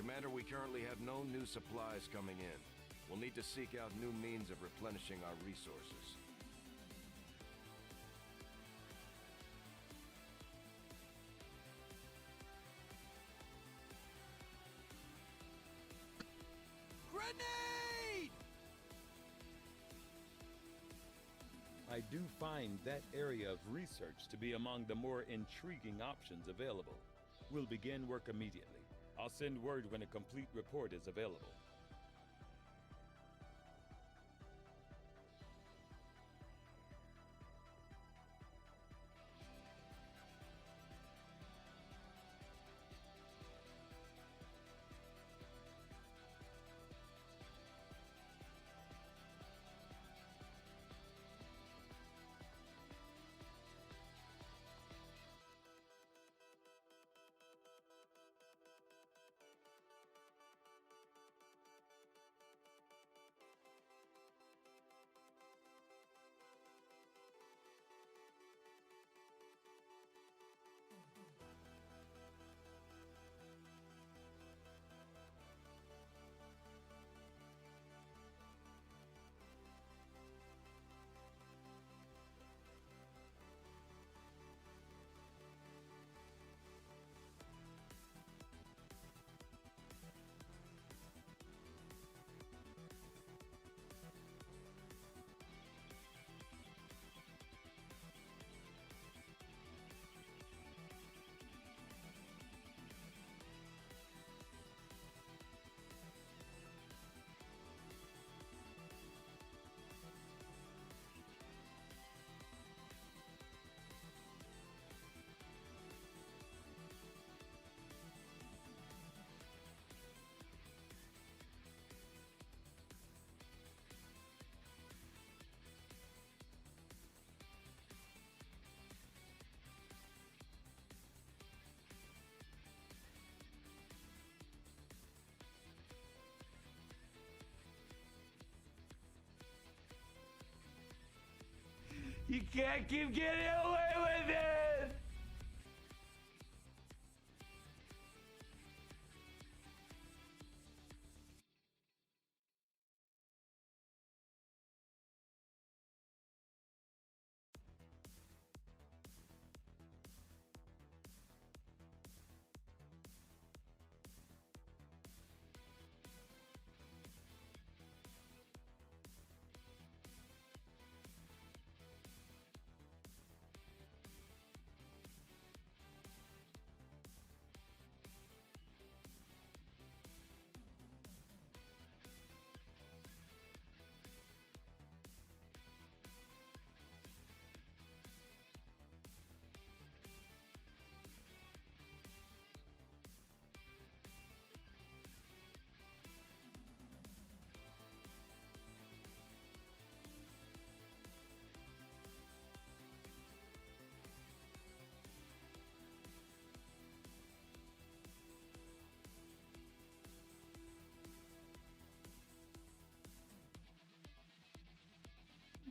Commander, we currently have no new supplies coming in. We'll need to seek out new means of replenishing our resources. Grenade! I do find that area of research to be among the more intriguing options available. We'll begin work immediately. I'll send word when a complete report is available. You can't keep getting away with it!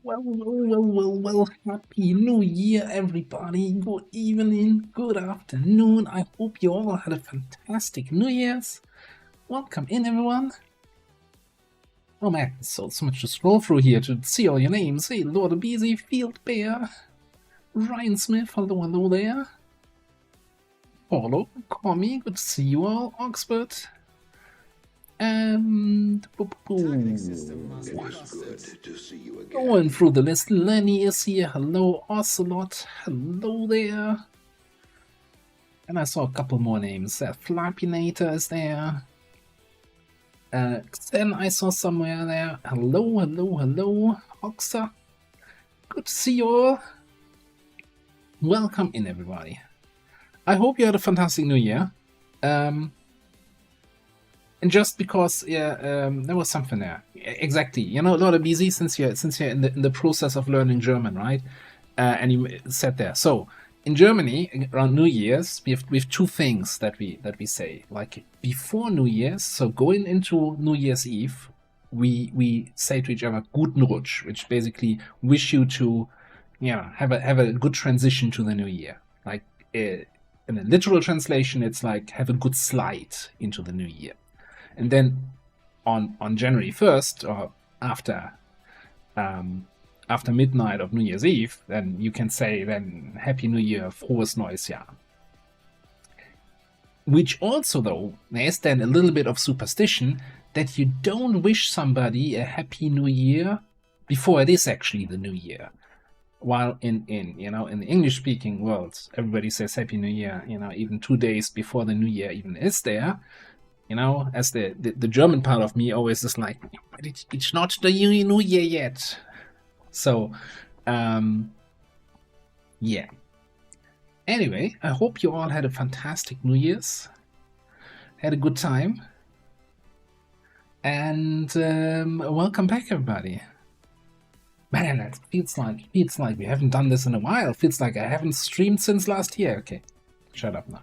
Well, Happy New Year, everybody. Good evening, good afternoon. I hope you all had a fantastic New Year's. Welcome in, everyone. Oh man, so much to scroll through here to see all your names. Hey, Lord Abizi, Field Bear, Ryan Smith, hello there. Paulo, Commie, good to see you all. Oxford. And It is good to see you again. going through the list, Lenny is here. Hello, Ocelot. Hello there. And I saw a couple more names. Flappinator is there. Xen I saw somewhere there. Hello. Hoxa. Good to see you all. Welcome in, everybody. I hope you had a fantastic New Year. And just because, there was something there. Exactly. You know, a lot of busy since you're in the process of learning German, right? And you said there. So in Germany, around New Year's, we have two things that we say. Like before New Year's, so going into New Year's Eve, we say to each other "Guten Rutsch," which basically wish you to, have a good transition to the new year. Like in a literal translation, it's like have a good slide into the new year. And then on January 1st, or after midnight of New Year's Eve, then you can say then Happy New Year, frohes neues Jahr. Which also, though, there's then a little bit of superstition that you don't wish somebody a Happy New Year before it is actually the New Year. While in the English-speaking world, everybody says Happy New Year, even 2 days before the New Year even is there. As the German part of me always is like, but it's not the New Year yet. So, yeah. Anyway, I hope you all had a fantastic New Year's. Had a good time. And welcome back, everybody. Man, it feels like we haven't done this in a while. Feels like I haven't streamed since last year. Okay, shut up now.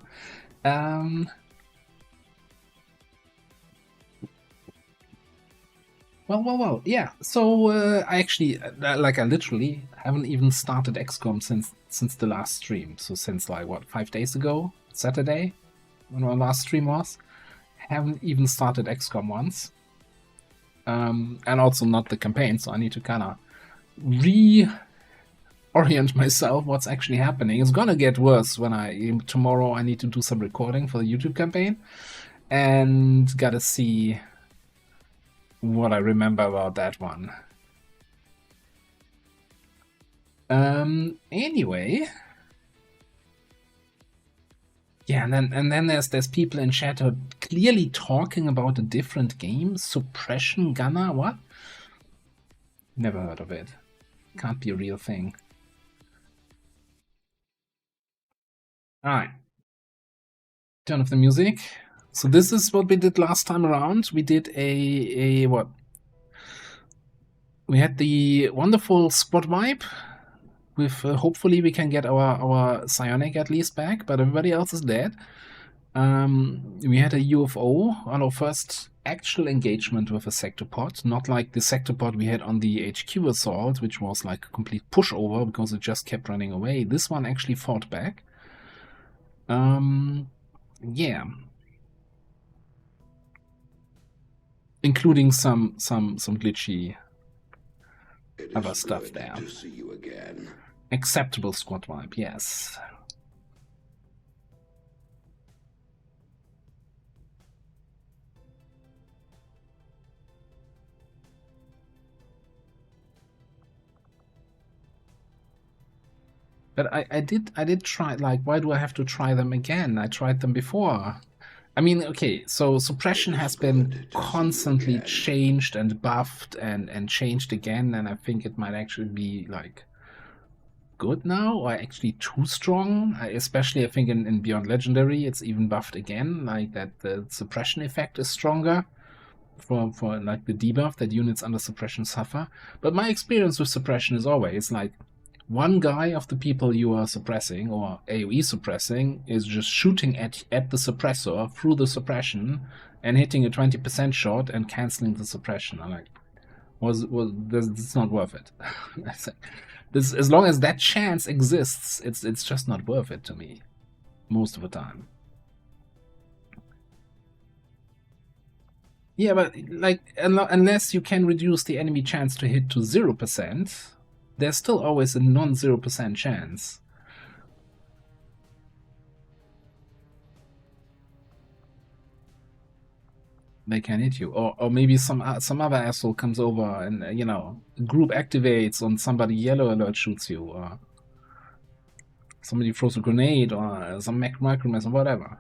Well, yeah. So I actually, I literally haven't even started XCOM since the last stream. So since 5 days ago, Saturday, when our last stream was. Haven't even started XCOM once. And also not the campaign, so I need to kind of reorient myself what's actually happening. It's gonna get worse when tomorrow I need to do some recording for the YouTube campaign and gotta see what I remember about that one. Anyway, yeah, and then there's people in chat who are clearly talking about a different game, Suppression Gunner. What? Never heard of it. Can't be a real thing. Alright. Turn off the music. So this is what we did last time around. We did what? We had the wonderful squad wipe. With hopefully we can get our psionic at least back, but everybody else is dead. We had a UFO on our first actual engagement with a sectopod, not like the sectopod we had on the HQ assault, which was like a complete pushover because it just kept running away. This one actually fought back. Yeah. Including some glitchy other stuff there. To see you again. Acceptable squad wipe, yes. But I did try, why do I have to try them again? I tried them before. I mean, okay, so suppression has been constantly changed and buffed and changed again, and I think it might actually be good now, or actually too strong. Especially I think in Beyond Legendary it's even buffed again, that the suppression effect is stronger for the debuff that units under suppression suffer. But my experience with suppression is always one guy of the people you are suppressing or AoE suppressing is just shooting at the suppressor through the suppression and hitting a 20% shot and cancelling the suppression. I'm like, it's not worth it. As long as that chance exists, it's just not worth it to me most of the time. Yeah, but unless you can reduce the enemy chance to hit to 0%, there's still always a non-0% chance. They can hit you, or maybe some other asshole comes over and group activates on somebody yellow alert shoots you, or somebody throws a grenade, or some micromass or whatever.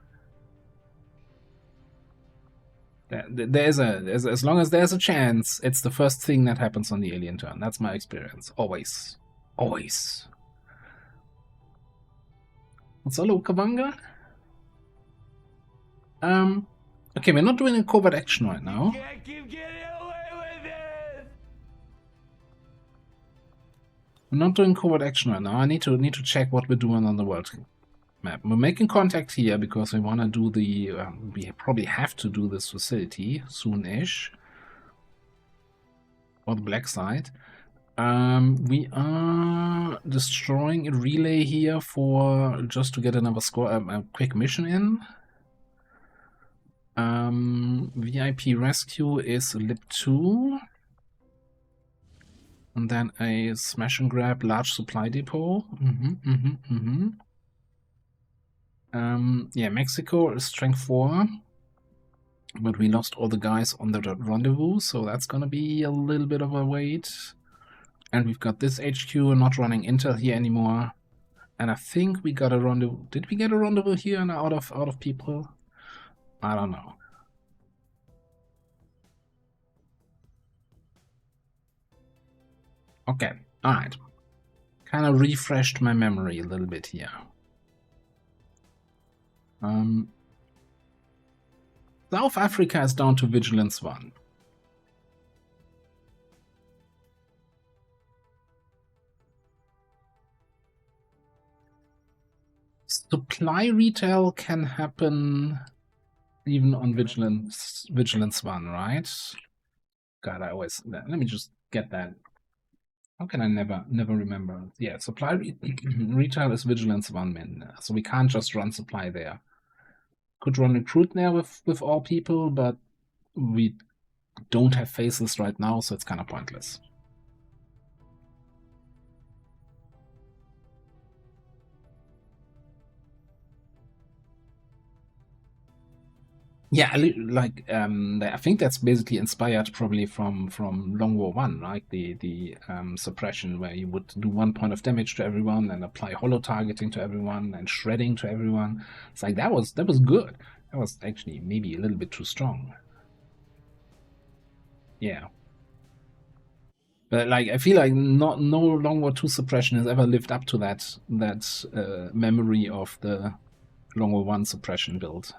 As long as there's a chance, it's the first thing that happens on the alien turn. That's my experience. Always. Always. Solo Kavanga? Okay, we're not doing a covert action right now. Can't keep getting away with it. We're not doing covert action right now. I need to check what we're doing on the world map. We're making contact here because we want to do the... we probably have to do this facility soon-ish. Or the black side. We are destroying a relay here just to get another score, a quick mission in. VIP rescue is lib 2. And then a smash and grab large supply depot. Yeah, Mexico is strength 4. But we lost all the guys on the rendezvous, so that's gonna be a little bit of a wait. And we've got this HQ not running intel here anymore. And I think we got a rendezvous. Did we get a rendezvous here and out of people? I don't know. Okay, alright. Kind of refreshed my memory a little bit here. South Africa is down to Vigilance 1. Supply retail can happen even on Vigilance 1, right? God, I always... Let me just get that. How can I never remember? Yeah, supply retail is Vigilance 1 min, so we can't just run supply there. Could run recruit there with all people, but we don't have faces right now, so it's kind of pointless. Yeah, like I think that's basically inspired probably from Long War 1, right? The suppression where you would do 1 point of damage to everyone and apply holo targeting to everyone and shredding to everyone. It's like that was good. That was actually maybe a little bit too strong. Yeah. But like I feel like no Long War 2 suppression has ever lived up to that memory of the Long War 1 suppression build.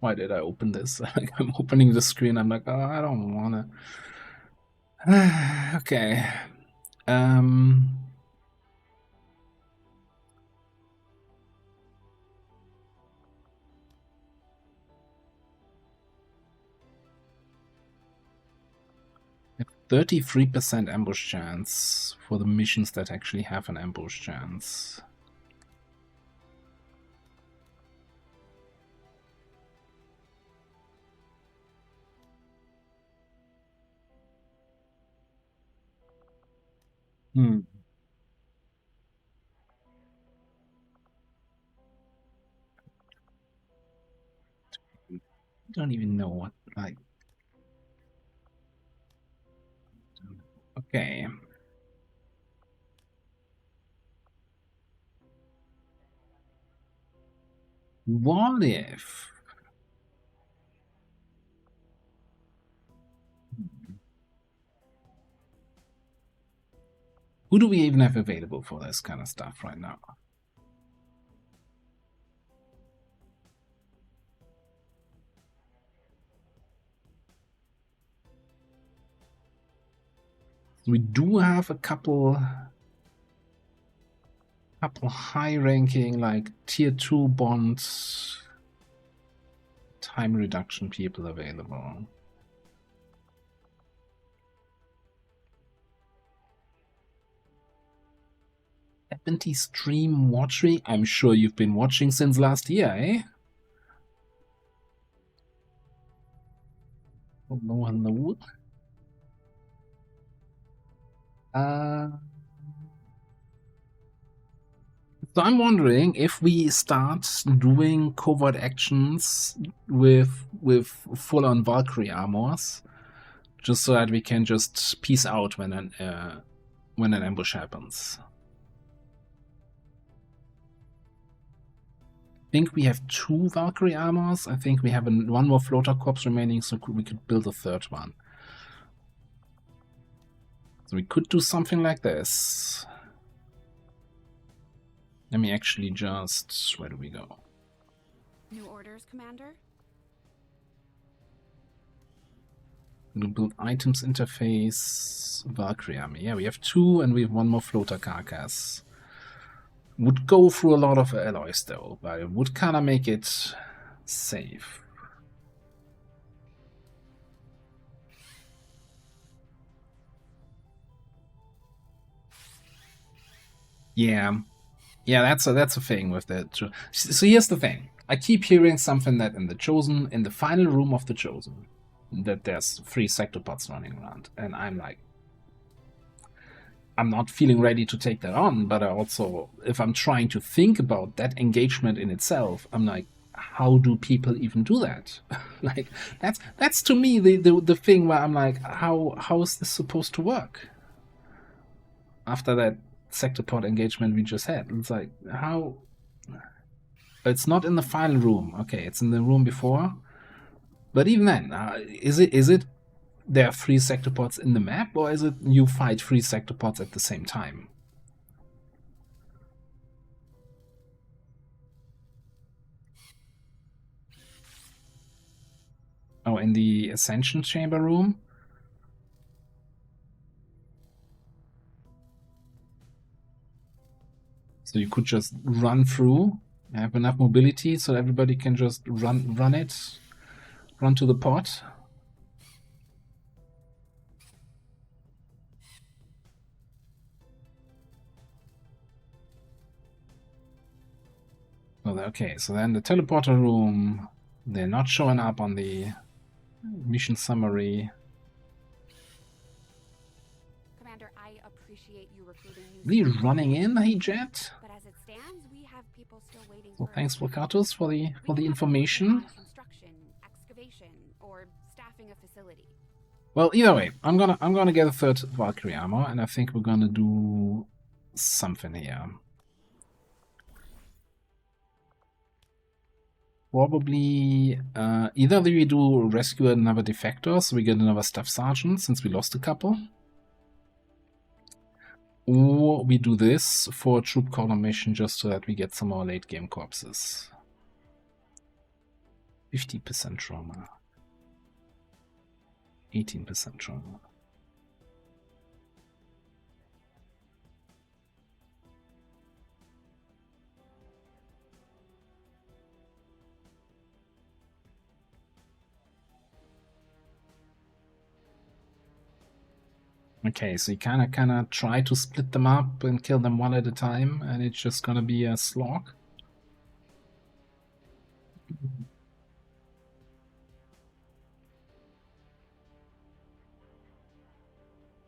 Why did I open this? Like, I'm opening the screen. I'm like, oh, I don't want to. Okay. 33% ambush chance for the missions that actually have an ambush chance. I don't even know what, like... Okay. What if... Who do we even have available for this kind of stuff right now? We do have a couple high-ranking, like tier 2 bonds, time reduction people available. Stream watching? I'm sure you've been watching since last year, eh? Oh, no one knows. So I'm wondering if we start doing covert actions with full-on Valkyrie armors, just so that we can just peace out when an ambush happens. I think we have 2 Valkyrie armors. I think we have one more floater corpse remaining, so we could build a 3rd one. So we could do something like this. Let me actually just... Where do we go? New orders, Commander? We'll build items interface, Valkyrie army. Yeah, we have 2 and we have 1 more floater carcass. Would go through a lot of alloys though, but it would kind of make it safe. Yeah. Yeah, that's a thing with that. So here's the thing. I keep hearing something that in the final room of the Chosen, that there's 3 sectopods running around, and I'm like, I'm not feeling ready to take that on. But I also, if I'm trying to think about that engagement in itself, I'm like, how do people even do that? Like, that's to me the thing where I'm like, how is this supposed to work? After that sectopod engagement we just had, it's like, how? It's not in the final room. Okay, it's in the room before. But even then, is it there are 3 sectopods in the map, or is it you fight 3 sectopods at the same time? Oh, in the Ascension Chamber room? So you could just run through, have enough mobility so everybody can just run to the pod. Oh, okay, so then the teleporter room, they're not showing up on the mission summary. Commander, I appreciate you recruiting new Really soldiers, running in, hey Jet? but as it stands, we have people still waiting So for thanks, approval. Volkatos, for the We could have them information. working on construction, excavation, or staffing a facility. Well, either way, I'm gonna get a 3rd Valkyrie armor, and I think we're gonna do something here. Probably either we do rescue another defector, so we get another staff sergeant since we lost a couple, or we do this for a troop column mission just so that we get some more late game corpses. 50% trauma, 18% trauma. Okay, so you kind of try to split them up and kill them one at a time, and it's just gonna be a slog.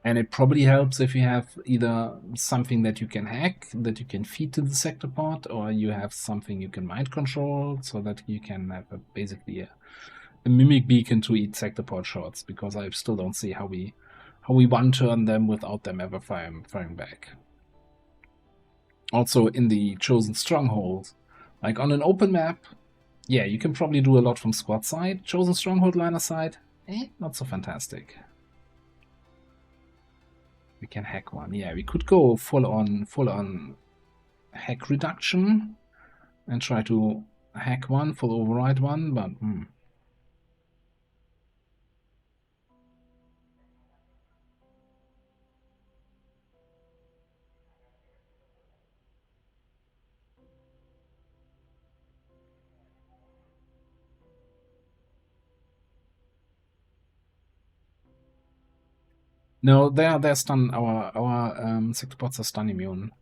And it probably helps if you have either something that you can hack, that you can feed to the sector pod, or you have something you can mind control, so that you can have basically a mimic beacon to eat sector pod shots. Because I still don't see how we one turn them without them ever firing back. Also, in the chosen stronghold, like on an open map, yeah, you can probably do a lot from squad side. Chosen stronghold liner side, not so fantastic. We can hack one. Yeah, we could go full on hack reduction and try to hack one, full override one, but no, they're stun. Our sector pods are stun immune.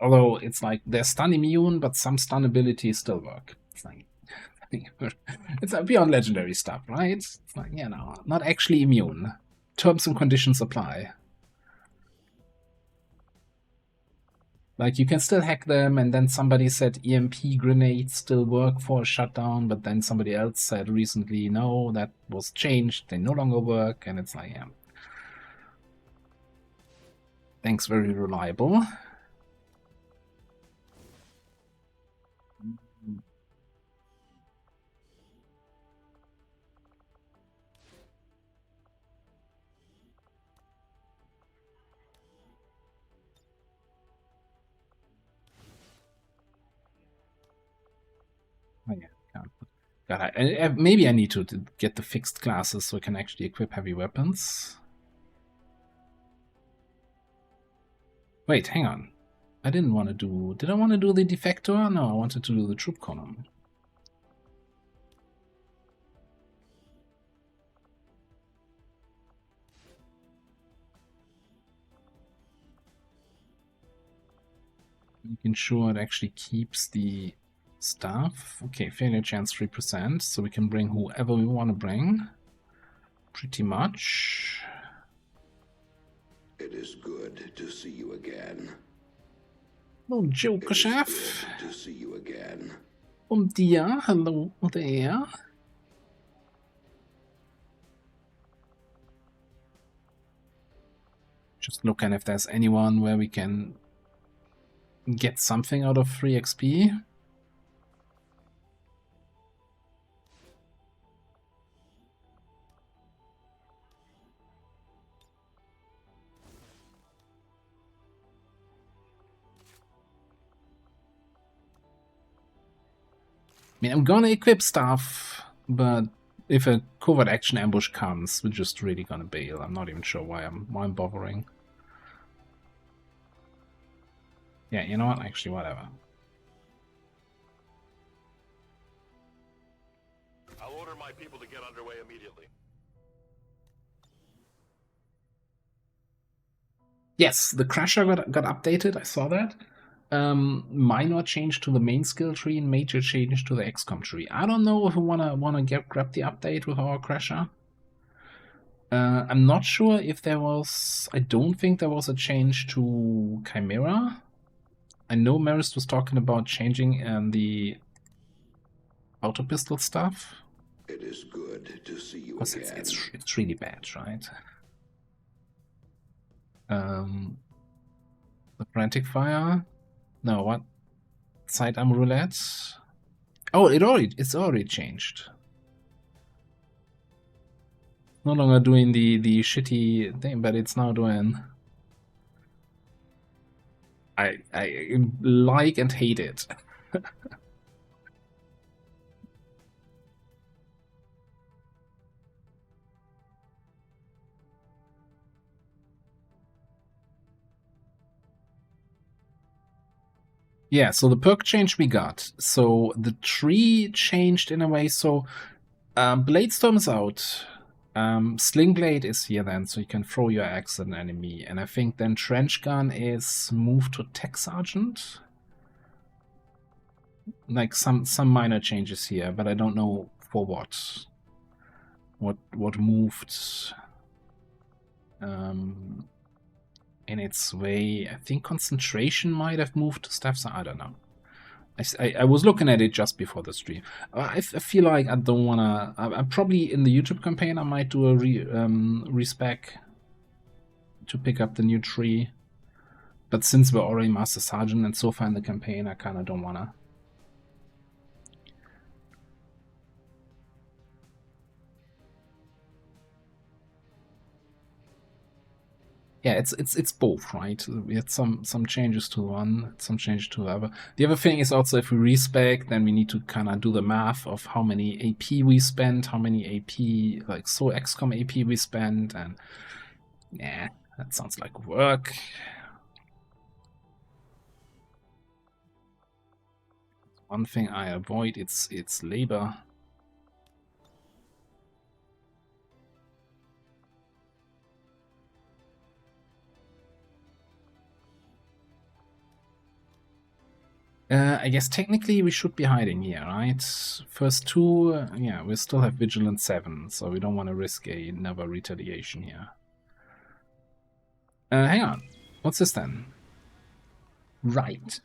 Although it's like they're stun immune, but some stun abilities still work. It's like it's beyond legendary stuff, right? It's like, no, not actually immune. Terms and conditions apply. Like, you can still hack them, and then somebody said EMP grenades still work for a shutdown, but then somebody else said recently, no, that was changed, they no longer work, and it's like, yeah. Thanks, very reliable. Oh, yeah, can't. God, maybe I need to get the fixed classes so I can actually equip heavy weapons. Wait, hang on. I didn't want to do... Did I want to do the defector? No, I wanted to do the troop column. Making sure it actually keeps the stuff. Okay, failure chance 3%, so we can bring whoever we want to bring. Pretty much. It is good to see you again. Oh, Joker It is Chef. good to see you again. Dear, hello there. Just looking if there's anyone where we can get something out of free XP. I mean, I'm gonna equip stuff, but if a covert action ambush comes, we're just really gonna bail. I'm not even sure why I'm bothering. Yeah, you know what? Actually, whatever. I'll order my people to get underway immediately. Yes, the Crusher got updated. I saw that. Minor change to the main skill tree and major change to the XCOM tree. I don't know if we wanna grab the update with our Crusher. I'm not sure if there was. I don't think there was a change to Chimera. I know Marist was talking about changing the auto pistol stuff. It is good to see you Because again. it's really bad, right? The frantic fire. No, what? Sidearm roulette. Oh, it's already changed. No longer doing the shitty thing, but it's now doing. I like and hate it. Yeah, so the perk change we got. So the tree changed in a way. So Bladestorm is out. Sling Blade is here then, so you can throw your axe at an enemy. And I think then Trench Gun is moved to Tech Sergeant. Like some minor changes here, but I don't know for what. What moved in its way. I think Concentration might have moved to Staff, so I don't know. I was looking at it just before the stream. I feel like I don't wanna. I probably in the YouTube campaign I might do a respec to pick up the new tree. But since we're already Master Sergeant and so far in the campaign, I kind of don't wanna. Yeah, it's both, right? We had some changes to one, some changes to the other. The other thing is also if we respec, then we need to kind of do the math of how many AP we spend, how many AP, like so XCOM AP we spend, and yeah, that sounds like work. One thing I avoid, it's labor. I guess technically we should be hiding here, right? First two, yeah, we still have Vigilance 7, so we don't want to risk another retaliation here. Hang on. What's this then? Right.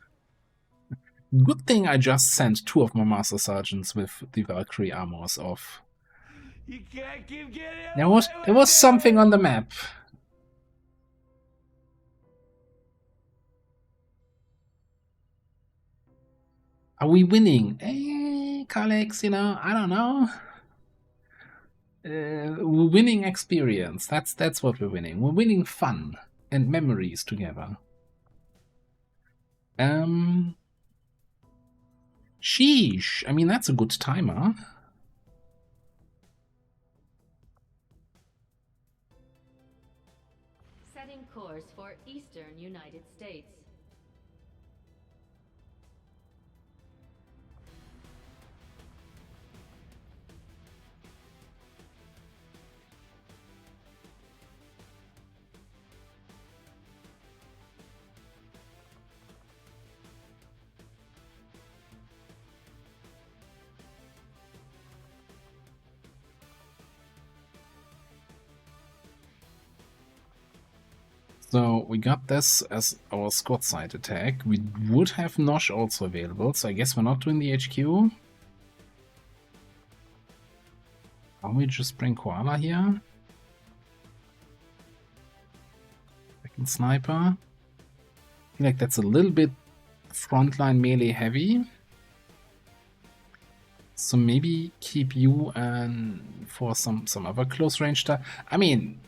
Good thing I just sent 2 of my Master Sergeants with the Valkyrie armors off. You can't keep getting There was something on the map. Are we winning? Kalex, you know, I don't know. We're winning experience. That's what we're winning. We're winning fun and memories together. Sheesh. I mean, that's a good timer. Setting course for Eastern United States. So we got this as our squad side attack. We would have Nosh also available, so I guess we're not doing the HQ. Can we just bring Koala here? Second sniper. I feel like that's a little bit frontline melee heavy. So maybe keep you and for some other close range stuff. I mean,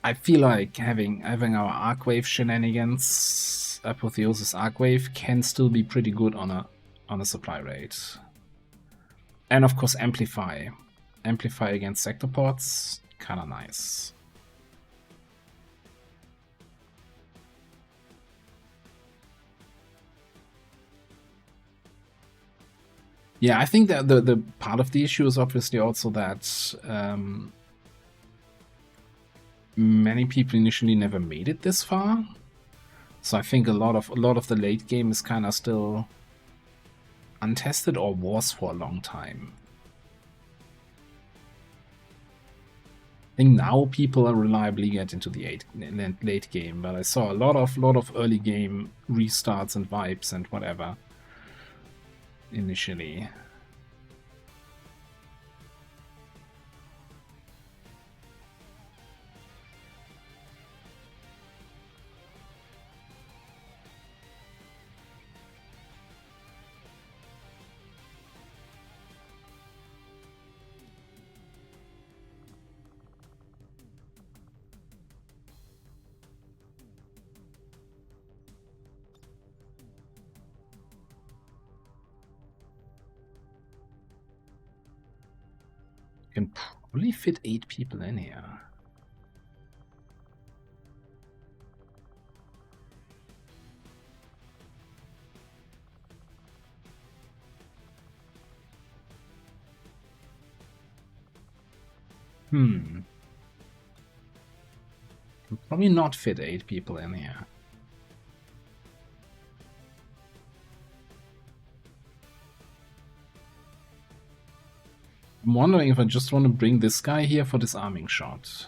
I feel like having our Arcwave shenanigans, Apotheosis Arcwave, can still be pretty good on a supply rate. And of course Amplify. Amplify against Sectopods, kinda nice. Yeah, I think that the part of the issue is obviously also that many people initially never made it this far. So I think a lot of the late game is kind of still untested, or was for a long time. I think now people are reliably get into the late game, but I saw a lot of early game restarts and vibes and whatever initially. Can probably fit 8 people in here. Can probably not fit 8 people in here. I'm wondering if I just want to bring this guy here for this arming shot.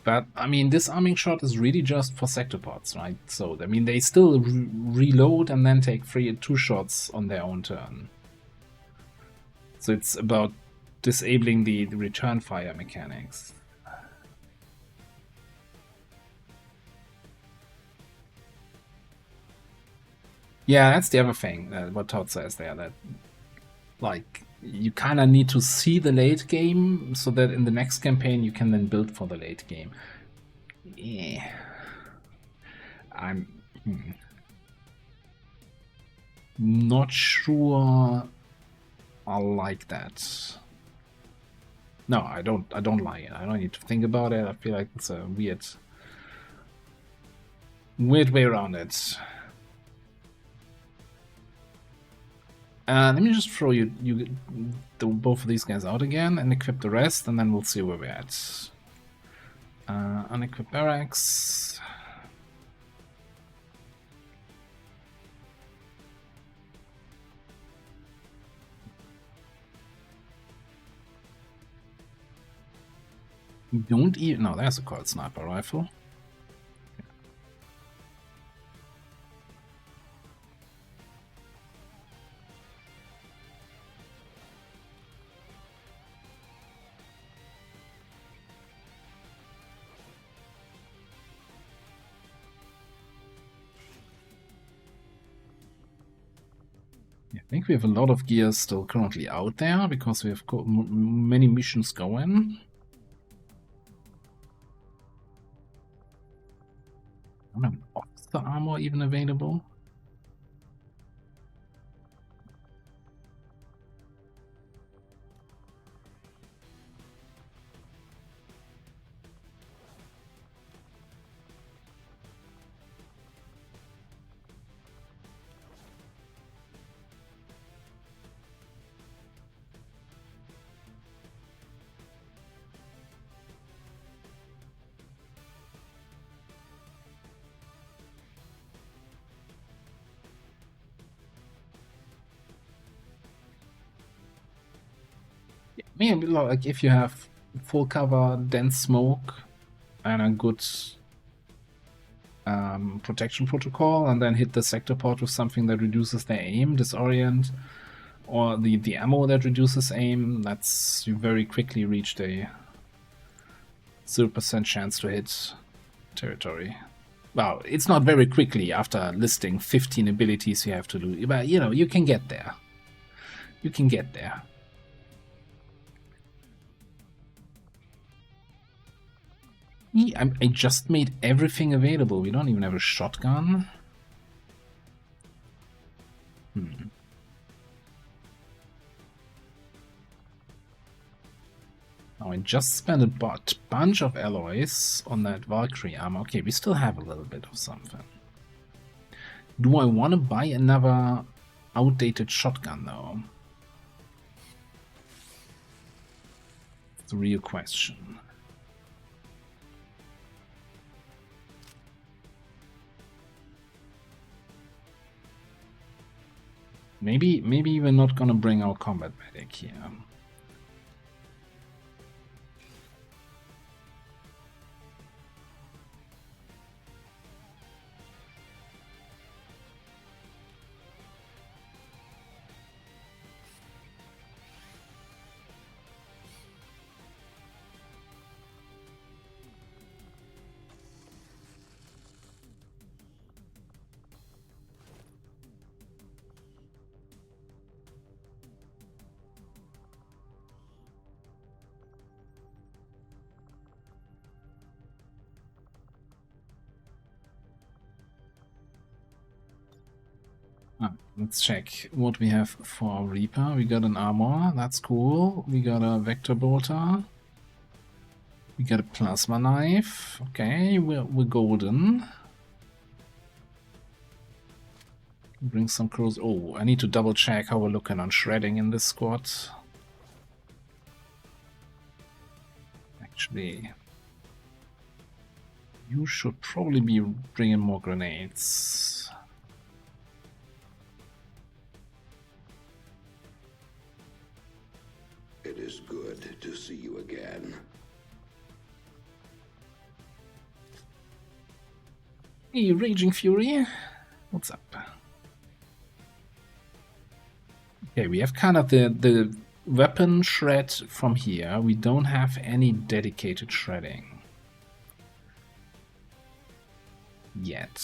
But, I mean, this arming shot is really just for sectopods, right? So, I mean, they still reload and then take 2 shots on their own turn. So it's about disabling the return fire mechanics. Yeah, that's the other thing, what Todd says there, that like you kind of need to see the late game so that in the next campaign you can then build for the late game. Yeah. I'm not sure I like that. No, I don't like it. I don't need to think about it. I feel like it's a weird way around it. Let me just throw both of these guys out again and equip the rest, and then we'll see where we're at. Unequip barracks. Don't even... No, there's a coiled sniper rifle. I think we have a lot of gears still currently out there because we have got many missions going. I don't have an officer armor even available. Maybe like if you have full cover, dense smoke, and a good protection protocol, and then hit the sector pod with something that reduces their aim, disorient, or the ammo that reduces aim, that's you very quickly reach a 0% chance to hit territory. Well, it's not very quickly after listing 15 abilities you have to do, but you know, you can get there. You can get there. I just made everything available. We don't even have a shotgun. Now I just spent a bunch of alloys on that Valkyrie armor. Okay, we still have a little bit of something. Do I want to buy another outdated shotgun though? It's the real question. Maybe we're not gonna bring our combat medic here. Let's check what we have for our Reaper. We got an armor, that's cool. We got a vector bolter. We got a plasma knife. Okay, we're golden. Bring some crows. Oh, I need to double check how we're looking on shredding in this squad. Actually, you should probably be bringing more grenades. It is good to see you again. Hey, Raging Fury. What's up? Okay, we have kind of the weapon shred from here. We don't have any dedicated shredding yet.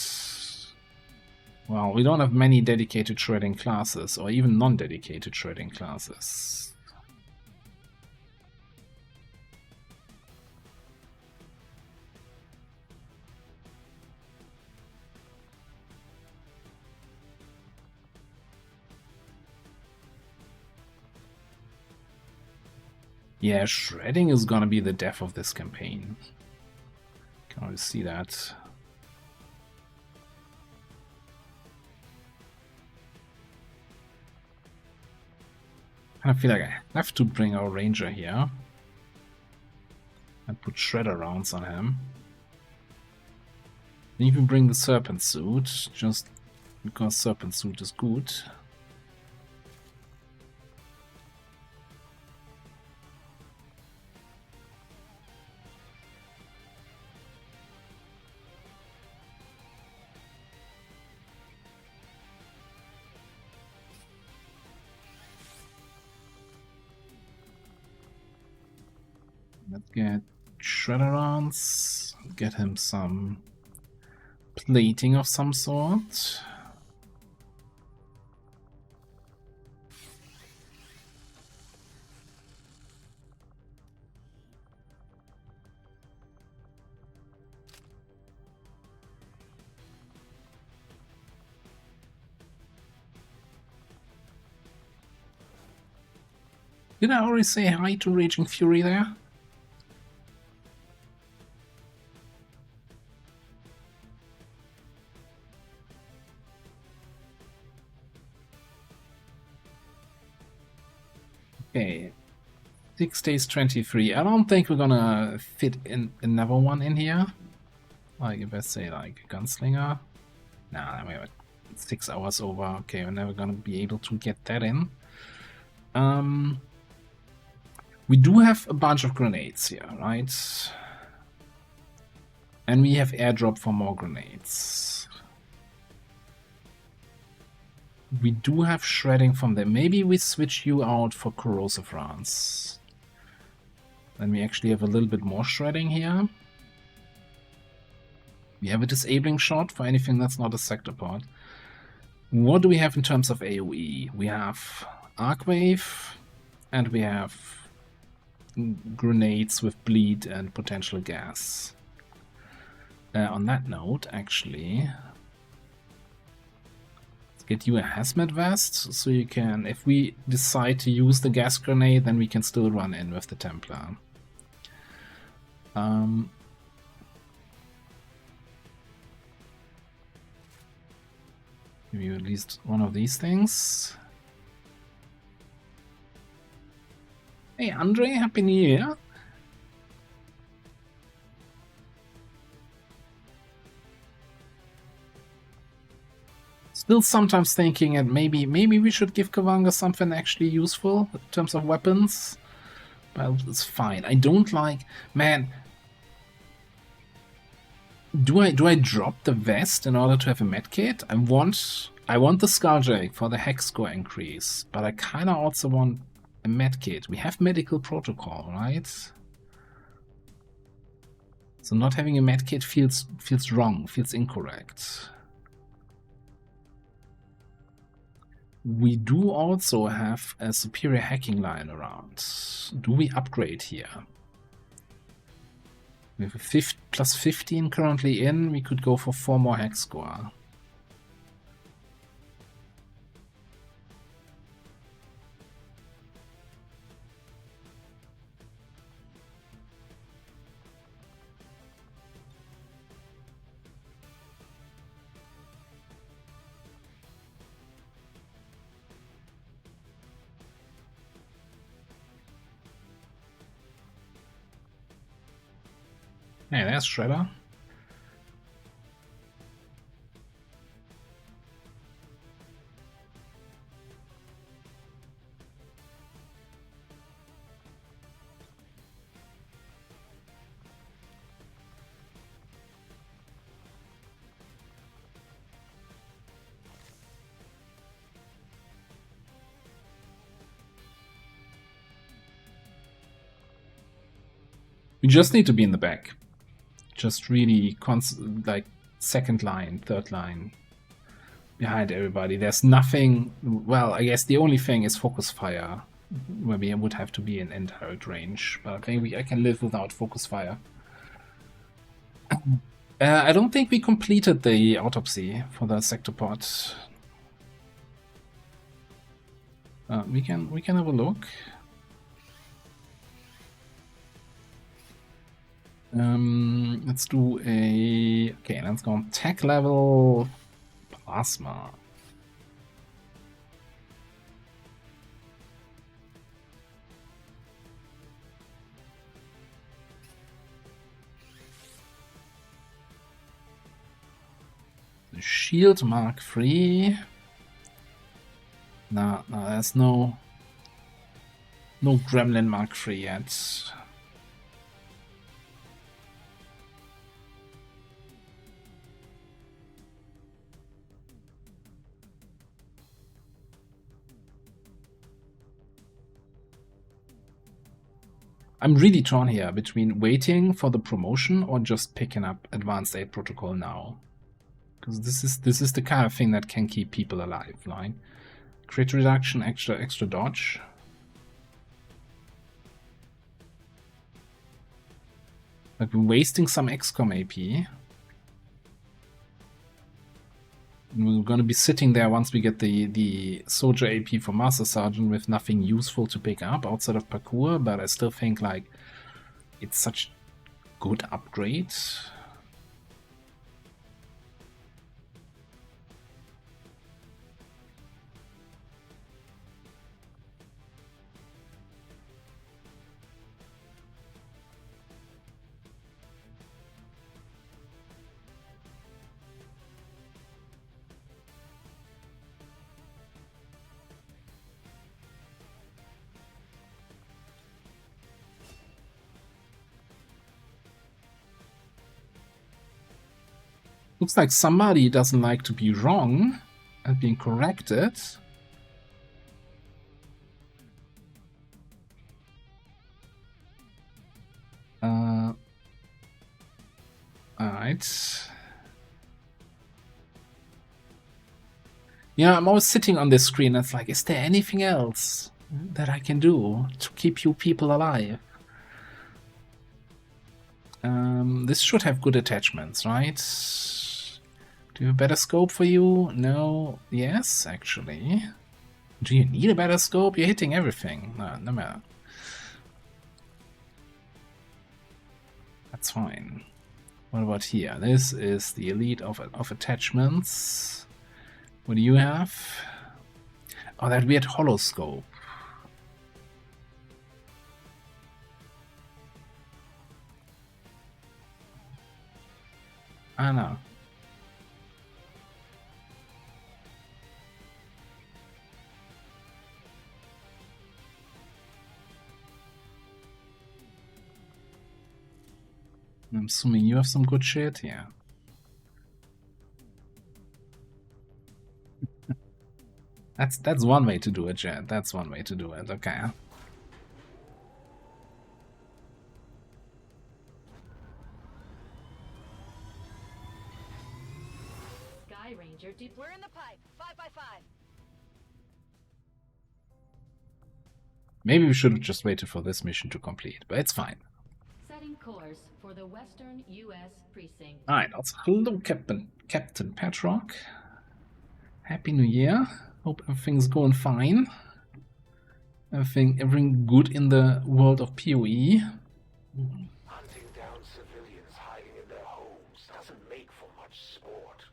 Well, we don't have many dedicated shredding classes, or even non-dedicated shredding classes. Yeah, shredding is gonna be the death of this campaign. Can always see that. I feel like I have to bring our ranger here and put shredder rounds on him. And even bring the serpent suit, just because serpent suit is good. Let's get shredder rounds, get him some plating of some sort. Did I already say hi to Raging Fury there? Okay, 6 days 23. I don't think we're gonna fit in another one in here. Like if I say like a gunslinger. Nah, we have 6 hours over. Okay, we're never gonna be able to get that in. We do have a bunch of grenades here, right? And we have airdrop for more grenades. We do have shredding from there. Maybe we switch you out for corrosive rounds. Then we actually have a little bit more shredding here. We have a disabling shot for anything that's not a sector pod. What do we have in terms of AoE? We have arc wave, and we have grenades with bleed and potential gas. On that note, actually, let's get you a hazmat vest, so you can, if we decide to use the gas grenade, then we can still run in with the Templar. Give you at least one of these things. Hey Andre, Happy New Year! Still sometimes thinking that maybe we should give Kavanga something actually useful in terms of weapons. Well, it's fine. I don't like... Man, do I drop the vest in order to have a medkit? I want the Skulldrake for the hex score increase, but I kind of also want a medkit. We have medical protocol, right? So not having a medkit feels wrong, feels incorrect. We do also have a superior hacking line around. Do we upgrade here? We have a plus 15 currently in. We could go for 4 more hex score. Hey, there's Shredder. We just need to be in the back. Just really like second line, third line behind everybody. There's nothing. Well, I guess the only thing is focus fire, where we would have to be in indirect range. But maybe I can live without focus fire. I don't think we completed the autopsy for the sector pod. We can have a look. Let's do a... Okay, let's go on tech level plasma. The shield mark 3. No, there's no gremlin mark 3 yet. I'm really torn here between waiting for the promotion or just picking up advanced aid protocol now, because this is the kind of thing that can keep people alive. Like crit reduction, extra dodge. Like we're wasting some XCOM AP. We're going to be sitting there once we get the soldier AP for Master Sergeant with nothing useful to pick up outside of parkour, but I still think like it's such good upgrade. Looks like somebody doesn't like to be wrong and being corrected. Alright. Yeah, I'm always sitting on this screen. It's like, is there anything else that I can do to keep you people alive? This should have good attachments, right? Do you have a better scope for you? No. Yes, actually. Do you need a better scope? You're hitting everything. No matter. That's fine. What about here? This is the elite of attachments. What do you have? Oh, that weird hollow scope. I know. I'm assuming you have some good shit, yeah. That's one way to do it, Jet. That's one way to do it, okay. Sky Ranger We're in the pipe. 5x5. Maybe we should have just waited for this mission to complete, but it's fine. setting course for the Western U.S. precinct. Alright, also hello Captain Petrock. Happy New Year. Hope everything's going fine. Everything good in the world of PoE. Hunting down civilians hiding in their homes doesn't make for much sport.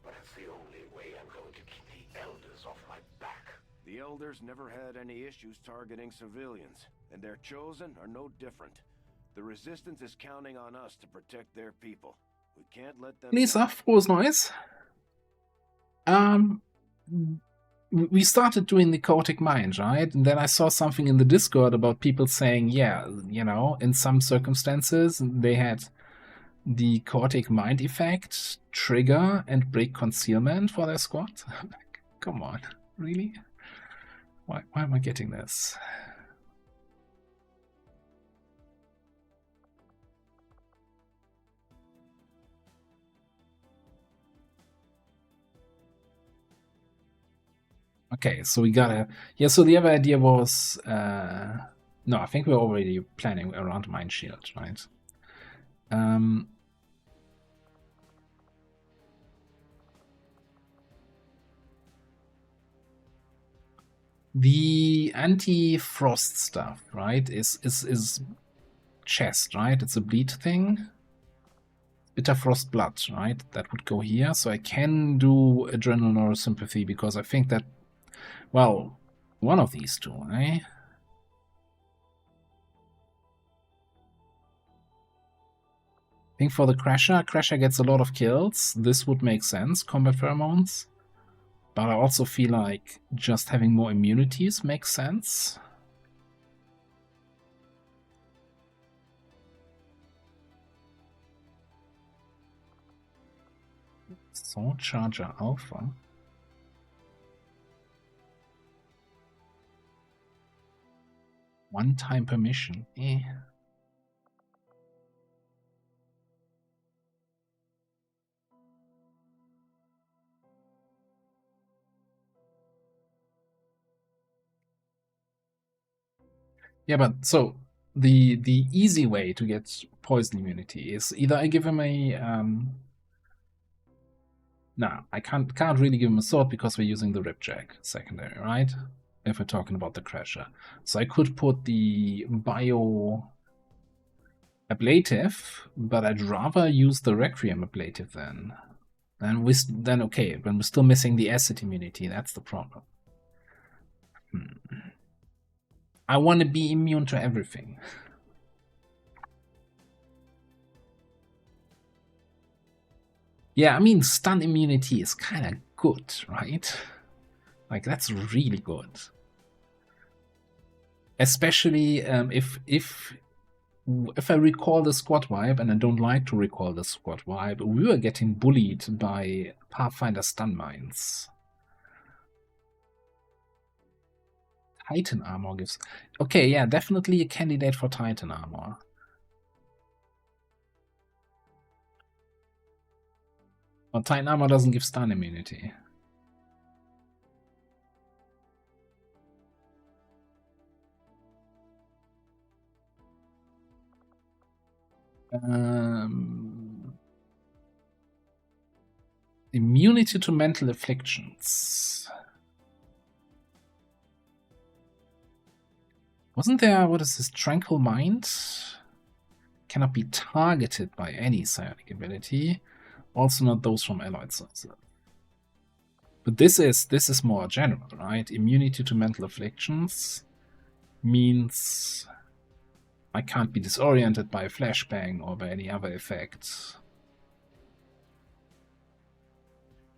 But it's the only way I'm going to keep the elders off my back. The elders never had any issues targeting civilians, and their chosen are no different. The resistance is counting on us to protect their people. We can't let them... Lisa, frohes Neues. We started doing the chaotic mind, right? And then I saw something in the Discord about people saying, yeah, you know, in some circumstances they had the chaotic mind effect, trigger, and break concealment for their squad. Come on, really? Why am I getting this? Okay, so we gotta... Yeah, so the other idea was... no, I think we're already planning around Mind Shield, right? The anti-frost stuff, right, is chest, right? It's a bleed thing. Bitter frost blood, right? That would go here. So I can do adrenal neurosympathy because I think that, well, one of these two, eh? I think for the Crasher gets a lot of kills. This would make sense, combat pheromones. But I also feel like just having more immunities makes sense. Sword Charger Alpha. One-time permission. Eh. Yeah, but so the easy way to get poison immunity is either I give him a no, I can't really give him a sword because we're using the Ripjack secondary, right? If we're talking about the Crasher. So I could put the bio ablative, but I'd rather use the Requiem ablative then. Then okay, when we're still missing the acid immunity, that's the problem. I want to be immune to everything. Yeah, I mean, stun immunity is kind of good, right? Like, that's really good. Especially if if I recall the squad vibe, and I don't like to recall the squad vibe, we were getting bullied by Pathfinder stun mines. Titan armor gives... Okay, yeah, definitely a candidate for Titan armor. But Titan armor doesn't give stun immunity. Immunity to mental afflictions. Wasn't there, what is this, Tranquil Mind? Cannot be targeted by any psionic ability. Also not those from alloyed sources. But this is more general, right? Immunity to mental afflictions means I can't be disoriented by a flashbang or by any other effect.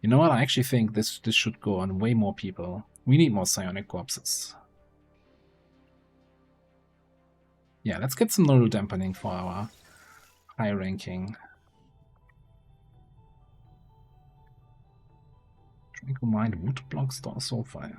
You know what? I actually think this should go on way more people. We need more psionic corpses. Yeah, let's get some neural dampening for our high ranking. Tranquil Mind, Wood Block, Star Soulfire.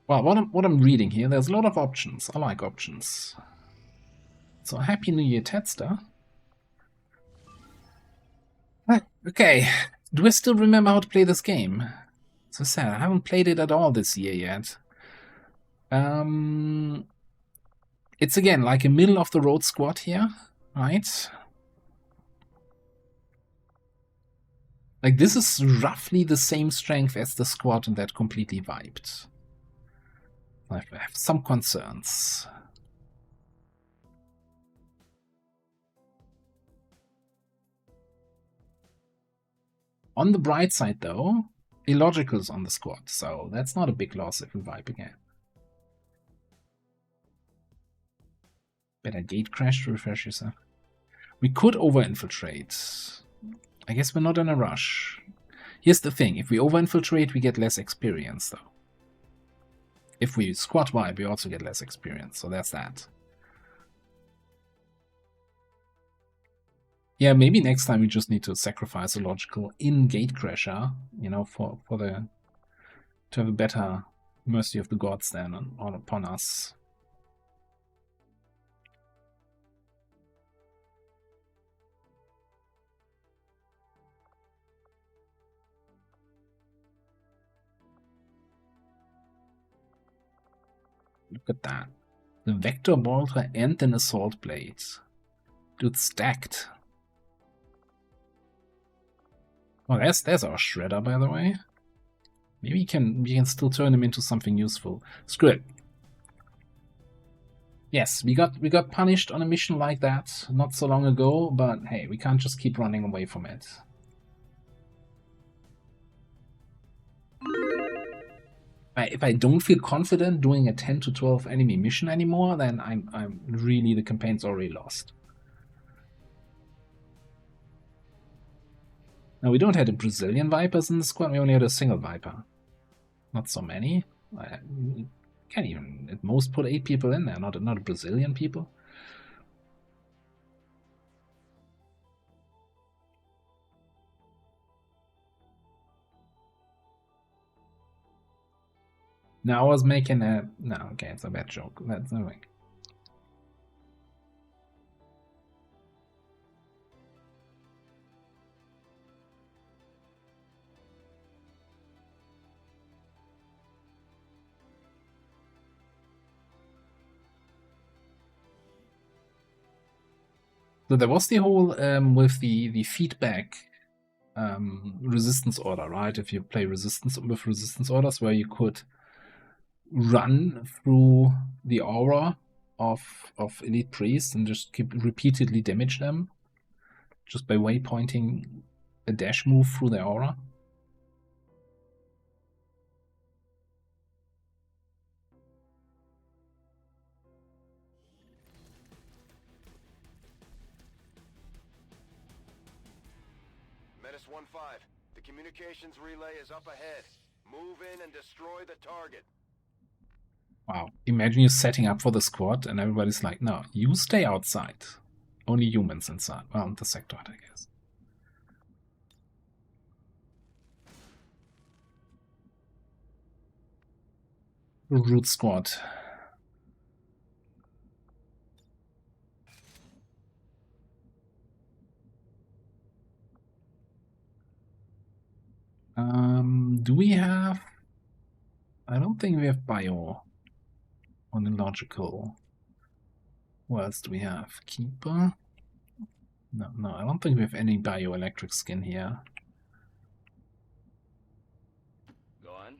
Well, what I'm reading here, there's a lot of options. I like options. So Happy New Year, Tedster. Okay, do I still remember how to play this game? So sad, I haven't played it at all this year yet. It's again like a middle of the road squad here, right? Like this is roughly the same strength as the squad that completely vibed. I have some concerns. On the bright side though, Illogical's on the squad, so that's not a big loss if we vibe again. Better gate crash to refresh yourself. We could over-infiltrate. I guess we're not in a rush. Here's the thing, if we over-infiltrate, we get less experience though. If we squad vibe, we also get less experience, so that's that. Yeah, maybe next time we just need to sacrifice a logical in Gatecrasher, you know, to have a better mercy of the gods then on upon us. Look at that. The Vector Bolter and an Assault Blade. Dude, stacked. Oh, there's our Shredder, by the way. Maybe we can still turn him into something useful. Screw it. Yes, we got punished on a mission like that not so long ago, but hey, we can't just keep running away from it. If I don't feel confident doing a 10 to 12 enemy mission anymore, then I'm really, the campaign's already lost. Now, we don't have the Brazilian Vipers in the squad, we only had a single Viper. Not so many. I can't even at most put 8 people in there, not a Brazilian people. No, I was making a... No, okay, it's a bad joke. That's annoying. So there was the whole with the feedback resistance order, right? If you play resistance orders, where you could run through the aura of elite priests and just keep repeatedly damage them just by waypointing a dash move through the aura. This 1-5. The communications relay is up ahead. Move in and destroy the target. Wow. Imagine you setting up for the squad and everybody's like, no, you stay outside. Only humans inside. Well, the sector, I guess. Root squad. Do we have... I don't think we have bio on the logical. What else do we have? Keeper? No, I don't think we have any bioelectric skin here. Go on.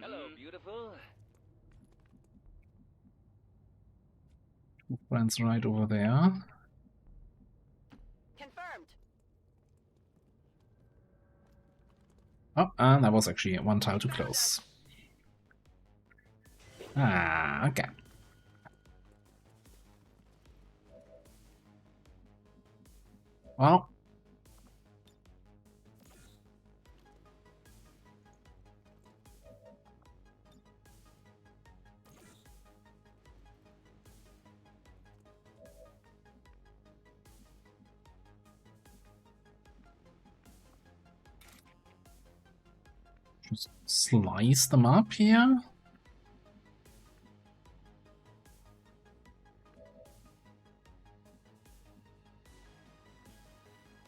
Hello, beautiful. Two friends right over there. Confirmed. Oh, and that was actually one tile too close. Ah, okay. Well. Just slice them up here.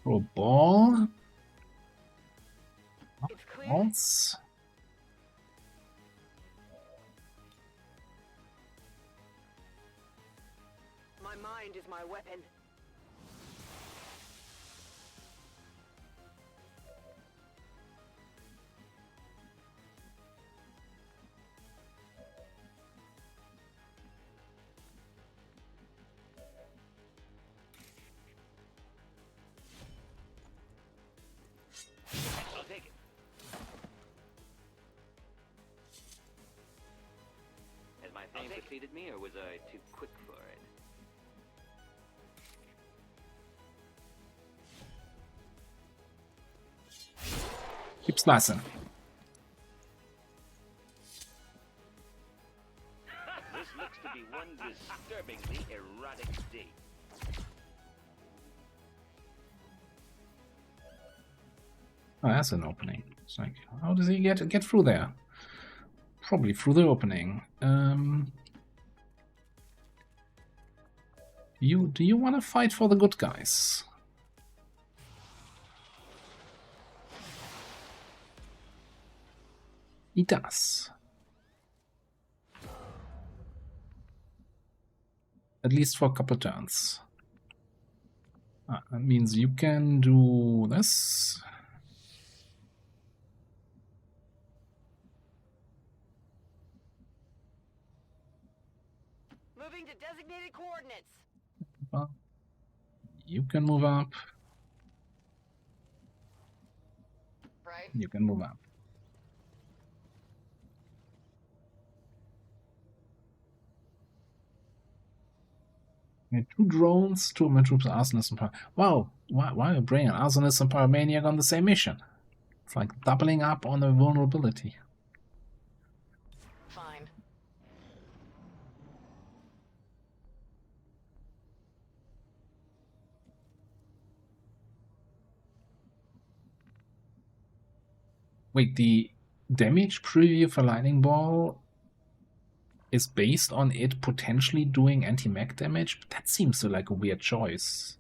Throw a ball. It's clear. Balls. My mind is my weapon. I'll take it. Has my fame defeated me, or was I too quick for it? Keep slicing. This looks to be one disturbingly erotic date. Oh, that's an opening. It's like, how does he get through there? Probably through the opening. Do you want to fight for the good guys? He does. At least for a couple turns. That means you can do this. Moving to designated coordinates. Well, you can move up. Right. You can move up. Two drones, two of my troops, arsonist and pyro. Wow, why are you bringing an arsonist and pyromaniac on the same mission? It's like doubling up on the vulnerability. Fine. Wait, the damage preview for Lightning Ball is based on it potentially doing anti-mech damage? But that seems like a weird choice.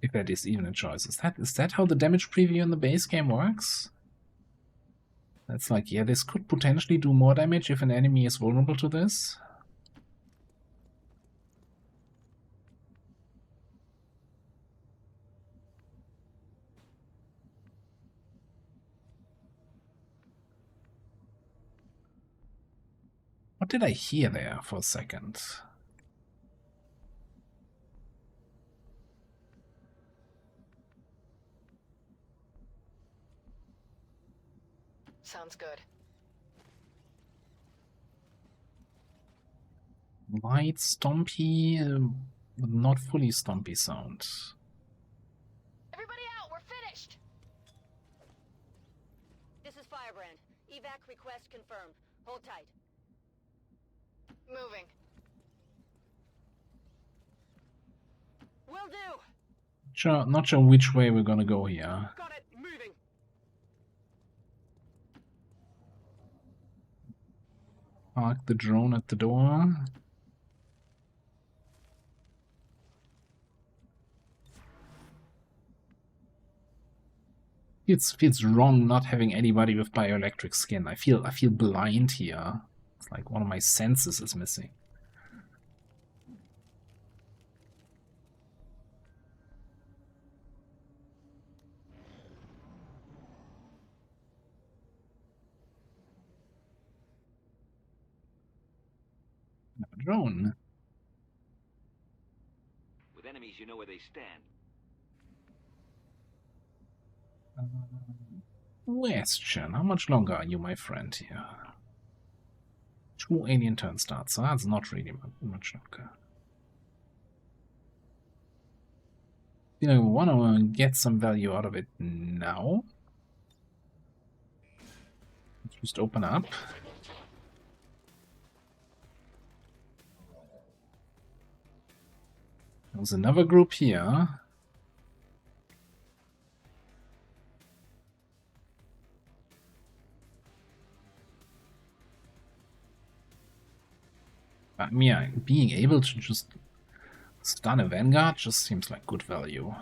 If that is even a choice. Is that how the damage preview in the base game works? That's like, yeah, this could potentially do more damage if an enemy is vulnerable to this. What did I hear there for a second? Sounds good. Light stompy, but not fully stompy sound. Everybody out, we're finished! This is Firebrand. Evac request confirmed. Hold tight. Moving. Will do! Not sure which way we're gonna go here. Got it, moving! Park the drone at the door. It feels wrong not having anybody with bioelectric skin. I feel blind here. It's like one of my senses is missing. Drone. With enemies, you know where they stand. Question. How much longer are you, my friend, here? 2 alien turn starts, so that's not really much longer. You know, want to get some value out of it now. Let's just open up. There's another group here. Yeah, being able to just stun a Vanguard just seems like good value.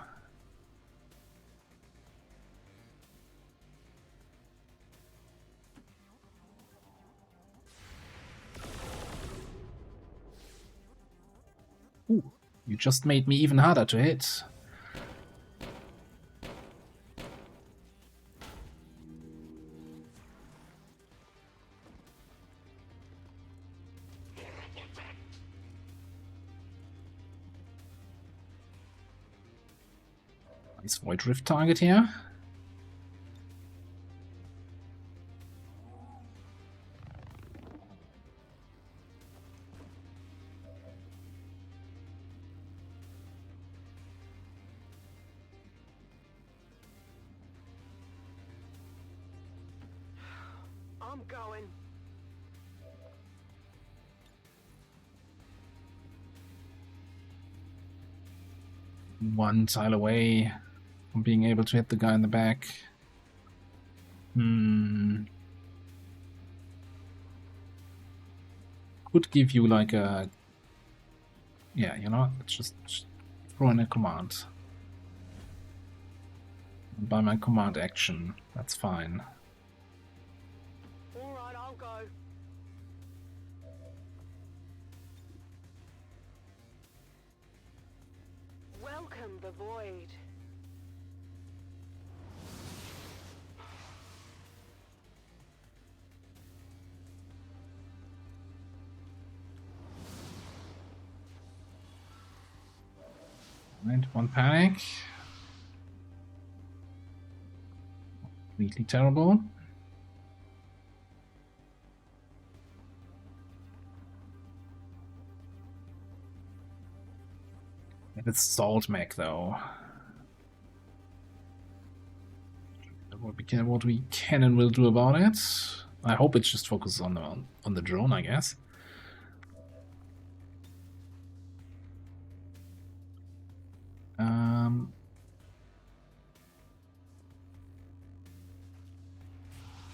Ooh, you just made me even harder to hit. Nice Void Rift target here. I'm going. One tile away from being able to hit the guy in the back. Could give you like a... Yeah, you know, just throw in a command. By my command action, that's fine. Alright, I'll go. Welcome the void. Right, one panic. Completely terrible. It's Salt Mech though. What we can and will do about it. I hope it just focuses on the drone, I guess.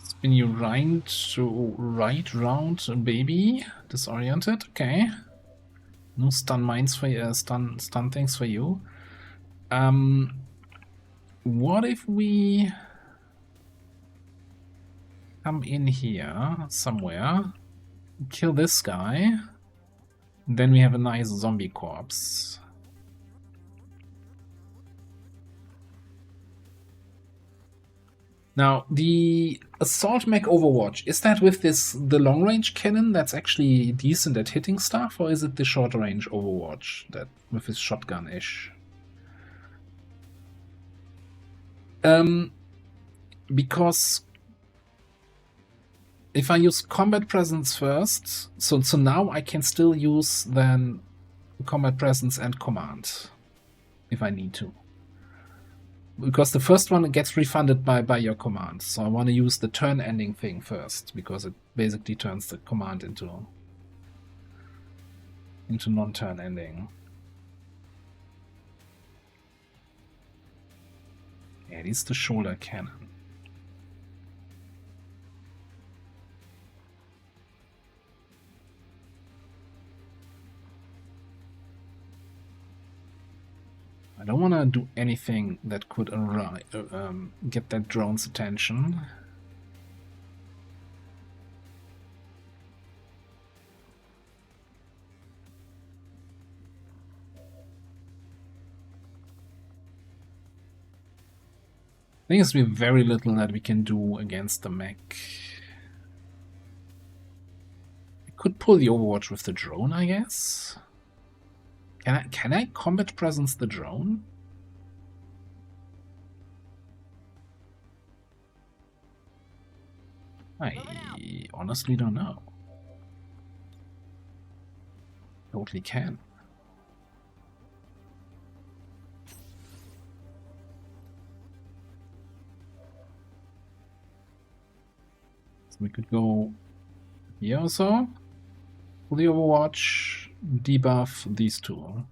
Spin you right round, baby. Disoriented. Okay. No stun mines for you, stun things for you. What if we come in here somewhere, kill this guy, then we have a nice zombie corpse. Now, the Assault Mech Overwatch, is that with the long-range cannon that's actually decent at hitting stuff, or is it the short-range Overwatch that with his shotgun-ish? Because if I use combat presence first, so now I can still use then combat presence and command if I need to. Because the first one gets refunded by your command. So I want to use the turn ending thing first, because it basically turns the command into non-turn ending. Yeah, it is the shoulder cannon. I don't want to do anything that could get that drone's attention. I think there's very little that we can do against the mech. I could pull the Overwatch with the drone, I guess. Can I combat presence the drone? I honestly don't know. Totally can. So we could go here also. Pull the Overwatch, debuff these two.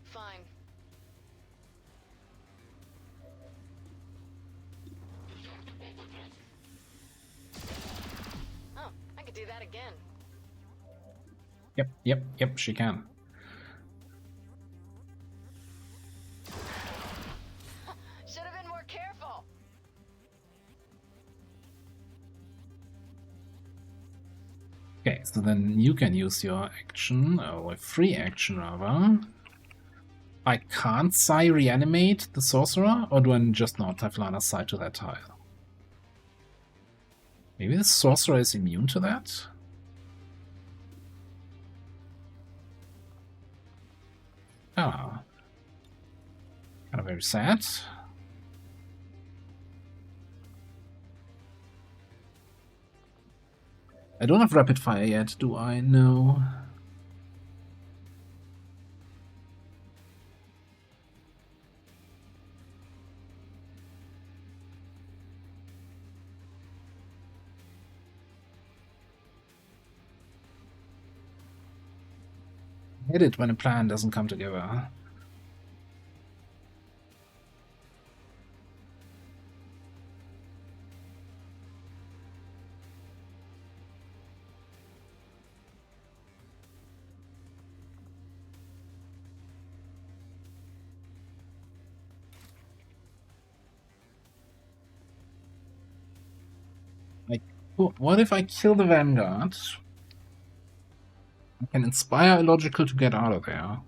Fine. Oh, I could do that again. Yep, she can. Should have been more careful. Okay, so then you can use your action, or free action rather. I can't Psi reanimate the sorcerer, or do I just not have line of sight to that tile? Maybe the sorcerer is immune to that? Ah. Kind of very sad. I don't have rapid fire yet, do I? No. I hate it when a plan doesn't come together. Like, what if I kill the Vanguard? I can inspire Illogical to get out of there.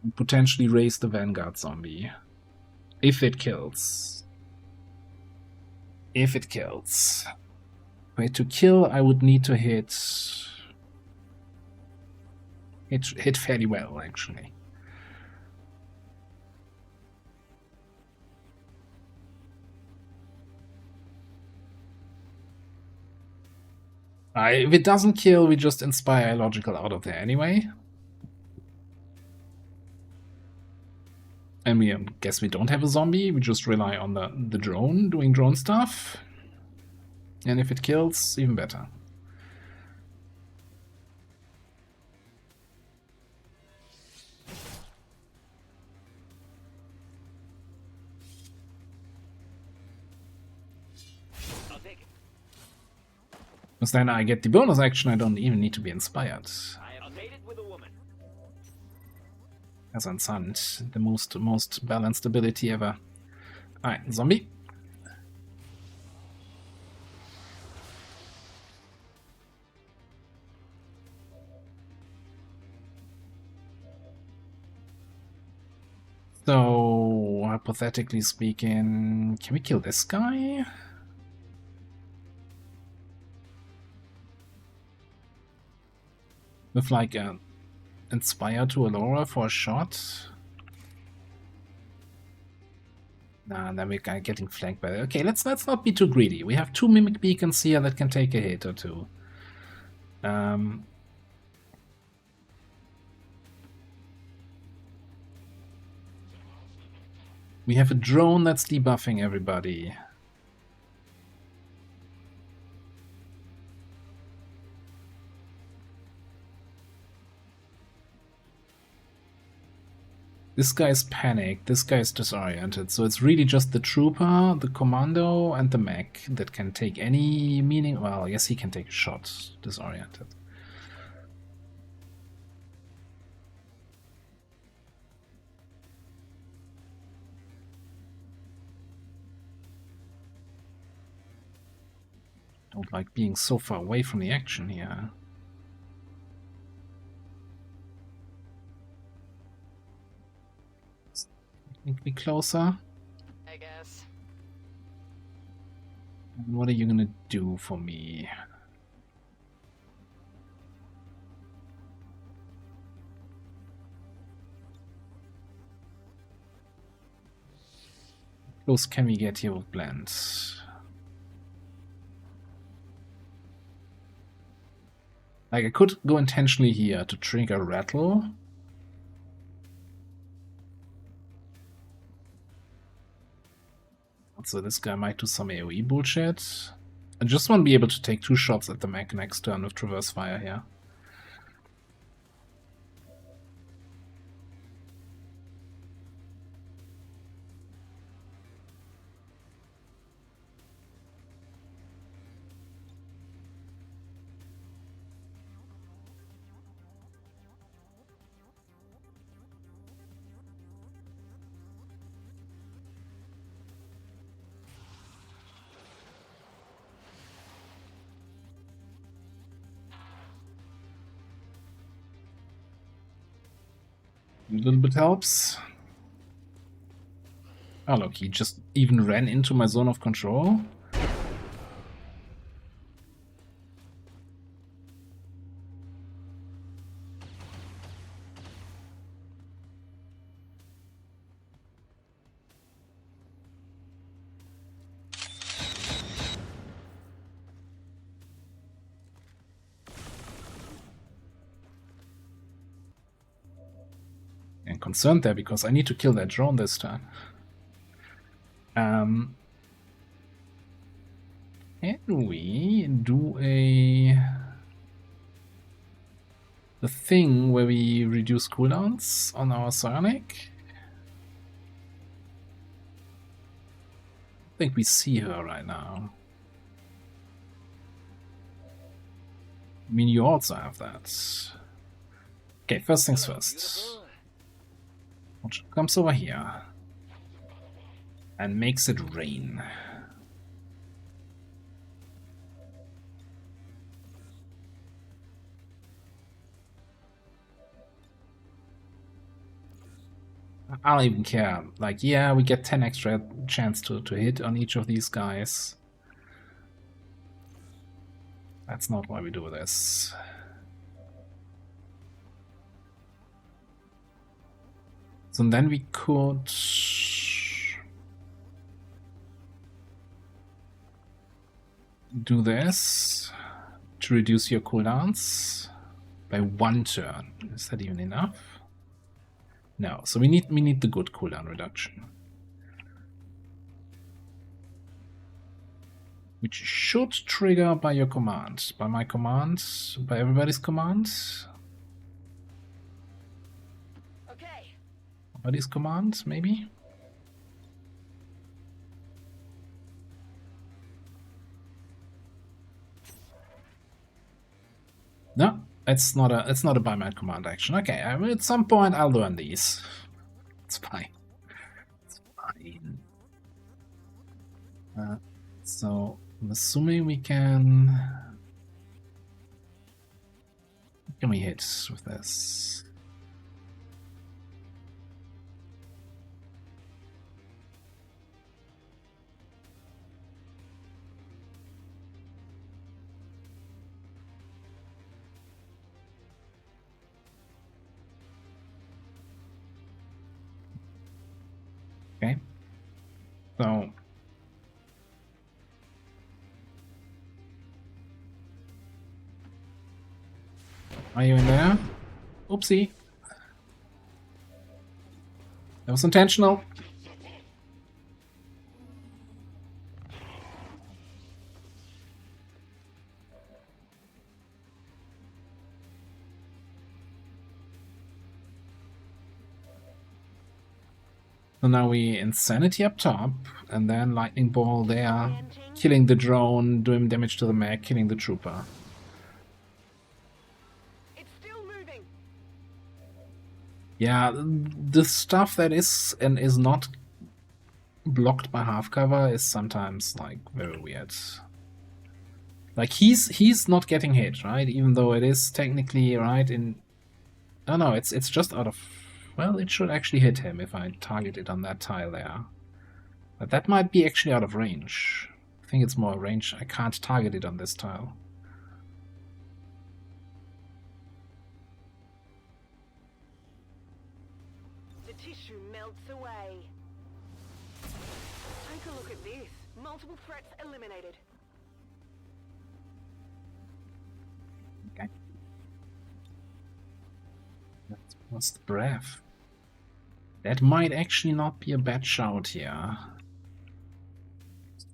And potentially raise the Vanguard zombie. If it kills. If it kills. Wait, to kill, I would need to hit fairly well, actually. If it doesn't kill, we just inspire Illogical out of there anyway. And we guess we don't have a zombie, we just rely on the drone doing drone stuff. And if it kills, even better. I'll take it. Because then I get the bonus action, I don't even need to be inspired. I have made it with a woman. As on Sand, the most balanced ability ever. Alright, zombie. hypothetically speaking, can we kill this guy? With like a Inspire to Allura for a shot? Nah, then we're getting flanked by that. Okay, let's not be too greedy. We have 2 Mimic Beacons here that can take a hit or 2. We have a drone that's debuffing everybody. This guy's panicked, this guy's disoriented, so it's really just the trooper, the commando, and the mech that can take any meaning. Well, I guess he can take a shot, disoriented. Don't like being so far away from the action here. Need to be closer. I guess. What are you gonna do for me? How close can we get here with blends? Like, I could go intentionally here to trigger rattle. So this guy might do some AoE bullshit. I just want to be able to take 2 shots at the mech next turn with Traverse Fire here. A little bit helps. Oh look, he just even ran into my zone of control. I'm concerned there because I need to kill that drone this turn. Can we do the thing where we reduce cooldowns on our Psionic? I think we see her right now. I mean, you also have that. Okay, first things first. Watch comes over here and makes it rain. I don't even care. Like, yeah, we get 10 extra chance to hit on each of these guys. That's not why we do this. So then we could do this to reduce your cooldowns by 1 turn. Is that even enough? No. So we need the good cooldown reduction, which should trigger by your command, by my command, by everybody's command. Everybody's command, maybe. No, it's not a by my command action. Okay, at some point I'll learn these. It's fine. It's fine. So I'm assuming we can. What can we hit with this? Okay. So are you in there? Oopsie. That was intentional. So now we Insanity up top, and then Lightning Ball there, killing the drone, doing damage to the mech, killing the trooper. It's still moving. Yeah, the stuff that is and is not blocked by half cover is sometimes like very weird. Like he's not getting hit, right? Even though it is technically right in. Oh no, it's just out of. Well, it should actually hit him if I target it on that tile there. But that might be actually out of range. I think it's more range. I can't target it on this tile. The tissue melts away. Take a look at this. Multiple threats eliminated. Okay. That's what's the breath. That might actually not be a bad shout here.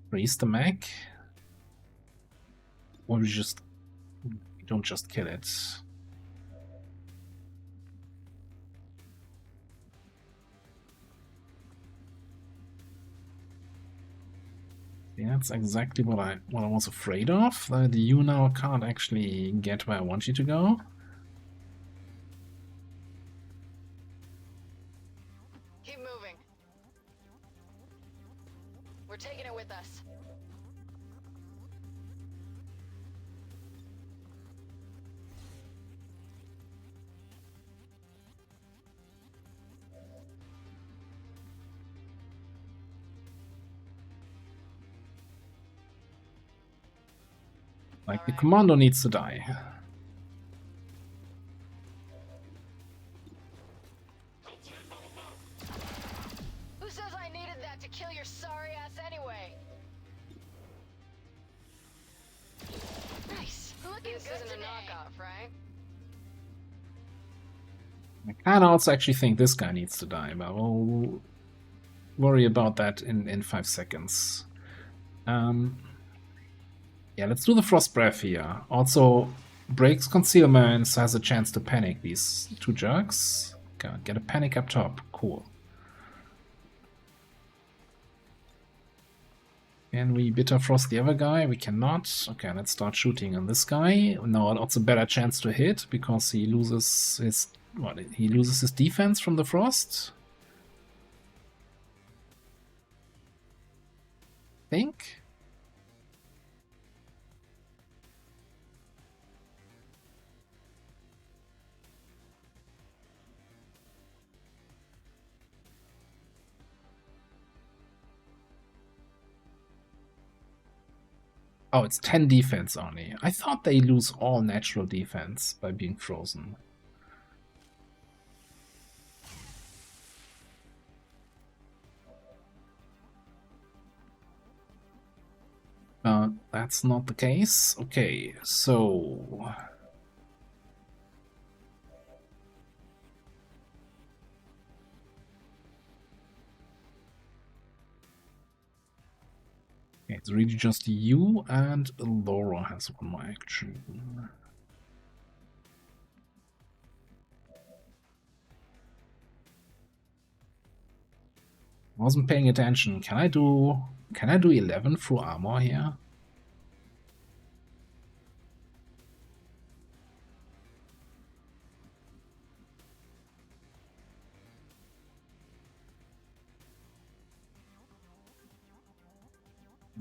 Freeze the mech. Or we don't just kill it. Yeah, that's exactly what I was afraid of. That you now can't actually get where I want you to go. Keep moving. We're taking it with us. Like, the commando needs to die. Who says I needed that to kill your sorry ass anyway? Nice. Looking this isn't a knockoff, right? I can also actually think this guy needs to die, but we'll worry about that in 5 seconds. Yeah, let's do the Frost Breath here. Also, breaks concealments, has a chance to panic these two jerks. Okay, get a panic up top. Cool. Can we Bitter Frost the other guy? We cannot. Okay, let's start shooting on this guy. Now also better chance to hit because he loses his he loses his defense from the frost. I think. Oh, it's 10 defense only. I thought they lose all natural defense by being frozen. That's not the case. Okay, so... Okay, it's really just you and Laura has one more action. Wasn't paying attention. Can I do 11 through armor here?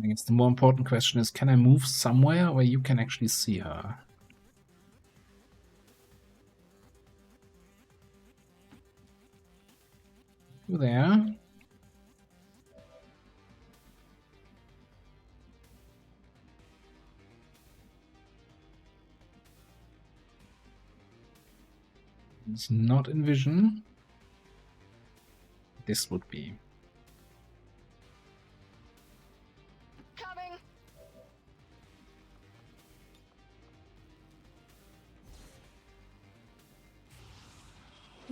I guess the more important question is, can I move somewhere where you can actually see her? You there? It's not in vision. This would be.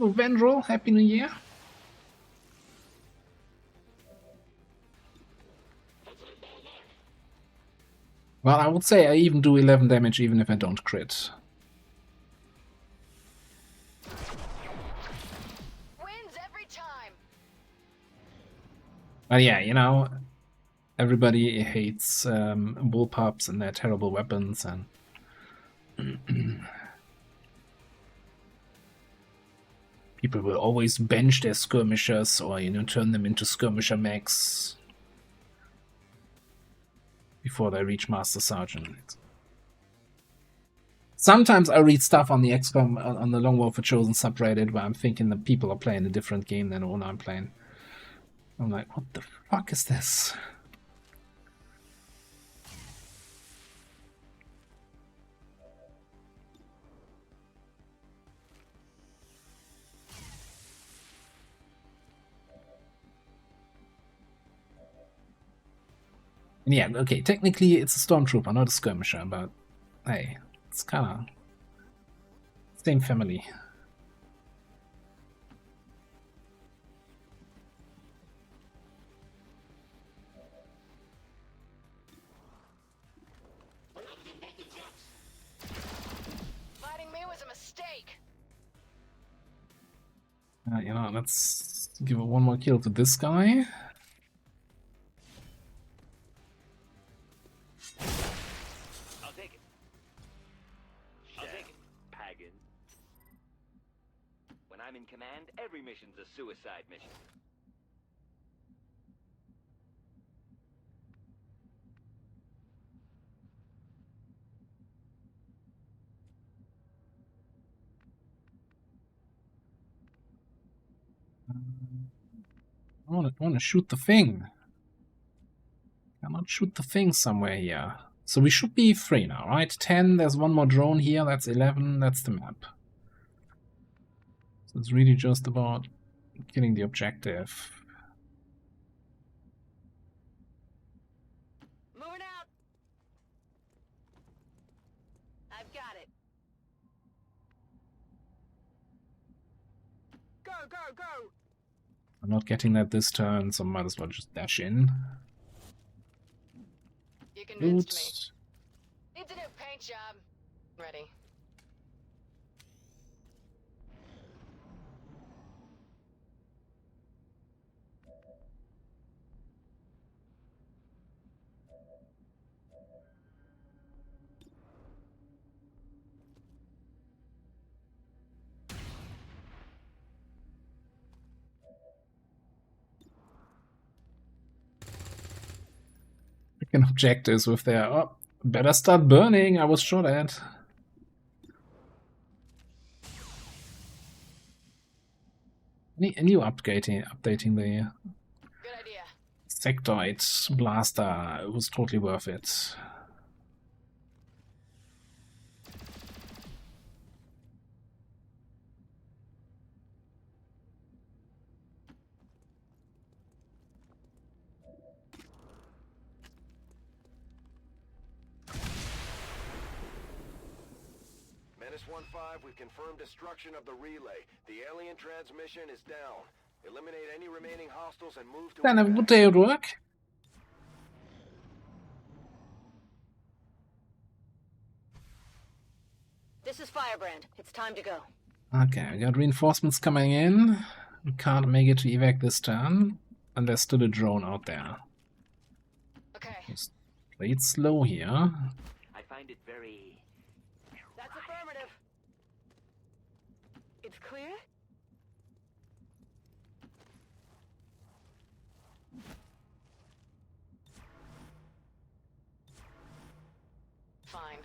Oh, Vendrel, Happy New Year. Well, I would say I even do 11 damage even if I don't crit. Wins every time. But yeah, you know, everybody hates bullpups and their terrible weapons, and people will always bench their skirmishers or, you know, turn them into skirmisher mechs before they reach Master Sergeant. Sometimes I read stuff on the XCOM, on the Long War for Chosen subreddit, where I'm thinking that people are playing a different game than the one I'm playing. I'm like, what the fuck is this? And yeah, okay, technically it's a stormtrooper, not a skirmisher, but hey, it's kinda same family. Fighting me was a mistake. You know, let's give one more kill to this guy. I'll take it. I'll take it, pagan. When I'm in command, every mission's a suicide mission. I want to shoot the thing. Cannot shoot the thing somewhere here. So we should be free now, right? 10, there's one more drone here, that's 11, that's the map. So it's really just about killing the objective. Moving out. I've got it. Go, go, go. I'm not getting that this turn, so might as well just dash in. You convinced me. Needs a new paint job. Ready. Freaking objectives with their, oh, better start burning, I was shot at. Any updating the Good idea. sectoid blaster? It was totally worth it. Menace 1-5, we've confirmed destruction of the relay. The alien transmission is down. Eliminate any remaining hostiles and move to... Then have a good day at work. This is Firebrand. It's time to go. Okay, we got reinforcements coming in. We can't make it to evac this turn. And there's still a drone out there. Okay. Just play it slow here. I find it very... That's affirmative. It's clear? Fine.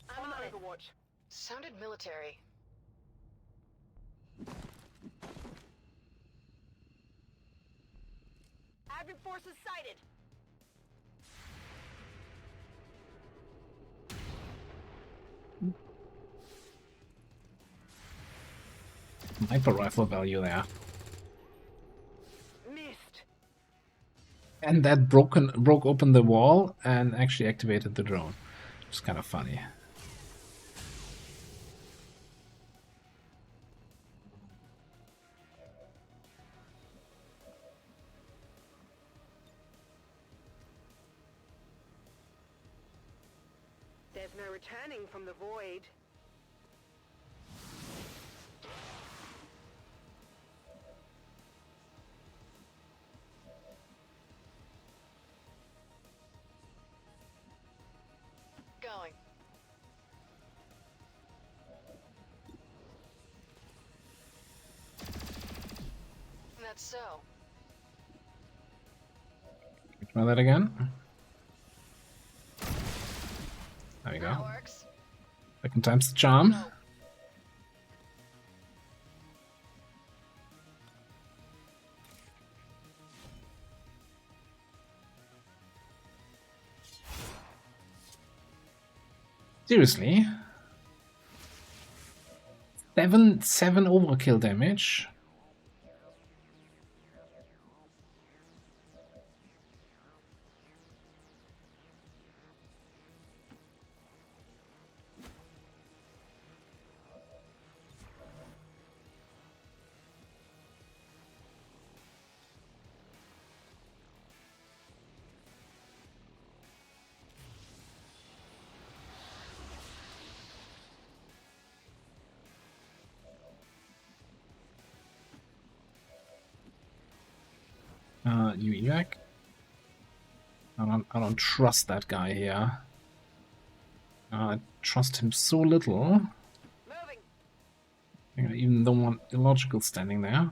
I'm on it. Watch. Sounded military. Advent forces sighted. Sniper rifle value there. Missed. And that broke open the wall and actually activated the drone. It's kind of funny. returning from the void. Going. That's so. Try that again. There we go. That works. Second time's the charm. Go. Seriously? 7 overkill damage. You evac? I don't trust that guy here. I trust him so little. I even don't want illogical standing there.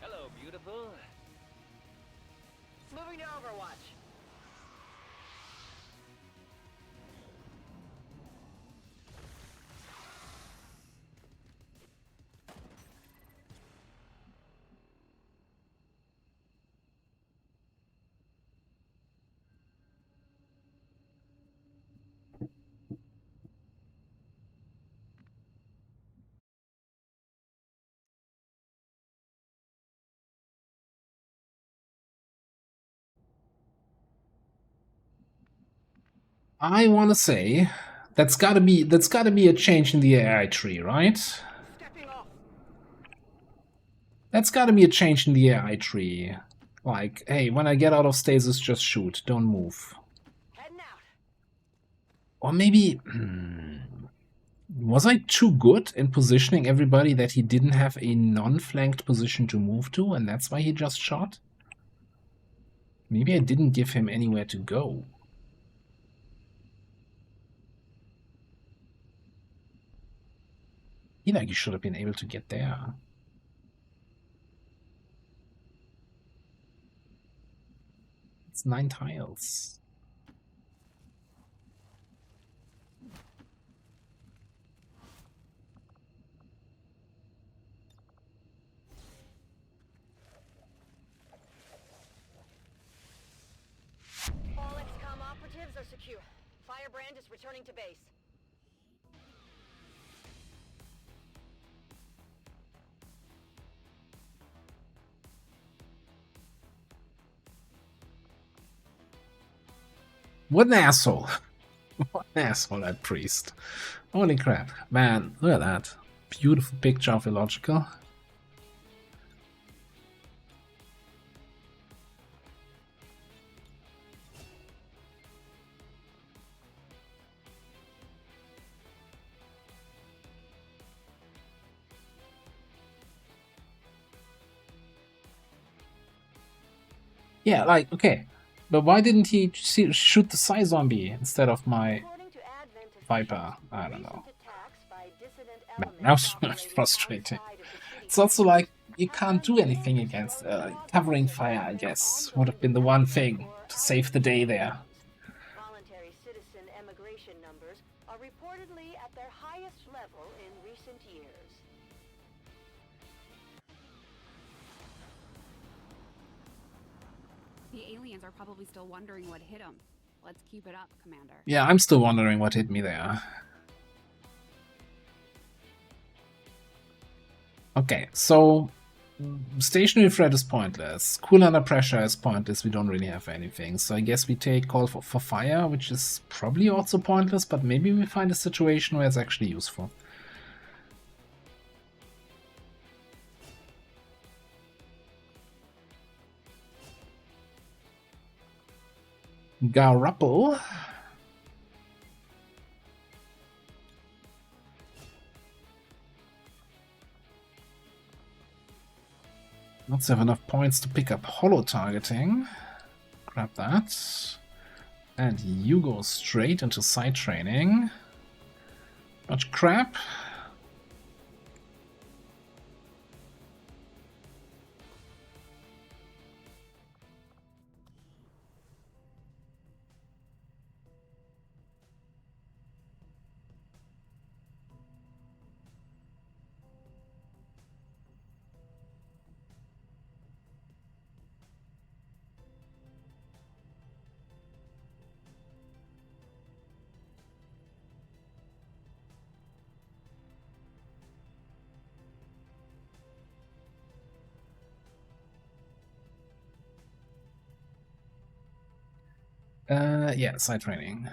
Hello, beautiful. Moving to Overwatch. I want to say that's got to be a change in the AI tree, right? That's got to be a change in the AI tree. Like, hey, when I get out of stasis, just shoot, don't move. Or maybe was I too good in positioning everybody that he didn't have a non-flanked position to move to, and that's why he just shot? Maybe I didn't give him anywhere to go. Like he should have been able to get there. It's 9 tiles. All XCOM operatives are secure. Firebrand is returning to base. What an asshole. What an asshole, that priest. Holy crap. Man, look at that. Beautiful picture of illogical. Yeah, like, okay. But why didn't he shoot the Psy Zombie instead of my Viper? I don't know. Man, that was frustrating. It's also like, you can't do anything against covering fire, I guess. Would have been the one thing to save the day there. Voluntary citizen emigration numbers are reportedly at their highest level in recent years. The aliens are probably still wondering what hit them. Let's keep it up, Commander. Yeah, I'm still wondering what hit me there. Okay, so Stationary threat is pointless. Cool under pressure is pointless. We don't really have anything. So I guess we take call for fire, which is probably also pointless, but maybe we find a situation where it's actually useful. Garupple. Let's have enough points to pick up holo targeting. Grab that. And you go straight into side training. Much crap. Yeah, side training.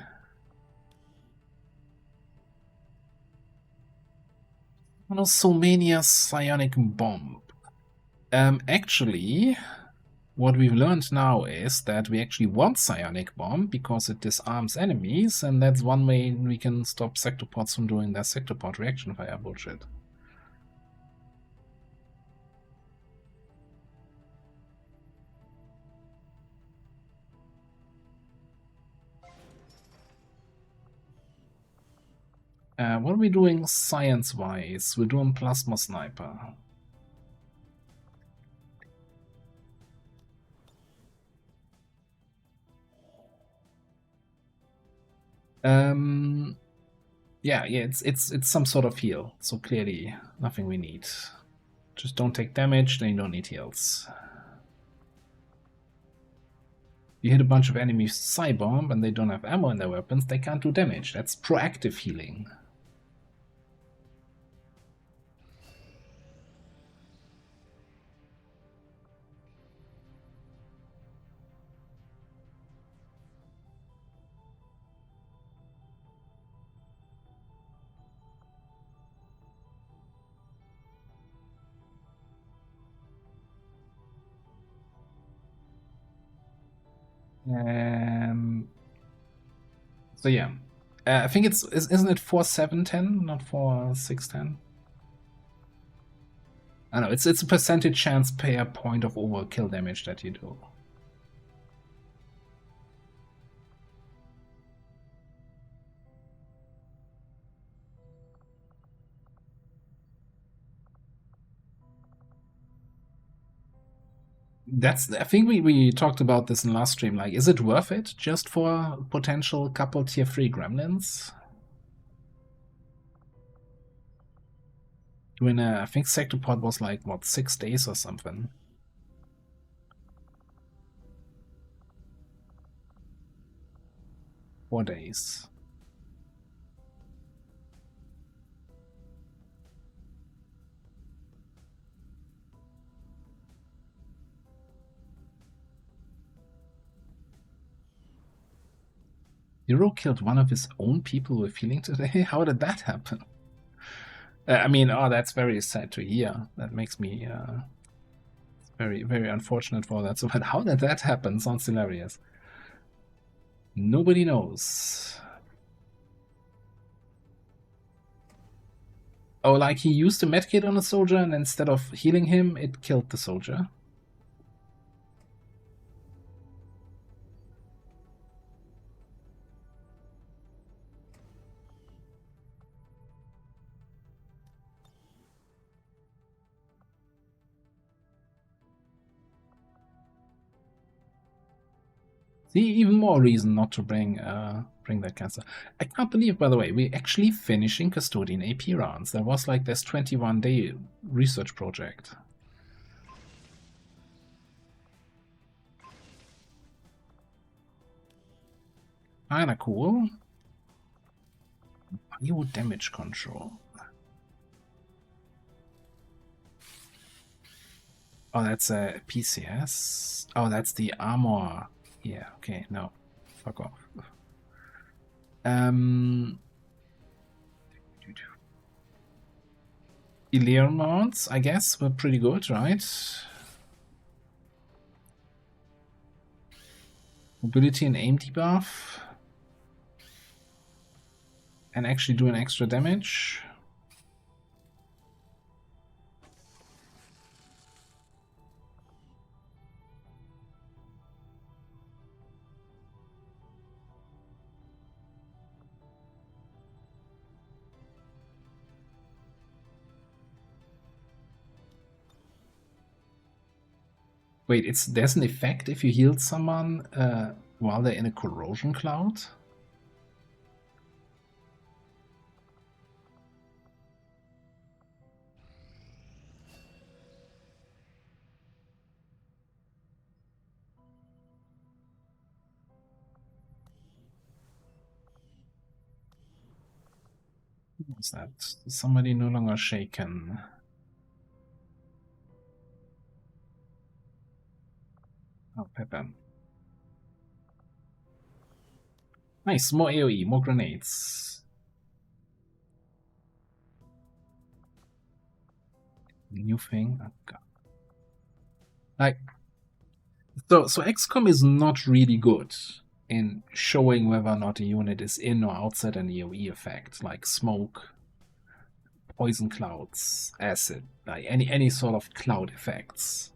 Monosomania Psionic Bomb. Actually, what we've learned now is that we actually want Psionic Bomb because it disarms enemies, and that's one way we can stop sectopods from doing their sectopod reaction fire bullshit. What are we doing science-wise? We're doing Plasma Sniper. Yeah, it's some sort of heal, so clearly nothing we need. Just don't take damage, then you don't need heals. You hit a bunch of enemies Psy-Bomb and they don't have ammo in their weapons, they can't do damage. That's proactive healing. So yeah, I think isn't it 4-7-10, not 4-6-10? I know it's a percentage chance per point of overkill damage that you do. I think we talked about this in last stream. Like, is it worth it just for potential couple tier 3 gremlins? When I think Sectopod was like, what, 6 days or something? Four days. Hero killed one of his own people with healing today? How did that happen? I mean, that's very sad to hear. That makes me very, very unfortunate for that. So, but how did that happen? Sounds hilarious. Nobody knows. Oh, like he used a medkit on a soldier and instead of healing him, it killed the soldier. See, even more reason not to bring that cancer. I can't believe, by the way, we're actually finishing Custodian AP rounds. There was like this 21-day research project. Kinda cool. Bio damage control. Oh, that's a PCS. Oh, that's the armor. Yeah, okay, no. Fuck off. Illyrian mounts, I guess, were pretty good, right? Mobility and aim debuff. And actually do an extra damage. Wait, there's an effect if you heal someone while they're in a corrosion cloud? What's that? Somebody no longer shaken. Oh, Pepper. Nice, more AoE, more grenades. New thing. Oh, God. Like, so XCOM is not really good in showing whether or not a unit is in or outside an AoE effect, like smoke, poison clouds, acid, like any sort of cloud effects.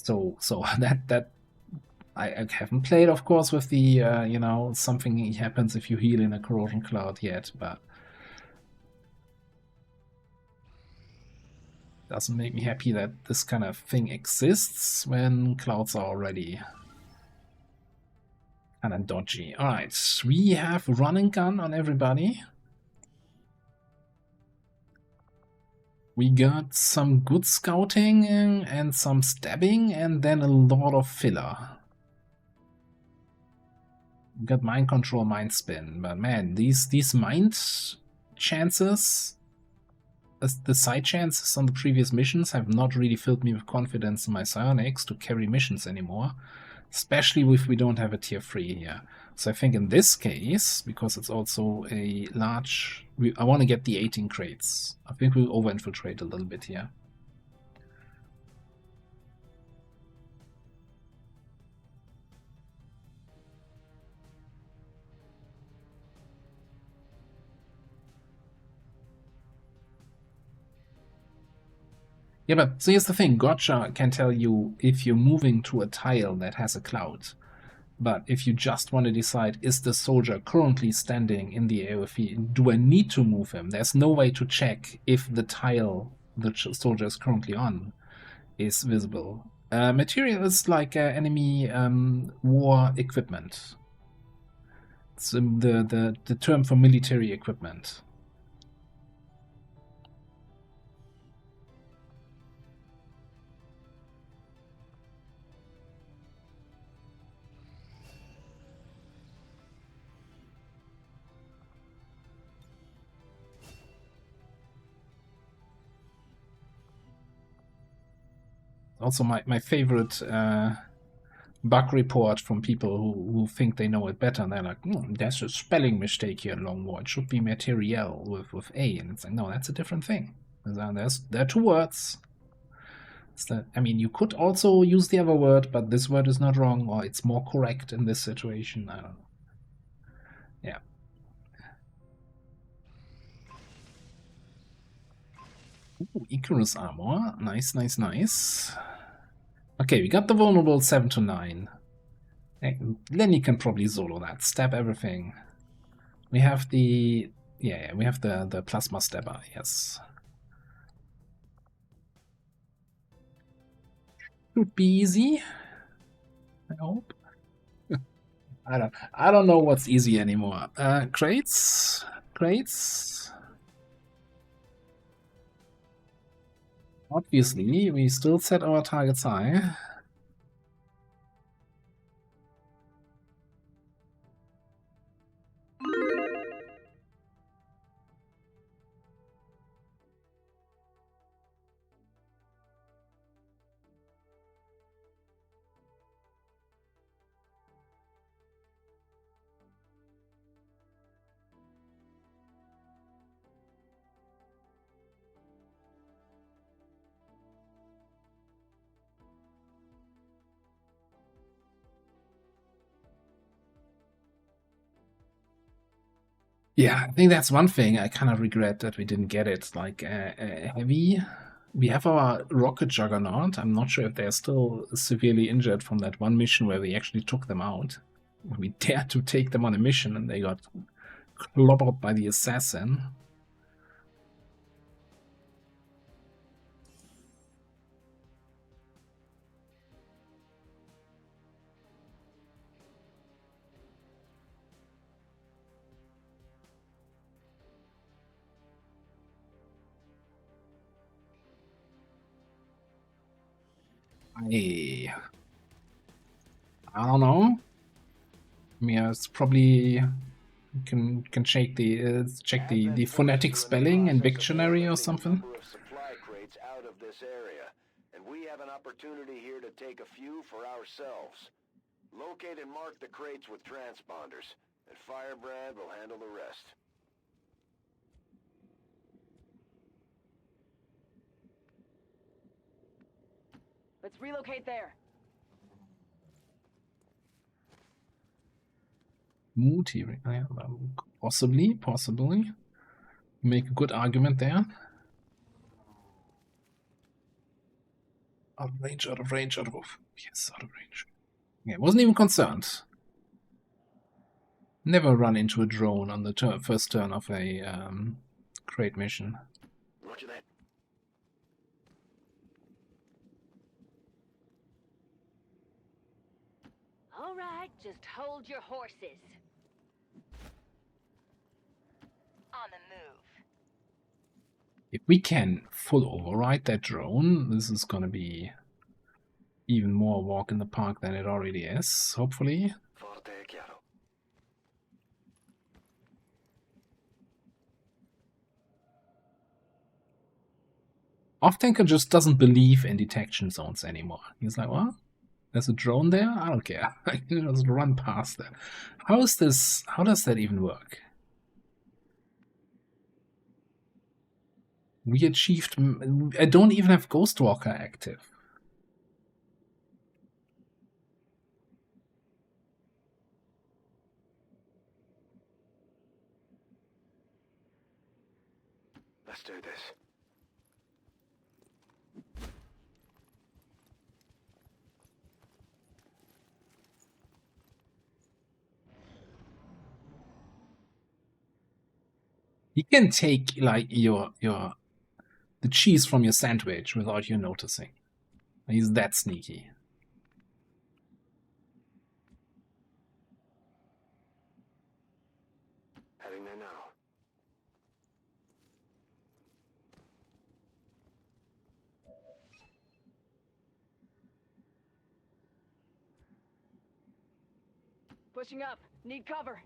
So that I haven't played, of course, with the you know, something happens if you heal in a corrosion cloud yet, but doesn't make me happy that this kind of thing exists when clouds are already kind of dodgy. Alright, we have run and gun on everybody. We got some good scouting and some stabbing, and then a lot of filler. We got mind control, mind spin, but man, these mind chances, the side chances on the previous missions have not really filled me with confidence in my psionics to carry missions anymore, especially if we don't have a tier 3 here. So I think in this case, because it's also a large... I want to get the 18 crates. I think we'll over-infiltrate a little bit here. Yeah, but so here's the thing. Gotcha can tell you if you're moving to a tile that has a cloud. But if you just want to decide, is the soldier currently standing in the AOE? Do I need to move him? There's no way to check if the tile the soldier is currently on is visible. Material is like enemy war equipment. It's the term for military equipment. Also, my favorite bug report from people who think they know it better, and they're like, there's a spelling mistake here in Long War. It should be materiel with A, and it's like, no, that's a different thing. There are two words. I mean, you could also use the other word, but this word is not wrong, or it's more correct in this situation. I don't know. Yeah. Ooh, Icarus armor. Nice, nice, nice. Okay, we got the vulnerable 7 to 9. Lenny can probably solo that. Stab everything. We have the... Yeah, we have the plasma stabber, yes. Should be easy. I hope. I don't know what's easy anymore. Crates? Crates? Obviously, we still set our targets high. Yeah, I think that's one thing I kind of regret that we didn't get it. Like, heavy. We have our rocket juggernaut. I'm not sure if they're still severely injured from that one mission where we actually took them out. We dared to take them on a mission and they got clobbered by the assassin. I don't know. Yeah, it's probably can check the phonetic spelling in Victionary or something. Supply crates out of this area, and we have an opportunity here to take a few for ourselves. Locate and mark the crates with transponders, and Firebrand will handle the rest. Let's relocate there. Moody, possibly. Make a good argument there. Out of range. Yes, out of range. Yeah, wasn't even concerned. Never run into a drone on the first turn of a crate mission. Roger that. All right, just hold your horses. On the move. If we can full override that drone, this is gonna be even more walk in the park than it already is, hopefully. Off-tanker just doesn't believe in detection zones anymore. He's like, what? There's a drone there? I don't care. I can just run past that. How does that even work? We achieved... I don't even have Ghostwalker active. Let's do this. He can take like the cheese from your sandwich without you noticing. He's that sneaky. Heading there now. Pushing up. Need cover.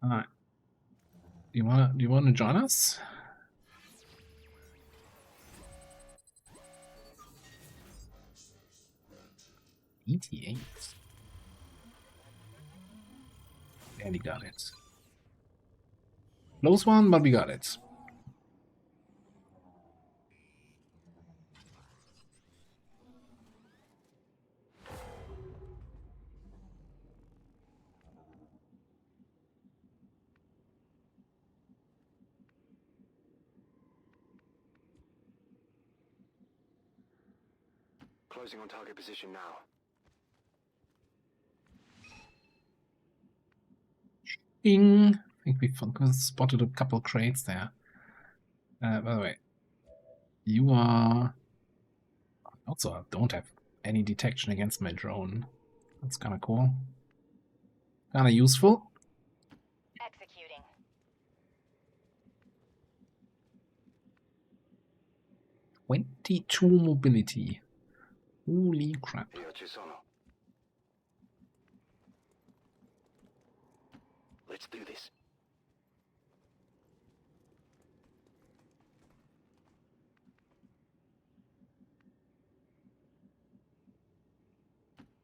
Alright. Do you wanna join us? ET8. And he got it. Close one, but we got it. Closing on target position now. Ding! I think we spotted a couple crates there. By the way, you are... Also, I don't have any detection against my drone. That's kind of cool. Kind of useful. Executing. 22 mobility. Holy crap. Let's do this.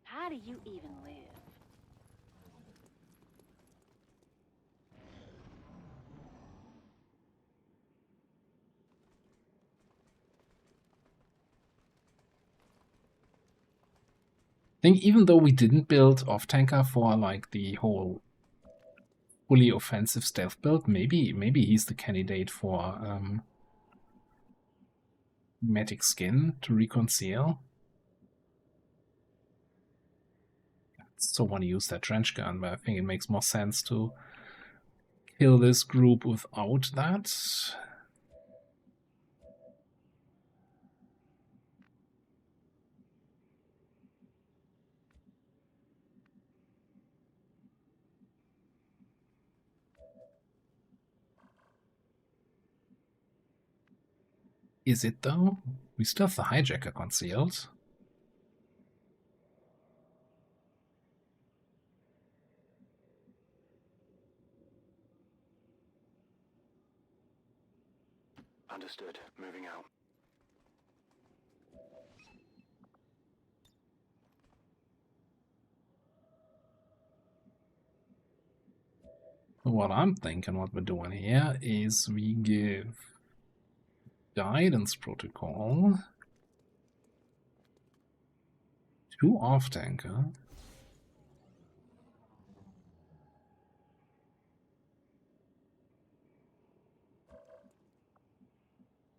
How do you even live? I think even though we didn't build off-tanker for like the whole fully offensive stealth build. Maybe he's the candidate for Matic Skin to reconcile. I still want to use that trench gun, but I think it makes more sense to kill this group without that. Is it though? We still have the hijacker concealed. Understood. Moving out. What I'm thinking, what we're doing here, is we give guidance protocol to off-tanker.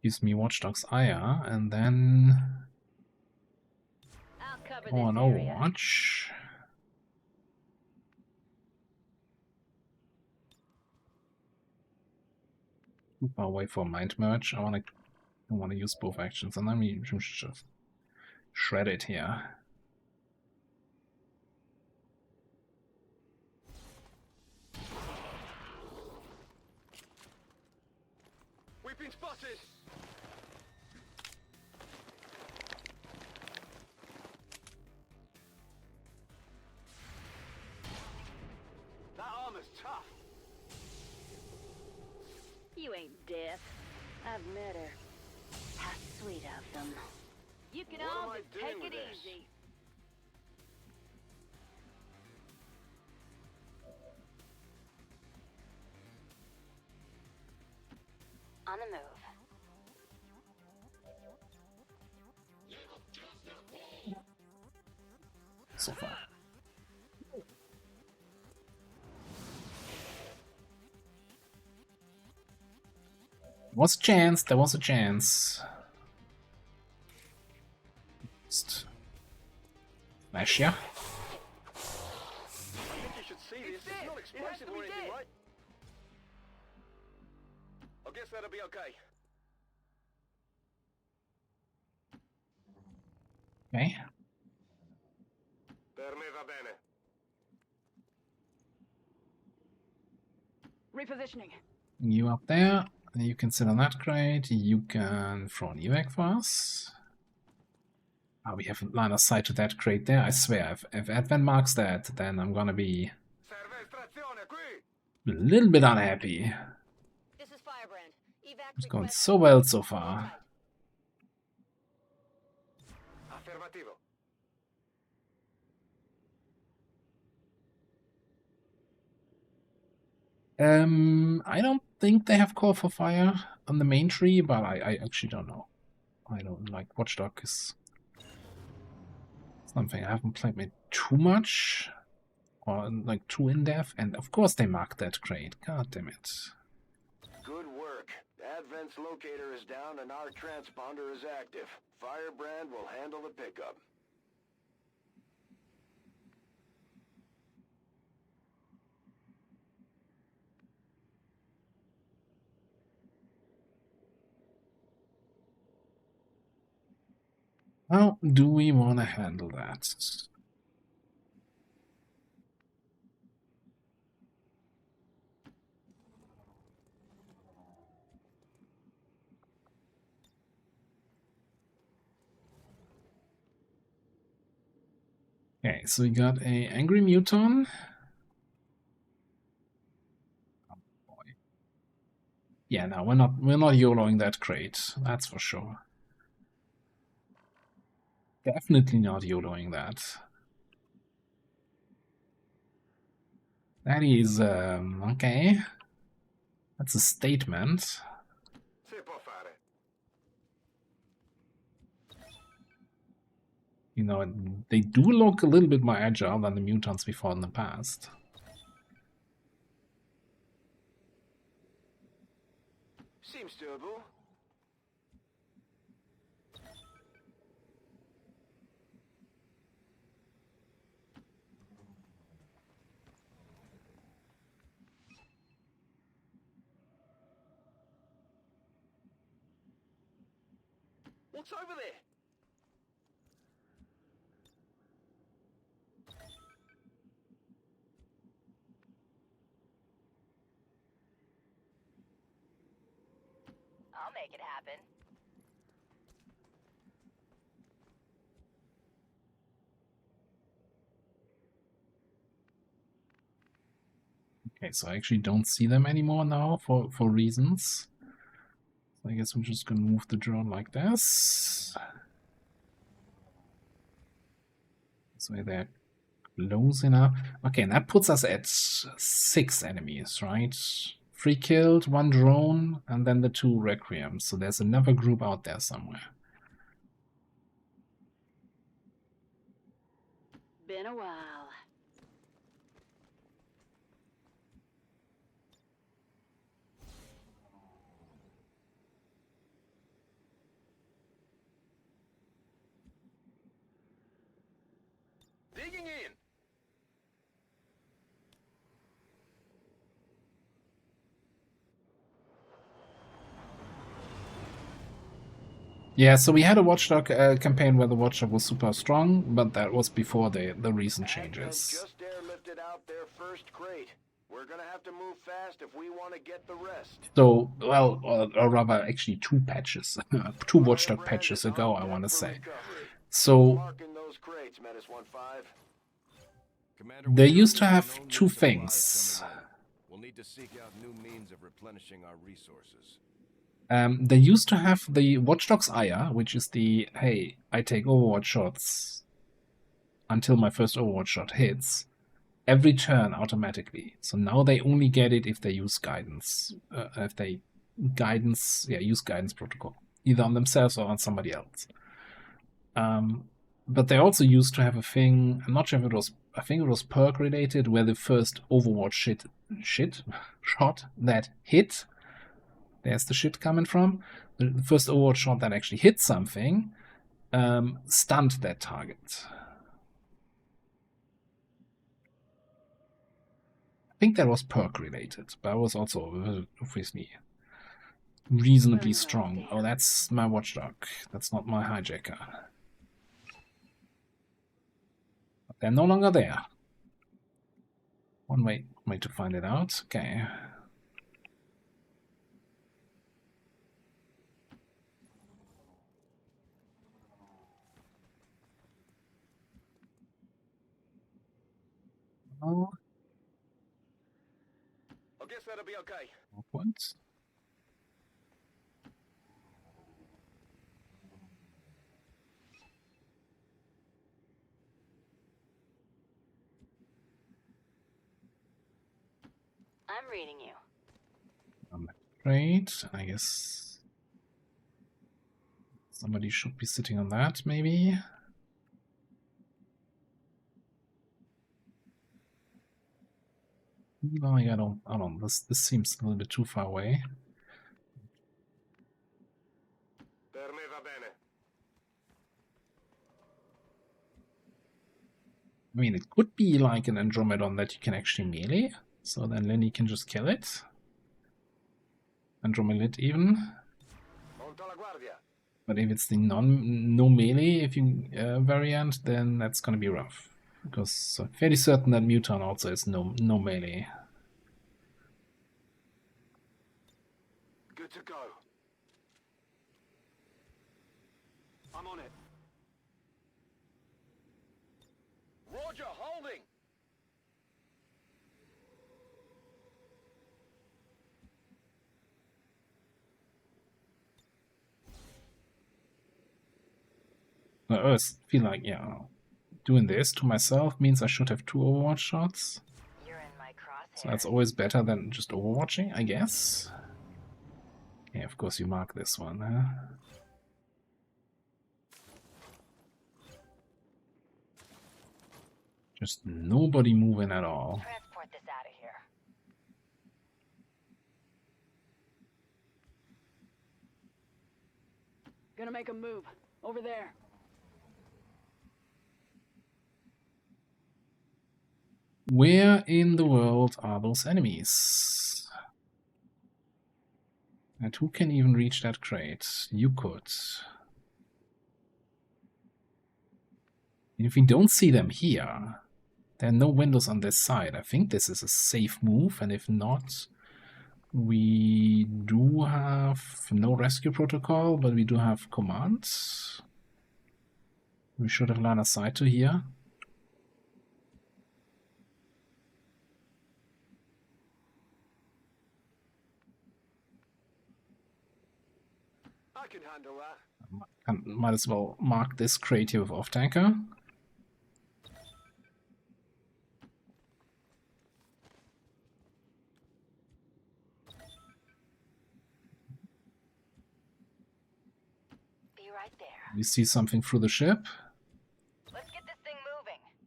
Gives me Watchdog's Aya, and then on Overwatch. Too far away for mind merge. I want to use both actions, and then we should just shred it here. We've been spotted. That armor's tough. You ain't deaf. I've met her. How sweet of them. You can What all am I just doing take with it this? easy. On the move. So far. Was a chance, there was a chance. Just smash ya. I think you should see this. It's not explosive or anything, right? I guess that'll be okay. Okay. Per me va bene. Repositioning. You up there. You can sit on that crate. You can throw an evac for us. Ah, we have line of sight to that crate there. I swear, if Advent marks that, then I'm gonna be a little bit unhappy. This is Firebrand. Evac It's going request. so well so far. Affermativo. I don't think they have call for fire on the main tree, but I actually don't know. I don't like Watchdog is something I haven't played with too much or like too in depth, and of course they marked that crate. God damn it. Good work. Advent's locator is down and our transponder is active. Firebrand will handle the pickup. How do we want to handle that? Okay, so we got a angry muton. Oh boy. Yeah, no, we're not YOLOing that crate, that's for sure. Definitely not YOLOing that. That is okay. That's a statement. Si può fare. You know, they do look a little bit more agile than the mutants we fought in the past. seems doable. What's over there? I'll make it happen. Okay, so I actually don't see them anymore now for reasons. So I guess we're just gonna move the drone like this. This way they're close enough. Okay, and that puts us at 6 enemies, right? 3 killed, 1 drone, and then the 2 Requiems. So there's another group out there somewhere. Been a while. Digging in. Yeah, so we had a Watchdog campaign where the Watchdog was super strong, but that was before the recent changes. Just airlifted out their first crate. We're gonna have to move fast if we want to get the rest. So, well, or rather, actually 2 patches, 2 Watchdog patches ago, I want to say. So, Marking those crates, Menace 1-5. they used to have 2 things. We'll need to seek out new means of replenishing our resources. They used to have the Watchdog's Ire, which is the, hey, I take Overwatch shots until my first Overwatch shot hits, every turn automatically. So now they only get it if they use guidance. Use guidance protocol, either on themselves or on somebody else. But they also used to have a thing, I'm not sure if it was, I think it was perk related, where the first Overwatch shot that hit, there's the shit coming from, the first Overwatch shot that actually hit something, stunned that target. I think that was perk related, but I was also obviously reasonably strong. Oh, that's my Watchdog. That's not my hijacker. But they're no longer there. One way to find it out. Okay. Oh. I guess that'll be okay. What? I'm reading you. I'm afraid. I guess somebody should be sitting on that, maybe. No, I don't. This seems a little bit too far away. Per me va bene. I mean, it could be like an Andromedon that you can actually melee, so then Lenny can just kill it. Andromelid even. But if it's the no melee if you variant, then that's gonna be rough. Because I'm fairly certain that Muton also is no melee. Good to go. I'm on it. Roger, holding. I always feel like, yeah, doing this to myself means I should have 2 Overwatch shots. You're in my crosshairs. So that's always better than just overwatching, I guess. Yeah, of course you mark this one, huh? Just nobody moving at all. Transport this out of here. Gonna make a move. Over there. Where in the world are those enemies? And who can even reach that crate? You could. And if we don't see them here, there are no windows on this side. I think this is a safe move, and if not, we do have no rescue protocol, but we do have commands. We should have line of sight to here. I can handle that. Might as well mark this crate here with off-tanker. Be right there. We see something through the ship. Let's get this thing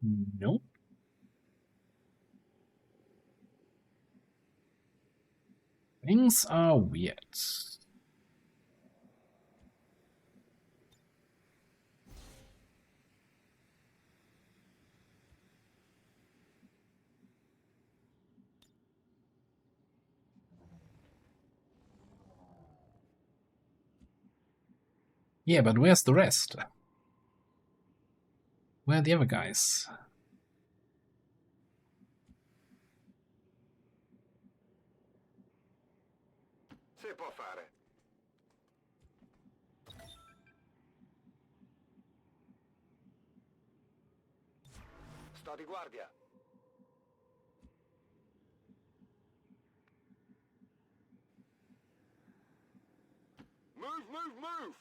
moving. Nope. Things are weird. Yeah, but where's the rest? Where are the other guys? Si può fare. Sto di guardia. Move, move, move!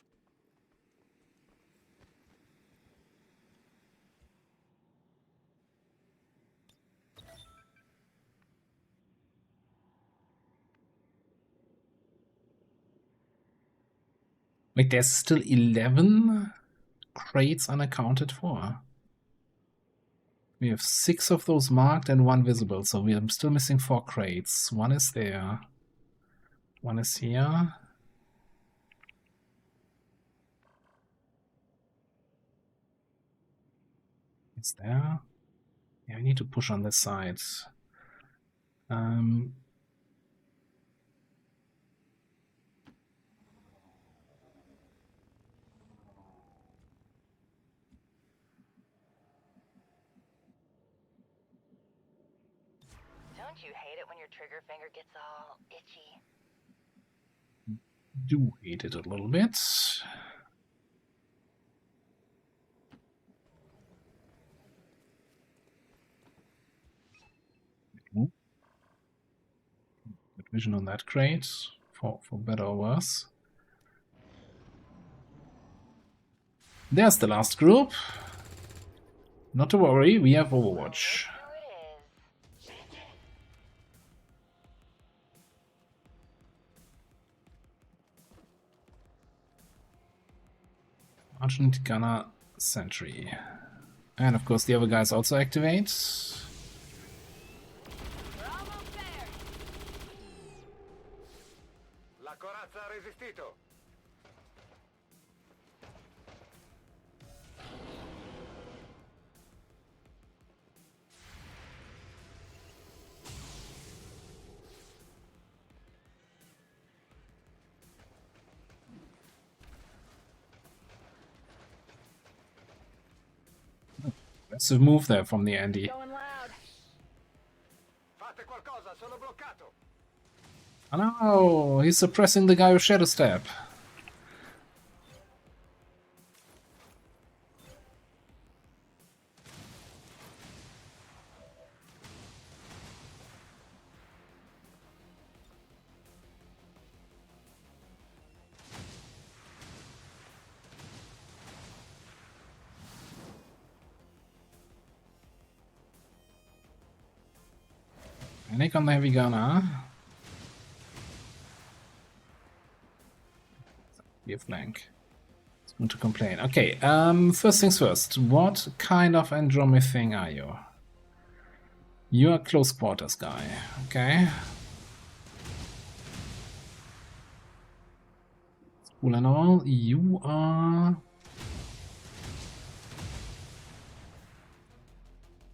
Wait, there's still 11 crates unaccounted for. We have 6 of those marked and 1 visible, so we are still missing 4 crates. 1 is there. 1 is here. It's there. Yeah, we need to push on this side. Don't you hate it when your trigger finger gets all itchy? Do hate it a little bit. Good vision on that crate, for better or worse. There's the last group. Not to worry, we have Overwatch. Argent, Gunner, Sentry. And of course the other guys also activate. La corazza ha resistito. Aggressive move there from the Andy. Going loud. Fate qualcosa, sono bloccato. Oh no, he's suppressing the guy with Shadow Step. Panic on the heavy gunner. Be a flank. It's going to complain. Okay, first things first. What kind of Andromeda thing are you? You're a close quarters guy, okay? Cool and all. You are...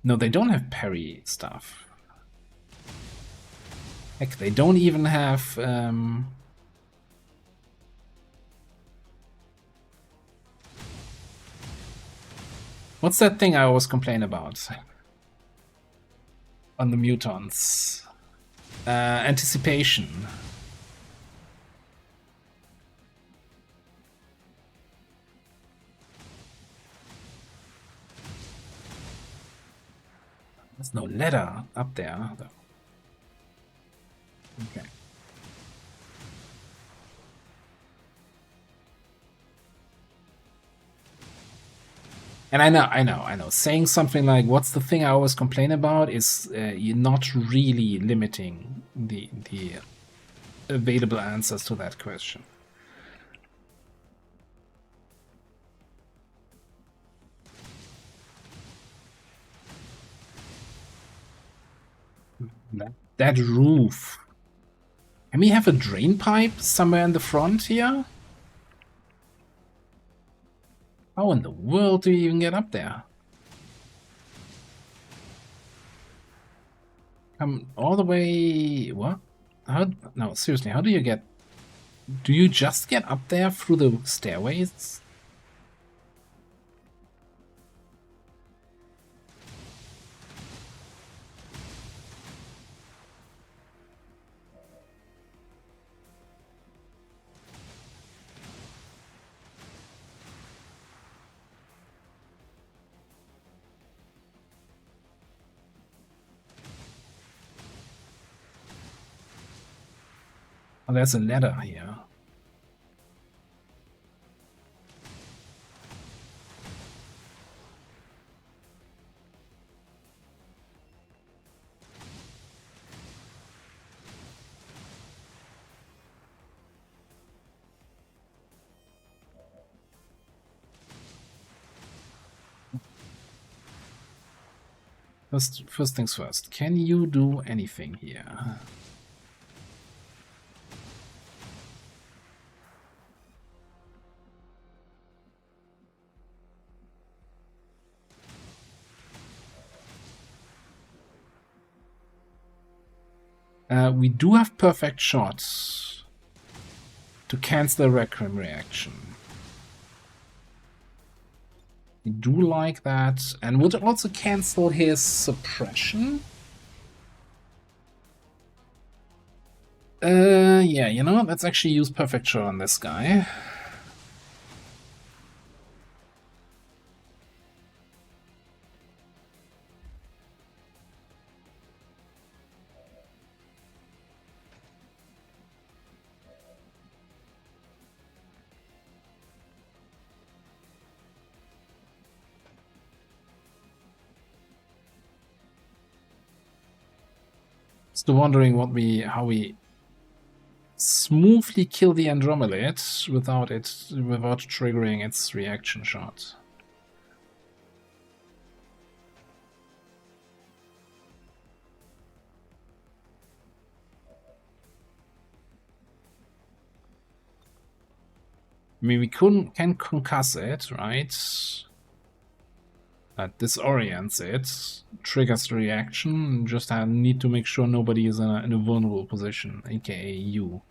No, they don't have parry stuff. Heck, they don't even have... What's that thing I always complain about? On the mutants. Anticipation. There's no ladder up there, though. Okay. And I know. Saying something like, what's the thing I always complain about, is you're not really limiting the available answers to that question. That roof. Can we have a drain pipe somewhere in the front here? How in the world do you even get up there? Come all the way... What? How? No, seriously, how do you get... Do you just get up there through the stairways? Oh, there's a ladder here. First things first. Can you do anything here? We do have perfect shots to cancel the Requiem reaction. We do like that, and would also cancel his suppression. Yeah, you know what? Let's actually use perfect shot on this guy. Still wondering how we smoothly kill the Andromelid without triggering its reaction shot. I mean, we can concuss it, right? That disorients it, triggers the reaction, just need to make sure nobody is in a vulnerable position, aka you.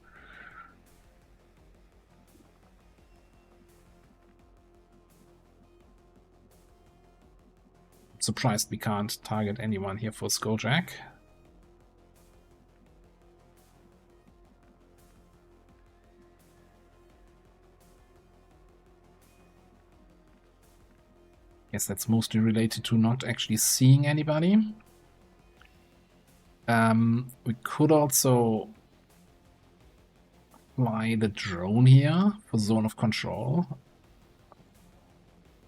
Surprised we can't target anyone here for Skulljack. Guess that's mostly related to not actually seeing anybody. We could also fly the drone here for zone of control.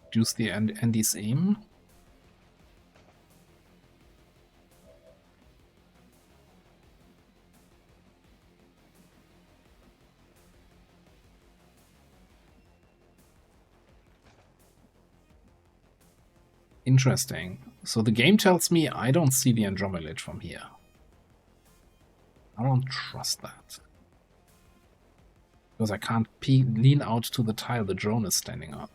Reduce the Andy's aim. Interesting. So the game tells me I don't see the Andromelid from here. I don't trust that. Because I can't lean out to the tile the drone is standing on.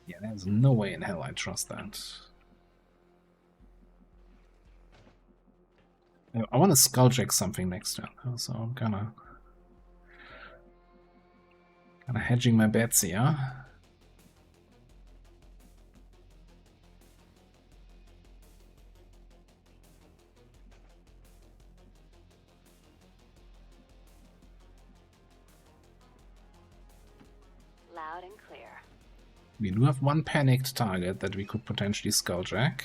Yeah, there's no way in hell I trust that. I want to skulljack something next turn, so I'm kind of hedging my bets here. Loud and clear. We do have one panicked target that we could potentially skulljack.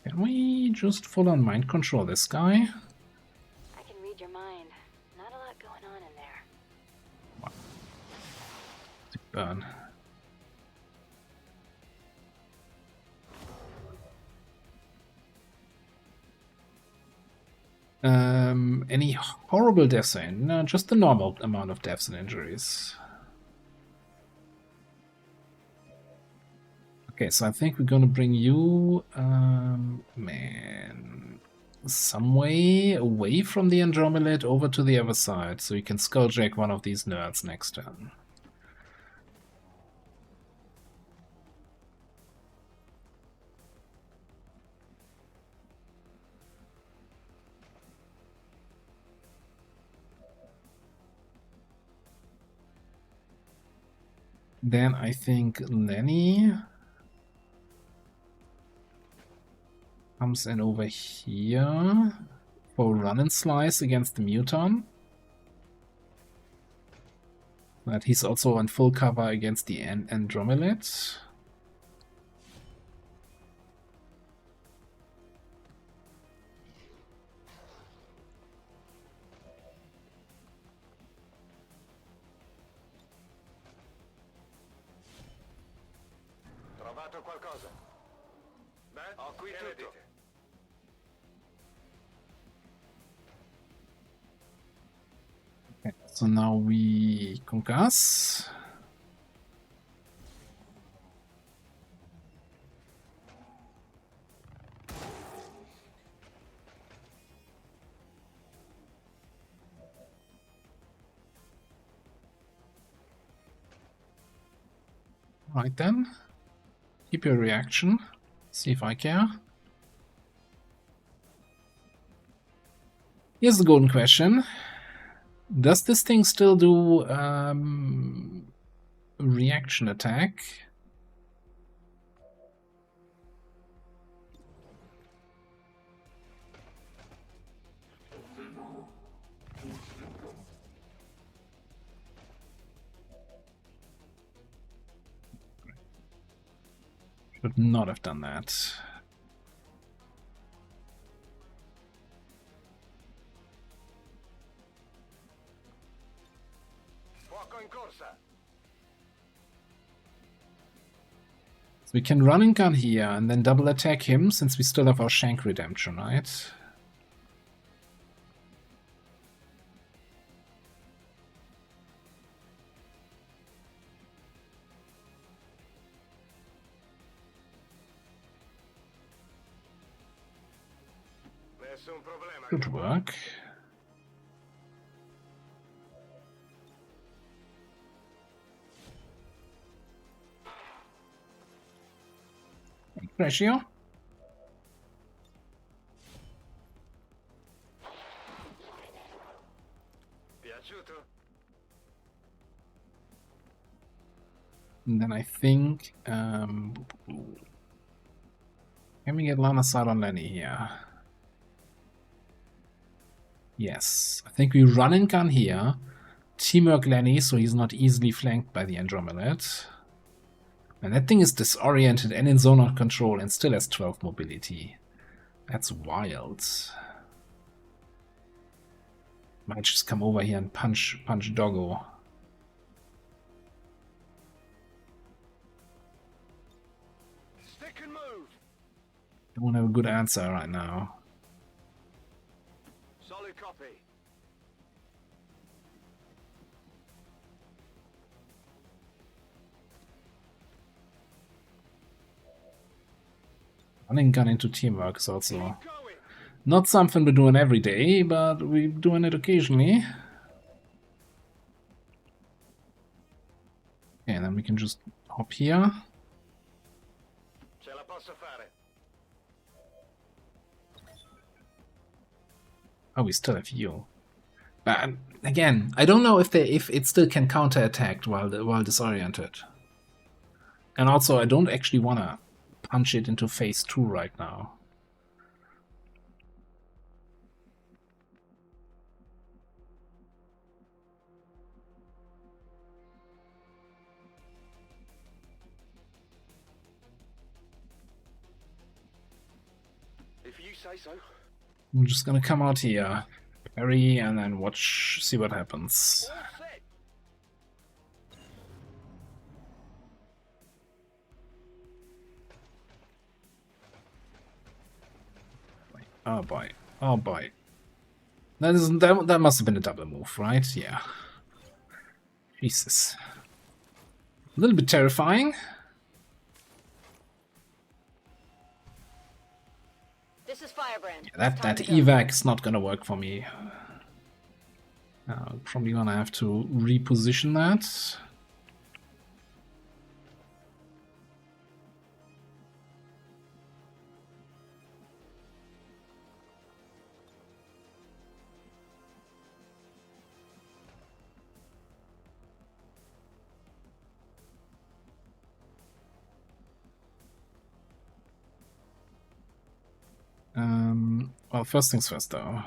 Can we just full on mind control this guy? I can read your mind. Not a lot going on in there. Wow. Burn. Any horrible deaths in? No, just the normal amount of deaths and injuries. Okay, so I think we're gonna bring you, man, some way away from the Andromelid over to the other side, so you can skulljack one of these nerds next turn. Then I think Lenny comes in over here for run and slice against the Muton. But he's also on full cover against the Andromelid. Trovato qualcosa? Beh, ho qui tutto. Okay, so now we concuss. Right then. Keep your reaction. See if I care. Here's the golden question. Does this thing still do reaction attack? Should not have done that. So we can run and gun here and then double attack him since we still have our Shank redemption, right? Good work. Ratio. And then I think can we get line of sight on Lenny here? Yes, I think we run and gun here. Teamwork Lenny, so he's not easily flanked by the Andromelid. And that thing is disoriented and in zone of control and still has 12 mobility. That's wild. Might just come over here and punch Doggo. Stick and move. Don't have a good answer right now. Solid copy. Running gun into teamwork is also Not something we're doing every day, but we're doing it occasionally. Okay, then we can just hop here. Oh, we still have you. But again, I don't know if it still can counterattack while disoriented. And also, I don't actually want to punch it into phase 2 right now. If you say so. I'm just gonna come out here, parry, and then see what happens. Oh boy, oh boy. That must have been a double move, right? Yeah. Jesus. A little bit terrifying. This is Firebrand. Yeah, that evac is not gonna work for me. Probably gonna have to reposition that. Well, first things first, though.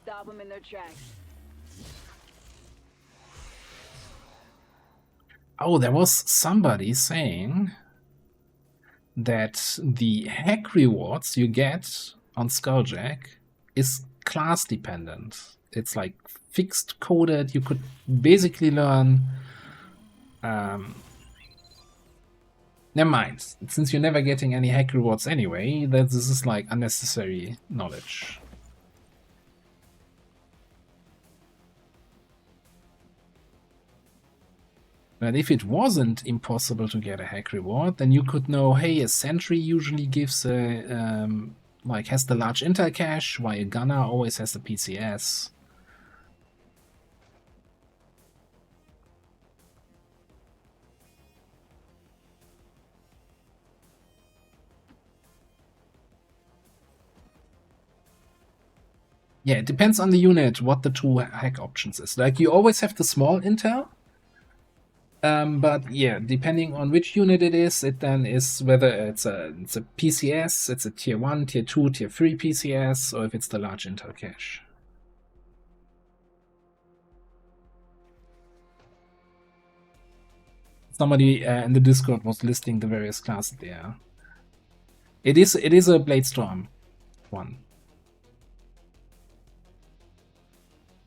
Stop them in their tracks. Oh, there was somebody saying that the hack rewards you get on Skulljack is class dependent. It's like fixed coded. You could basically learn. Never mind. Since you're never getting any hack rewards anyway, that this is like unnecessary knowledge. But if it wasn't impossible to get a hack reward, then you could know, hey, a sentry usually gives a has the large intel cache, while a gunner always has the PCS. Yeah, it depends on the unit what the two hack options is. Like, you always have the small intel. But yeah, depending on which unit it is, it then is whether it's a PCS, it's a tier 1, tier 2, tier 3 PCS, or if it's the large intel cache. Somebody in the Discord was listing the various classes there. It is a Bladestorm one.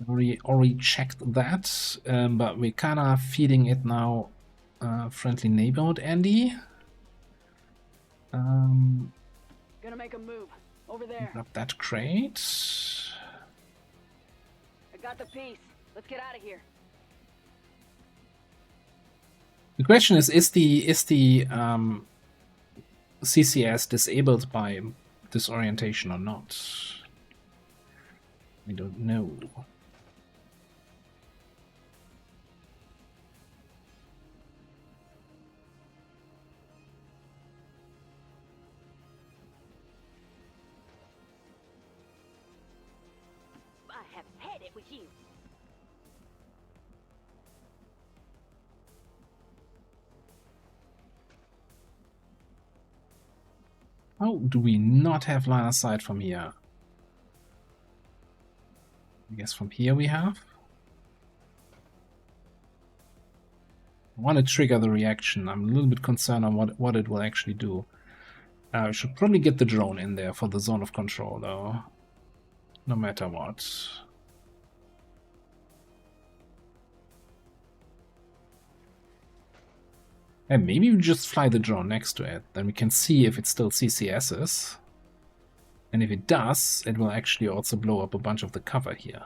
Already checked that, but we're kinda feeding it now. Friendly neighborhood, Andy. Gonna make a move over there. Grab that crate. I got the piece. Let's get out of here. The question is the CCS disabled by disorientation or not? We don't know. I have had it with you. How do we not have line of sight from here? I guess from here we have. I want to trigger the reaction. I'm a little bit concerned on what it will actually do. I should probably get the drone in there for the zone of control, though. No matter what. And maybe we just fly the drone next to it. Then we can see if it still CCSs. And if it does, it will actually also blow up a bunch of the cover here.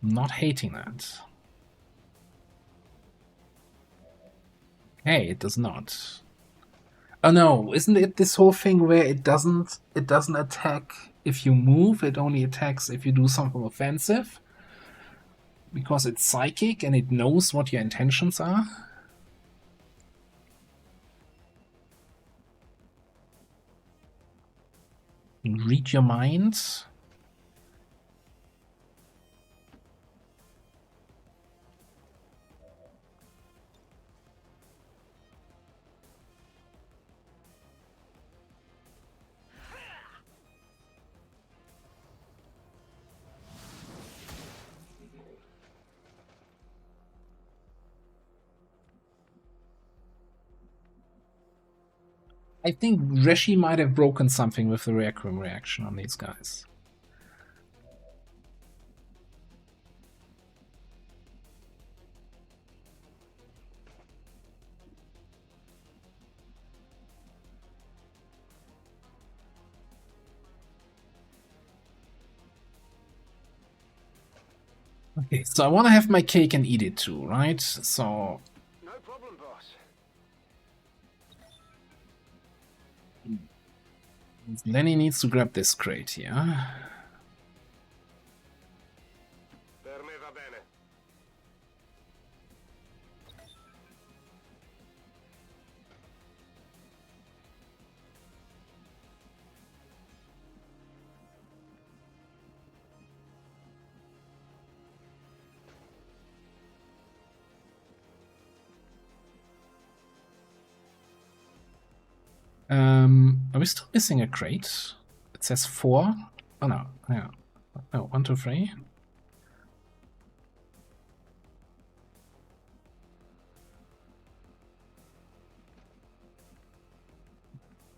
Not hating that. Hey, it does not. Oh no, isn't it this whole thing where it doesn't attack if you move, it only attacks if you do something offensive? Because it's psychic and it knows what your intentions are? Read your mind? I think Reshi might have broken something with the Requiem reaction on these guys. Okay, so I want to have my cake and eat it too, right? So... No problem, boss. Lenny needs to grab this crate here. Per me va bene. Are we still missing a crate? It says 4. Oh no, yeah. Oh, 1, 2, 3.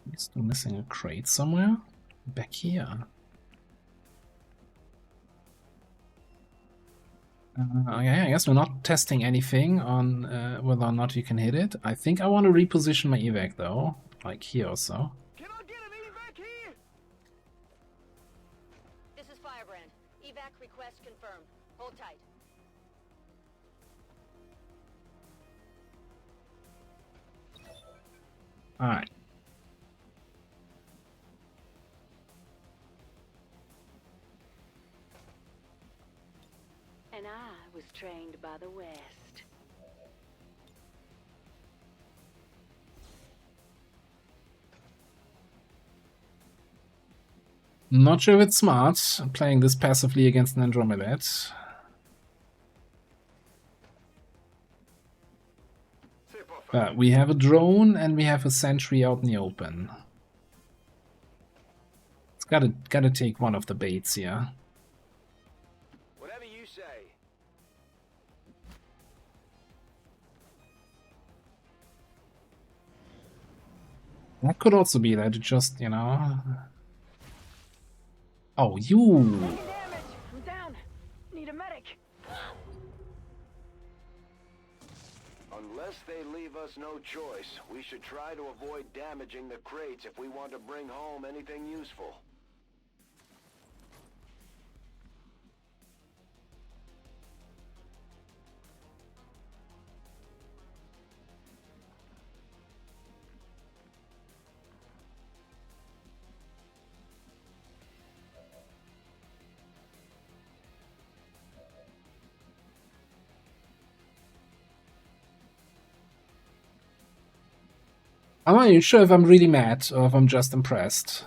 We're still missing a crate somewhere? Back here. Okay, I guess we're not testing anything on whether or not you can hit it. I think I want to reposition my evac though, like here or so. Can I get an evac here? This is Firebrand. Evac request confirmed. Hold tight. Alright. And I was trained by the West. Not sure if it's smart playing this passively against an Andromedat. But we have a drone and we have a sentry out in the open. It's gotta take one of the baits here. Whatever you say. That could also be that it just, you know... Oh, you! I'm down. Need a medic. Unless they leave us no choice, we should try to avoid damaging the crates if we want to bring home anything useful. I'm not even sure if I'm really mad or if I'm just impressed.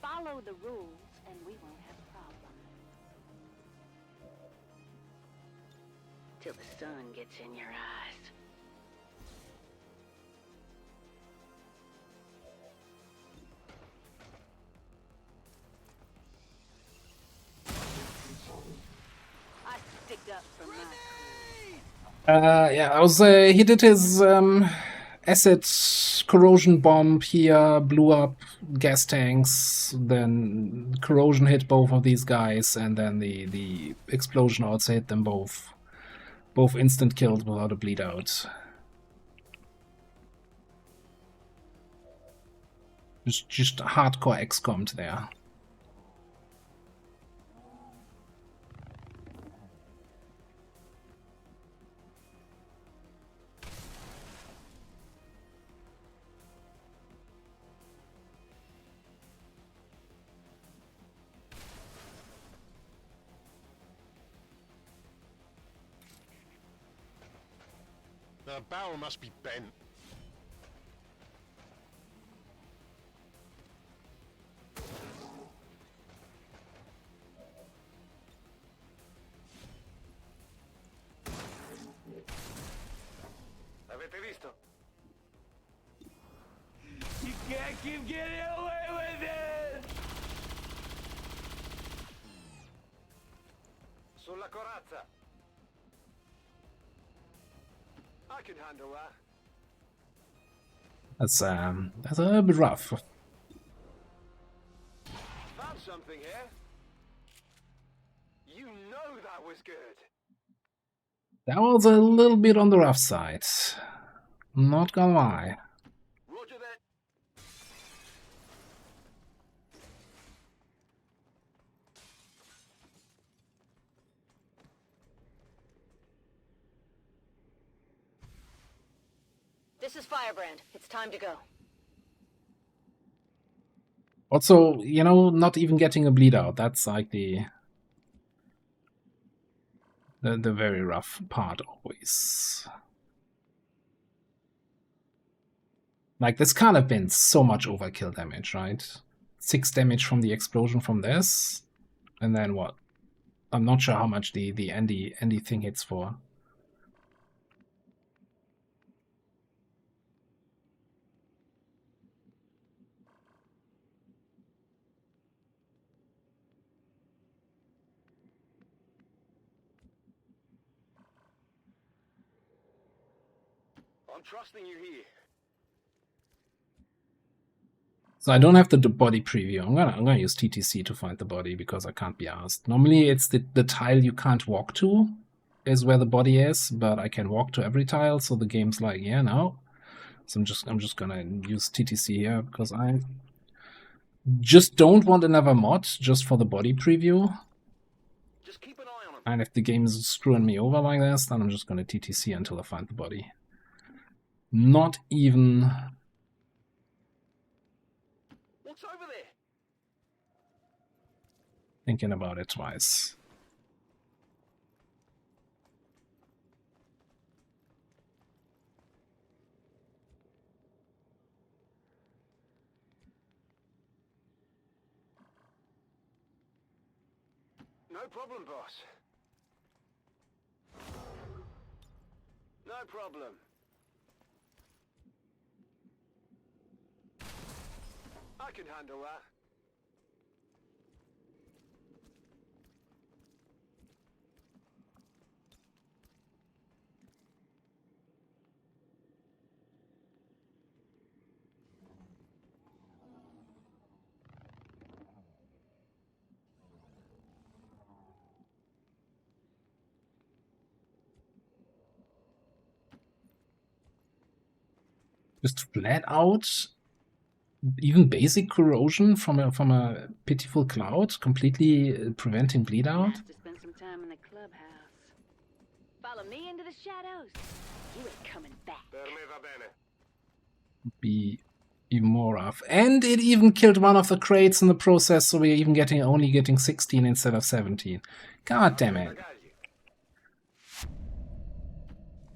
Follow the rules and we won't have a problem. Till the sun gets in your eyes. I sticked up for my Yeah, I was, he did his acid corrosion bomb here, blew up gas tanks, then corrosion hit both of these guys, and then the explosion also hit them both. Both instant killed without a bleed out. Just hardcore XCOM there. The barrel must be bent. Avete visto? You can't keep getting away with it! Sulla corazza. I can handle that. That's a little bit rough. Found something here. You know that was good. That was a little bit on the rough side. Not gonna lie. Roger that. This is Firebrand. It's time to go. Also, you know, not even getting a bleed out. That's like the very rough part always. Like, this can't have been so much overkill damage, right? 6 damage from the explosion from this. And then what? I'm not sure how much the Andy thing hits for. I'm trusting you here. So I don't have the body preview. I'm gonna use TTC to find the body because I can't be asked. Normally it's the tile you can't walk to is where the body is, but I can walk to every tile, so the game's like, yeah, no. So I'm just gonna use TTC here because I just don't want another mod just for the body preview. Just keep an eye on him. And if the game is screwing me over like this, then I'm just gonna TTC until I find the body. Not even... What's over there? Thinking about it twice. No problem, boss. No problem. I can handle that. Just flat out, even basic corrosion from a pitiful cloud, completely preventing bleed out. Nice to spend some time in the clubhouse. Follow me into the shadows. You ain't coming back. Per me va bene. Be even more rough. And it even killed one of the crates in the process, so we're even only getting 16 instead of 17. God damn it.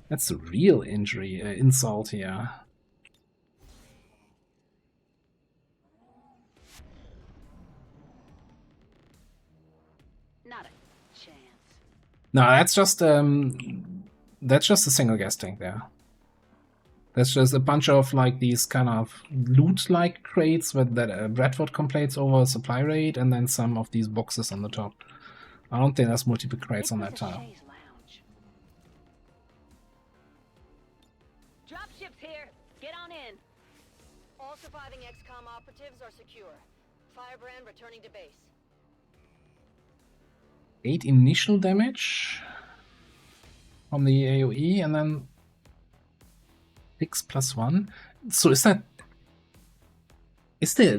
That's a real injury, insult here. Not a chance. No, that's just a single gas tank there. That's just a bunch of like these kind of loot-like crates that Bradford complains over supply rate, and then some of these boxes on the top. I don't think there's multiple crates on that tile. Dropship's here. Get on in. All surviving XCOM operatives are secure. Firebrand returning to base. 8 initial damage from the AoE, and then 6 +1. So is that Is the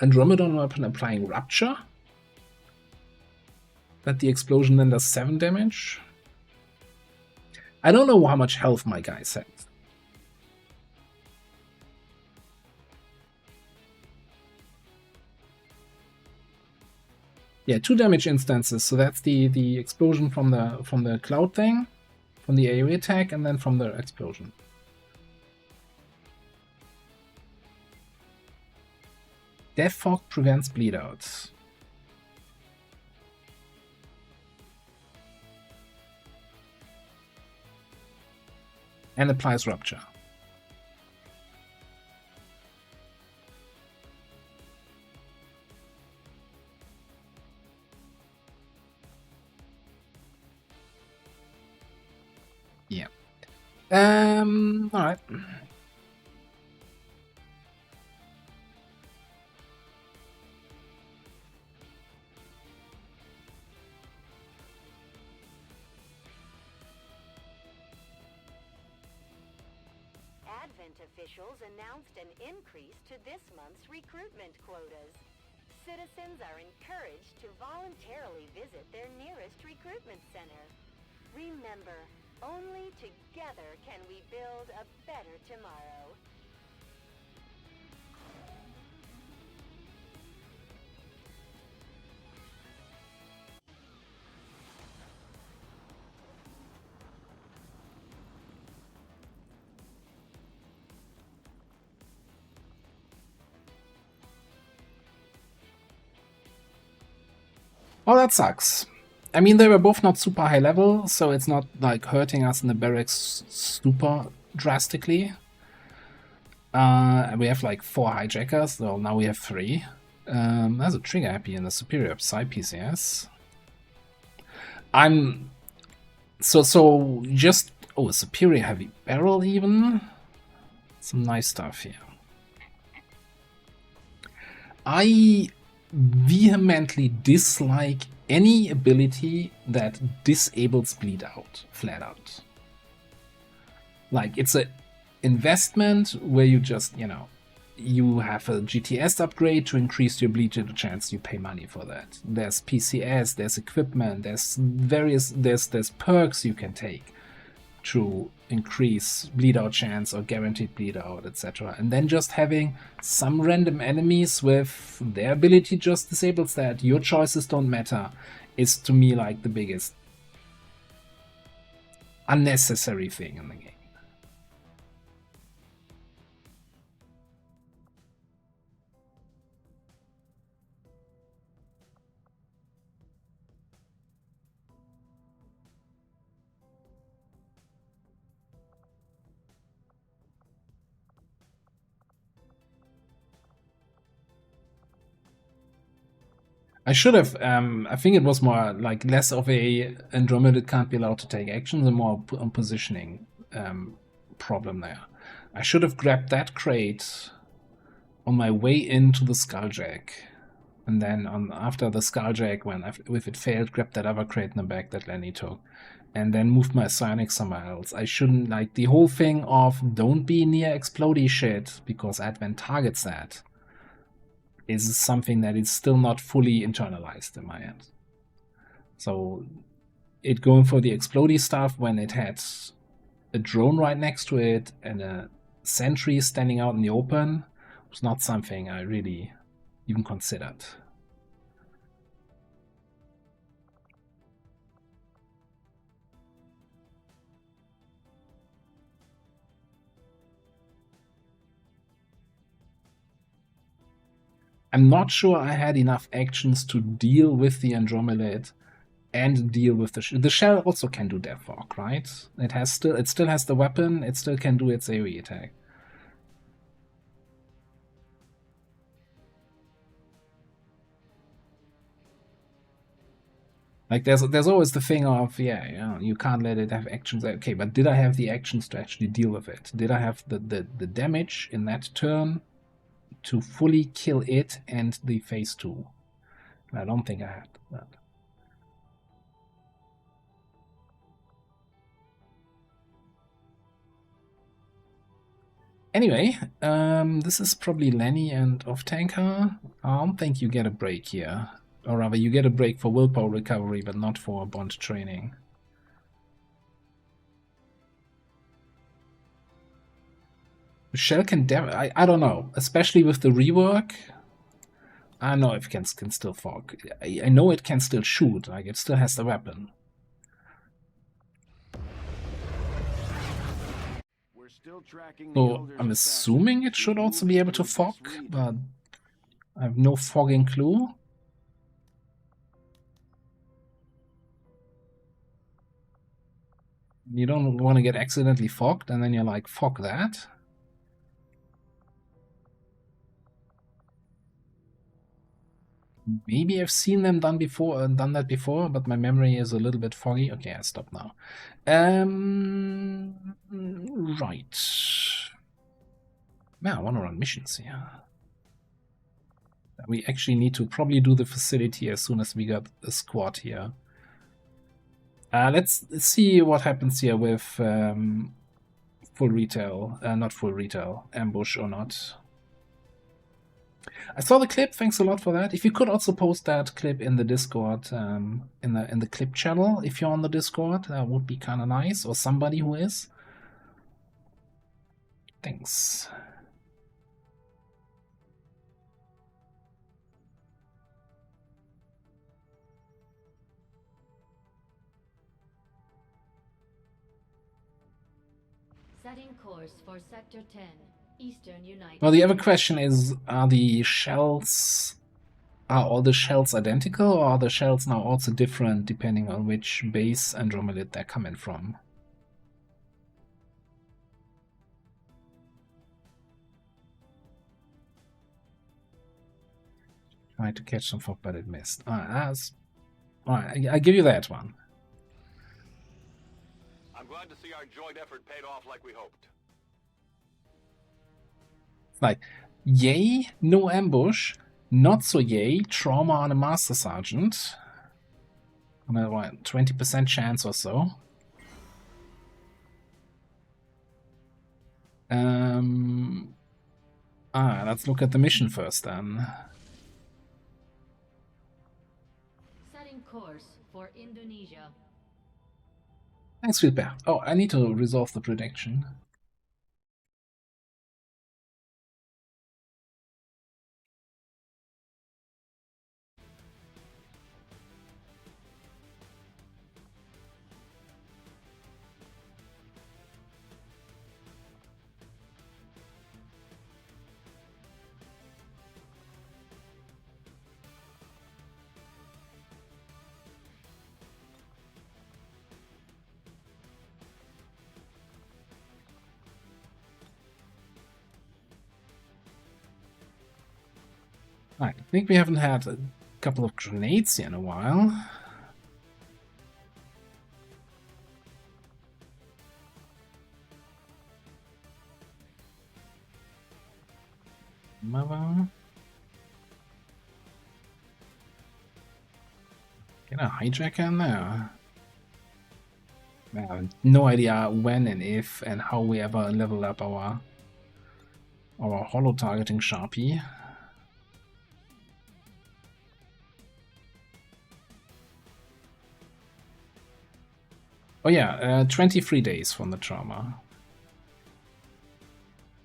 Andromedon weapon applying Rupture? That the explosion then does 7 damage? I don't know how much health my guys have. Yeah, 2 damage instances. So that's the explosion from the cloud thing, from the AoE attack, and then from the explosion. Death Fog prevents bleed outs. And applies Rupture. Yeah. Alright. Advent officials announced an increase to this month's recruitment quotas. Citizens are encouraged to voluntarily visit their nearest recruitment center. Remember, only together can we build a better tomorrow. Oh, that sucks. I mean, they were both not super high level, so it's not like hurting us in the barracks super drastically. We have like 4 hijackers, so now we have 3. There's a trigger happy in the superior psi PCS. I'm so just a superior heavy barrel even. Some nice stuff here. I vehemently dislike any ability that disables bleed out, flat out. Like, it's an investment where you just, you know, you have a GTS upgrade to increase your bleed chance, you pay money for that. There's PCS, there's equipment, there's there's perks you can take to increase bleed out chance or guaranteed bleed out, etc. And then just having some random enemies with their ability just disables that, your choices don't matter, is to me like the biggest unnecessary thing in the game. I should have, I think it was more like less of a Andromeda can't be allowed to take action, the more positioning problem there. I should have grabbed that crate on my way into the Skulljack, and then after the Skulljack, if it failed, grab that other crate in the back that Lenny took, and then moved my psionic somewhere else. I shouldn't, like, the whole thing of don't be near explodey shit because Advent targets that is something that is still not fully internalized in my end. So it going for the explodey stuff when it had a drone right next to it and a sentry standing out in the open was not something I really even considered. I'm not sure I had enough actions to deal with the Andromelid and deal with the shell also can do Death Fog, right? It still has the weapon, it still can do its AoE attack. Like there's always the thing of you can't let it have actions. Okay, but did I have the actions to actually deal with it? Did I have the damage in that turn to fully kill it and the phase 2? I don't think I had that. Anyway, this is probably Lenny and Off-Tanker. I don't think you get a break here. Or rather, you get a break for willpower recovery, but not for bond training. Shell can I don't know, especially with the rework. I don't know if it can still fog. I know it can still shoot, like it still has the weapon. So I'm assuming it should also be able to fog, but I have no fogging clue. You don't want to get accidentally fogged, and then you're like, fog that. Maybe I've seen them done that before, but my memory is a little bit foggy. Okay, I stop now. Right. Yeah, I want to run missions here. We actually need to probably do the facility as soon as we got a squad here. Let's see what happens here with full retail, not full retail, ambush or not. I saw the clip. Thanks a lot for that. If you could also post that clip in the Discord, in the clip channel, if you're on the Discord, that would be kind of nice, or somebody who is. Thanks. Setting course for Sector 10, Eastern United. Well, the other question is, are all the shells identical, or are the shells now also different depending on which base Andromelid they're coming from? Tried to catch some fog, but it missed. Alright, I give you that one. I'm glad to see our joint effort paid off like we hoped. Like, yay, no ambush. Not so yay, trauma on a Master Sergeant. On a 20% chance or so. Let's look at the mission first then. Setting course for Indonesia. Thanks, Philbear. Oh, I need to resolve the prediction. Right, I think we haven't had a couple of grenades here in a while. Mother. Get a hijacker in there. I have no idea when and if and how we ever level up our holo targeting Sharpie. Oh yeah, 23 days from the trauma.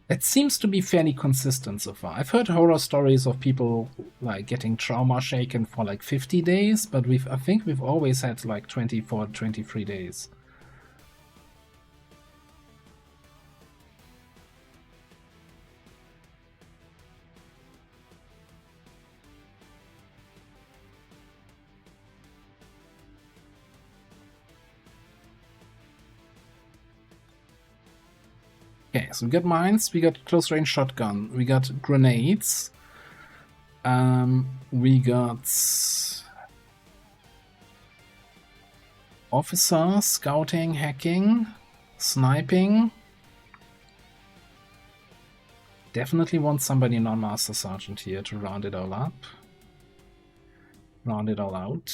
It seems to be fairly consistent so far. I've heard horror stories of people like getting trauma shaken for like 50 days, but I think we've always had like 24, 23 days. Okay, so we got mines, we got close range shotgun, we got grenades, we got officer, scouting, hacking, sniping. Definitely want somebody non-Master Sergeant here to round it all up. Round it all out.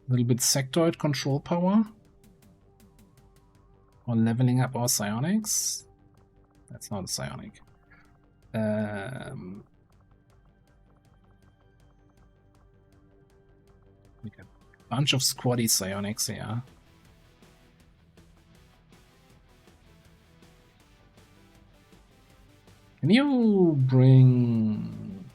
A little bit sectoid control power. Or leveling up our psionics? That's not a psionic. We got a bunch of squaddy psionics here. Can you bring...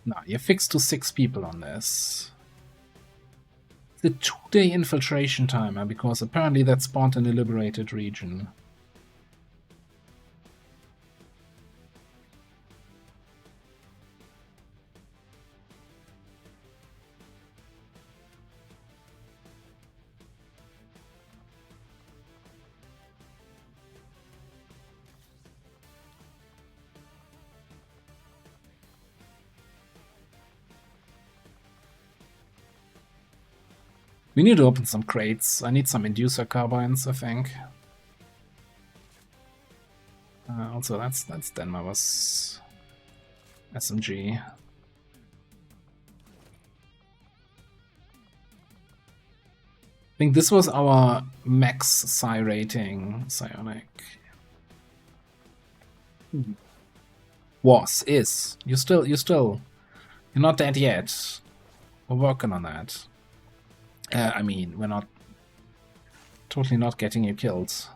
No, you're fixed to 6 people on this. The 2-day infiltration timer, because apparently that spawned in a liberated region. We need to open some crates. I need some inducer carbines, I think. Also, that's Denmar's SMG. I think this was our max psi rating psionic. Is. You're not dead yet. We're working on that. I mean, we're not totally not getting you killed.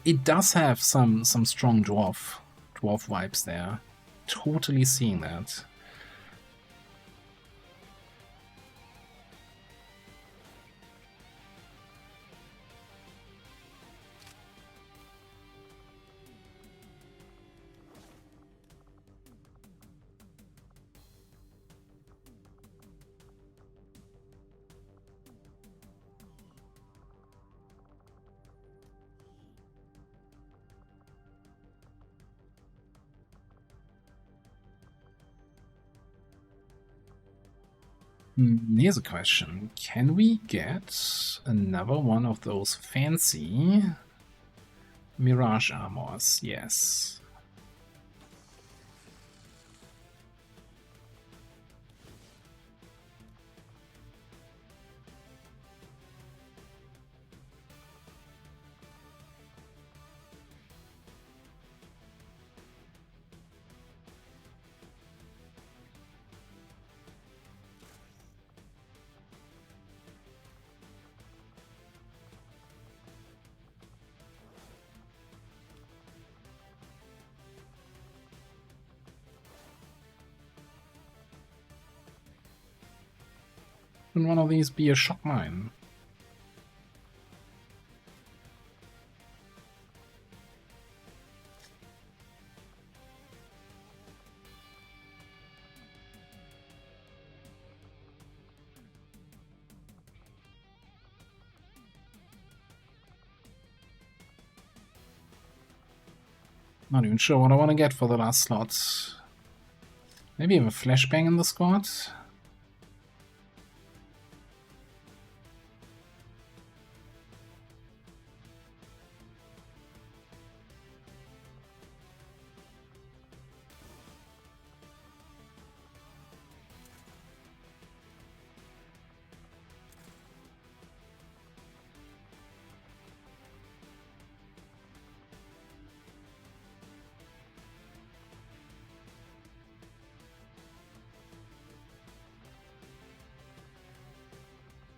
It does have some strong dwarf vibes there. Totally seeing that. Here's a question. Can we get another one of those fancy Mirage armors? Yes. Can one of these be a shock mine? Not even sure what I want to get for the last slot. Maybe have a flashbang in the squad?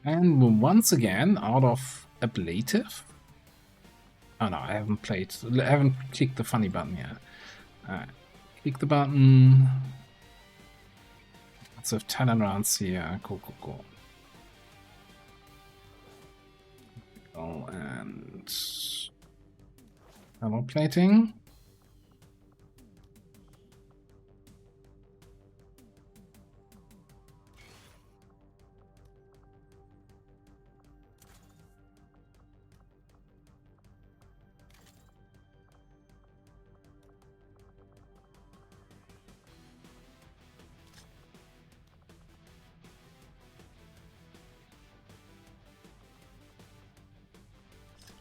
And once again, out of ablative. Oh no, I haven't clicked the funny button yet. Alright, click the button. Lots of talent rounds here. Cool. Oh, and armor plating.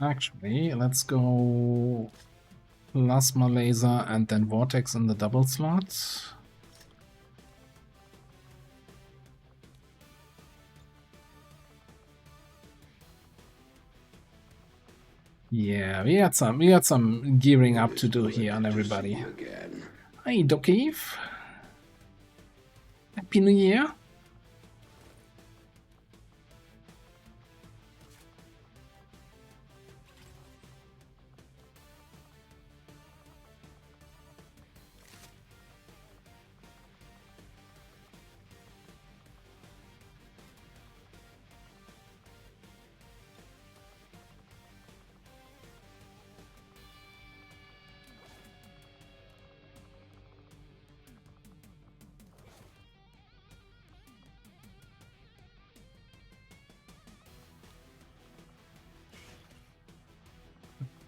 Actually, let's go plasma laser and then vortex in the double slot. Yeah, we got some gearing up to do here on everybody. Hi, Dokiev. Happy New Year.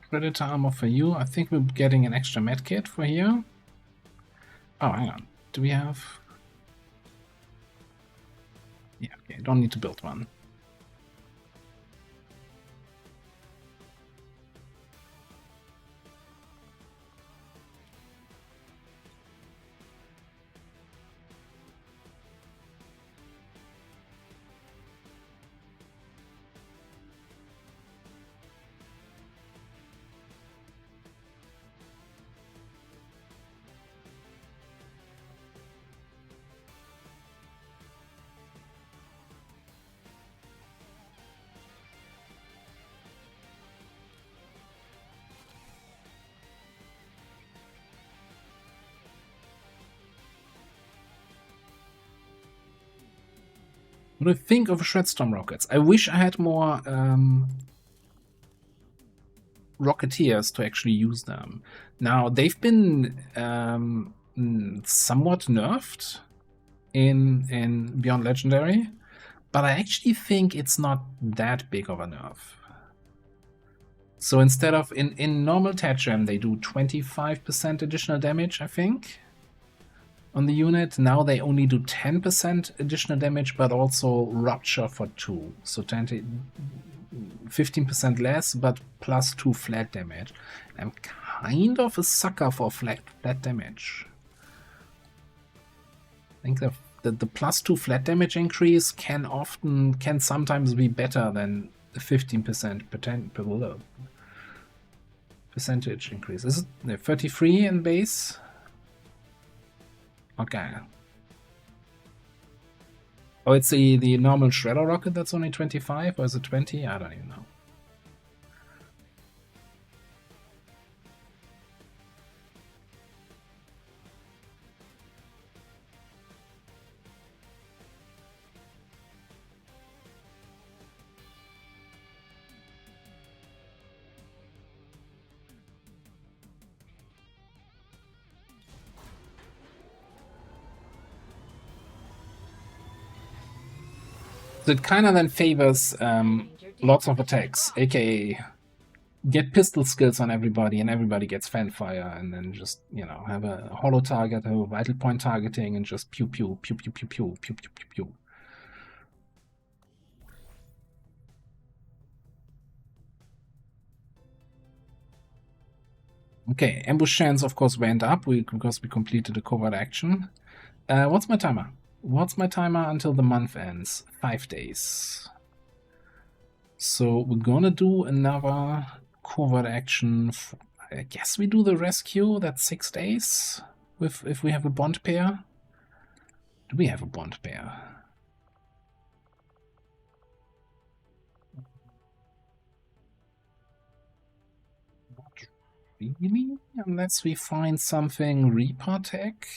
Predator armor for you. I think we're getting an extra medkit for here. Oh, hang on. Do we have... Yeah, okay. Don't need to build one. What do you think of Shredstorm rockets? I wish I had more Rocketeers to actually use them. Now, they've been somewhat nerfed in Beyond Legendary, but I actually think it's not that big of a nerf. So instead of in normal Tetram, they do 25% additional damage, I think, on the unit. Now they only do 10% additional damage, but also Rupture for 2. So 15% less, but plus 2 flat damage. I'm kind of a sucker for flat damage. I think the plus 2 flat damage increase can sometimes be better than the 15% percentage increase. Is it 33 in base? Okay. Oh, it's the normal Shredder rocket that's only 25, or is it 20? I don't even know. So it kind of then favors lots of attacks, aka get pistol skills on everybody and everybody gets fanfire, and then just, you know, have a holo target, have a vital point targeting, and just pew pew pew pew pew pew pew pew pew pew. Okay, ambush chance of course went up because we completed a covert action. What's my timer? What's my timer until the month ends? 5 days. So we're gonna do another covert action. I guess we do the rescue. That's 6 days. If we have a bond pair. Do we have a bond pair? Not really, unless we find something Reaper tech.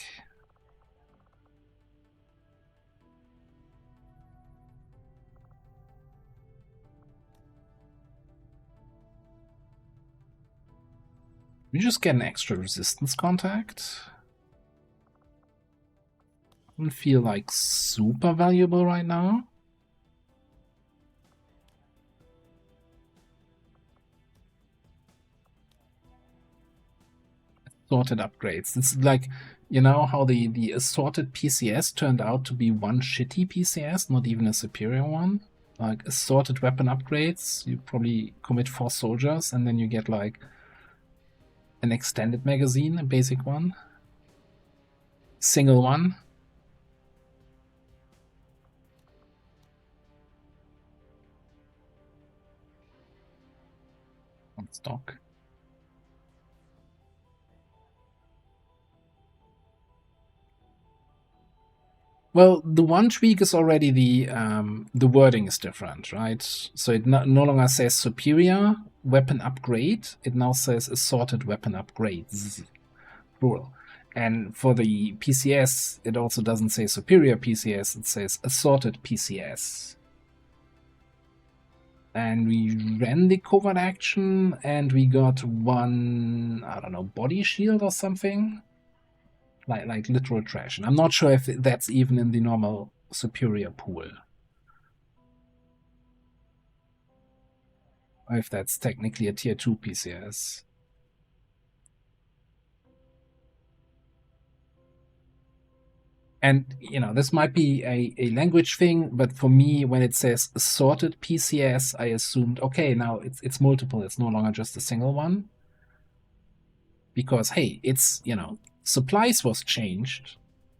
We just get an extra resistance contact. Doesn't feel like super valuable right now. Assorted upgrades. It's like, you know how the assorted PCS turned out to be one shitty PCS, not even a superior one? like assorted weapon upgrades. You probably commit 4 soldiers, and then you get like an extended magazine, a basic one, single one. On stock. Well, the one tweak is already the wording is different, right? So it no longer says superior weapon upgrade. It now says assorted weapon upgrades, plural. And for the PCS, it also doesn't say superior PCS. It says assorted PCS. And we ran the covert action, and we got one, I don't know, body shield or something. Like literal trash. And I'm not sure if that's even in the normal superior pool. Or if that's technically a tier 2 PCS. And, you know, this might be a language thing, but for me, when it says assorted PCS, I assumed, okay, now it's multiple. It's no longer just a single one. Because, hey, it's, you know, supplies was changed.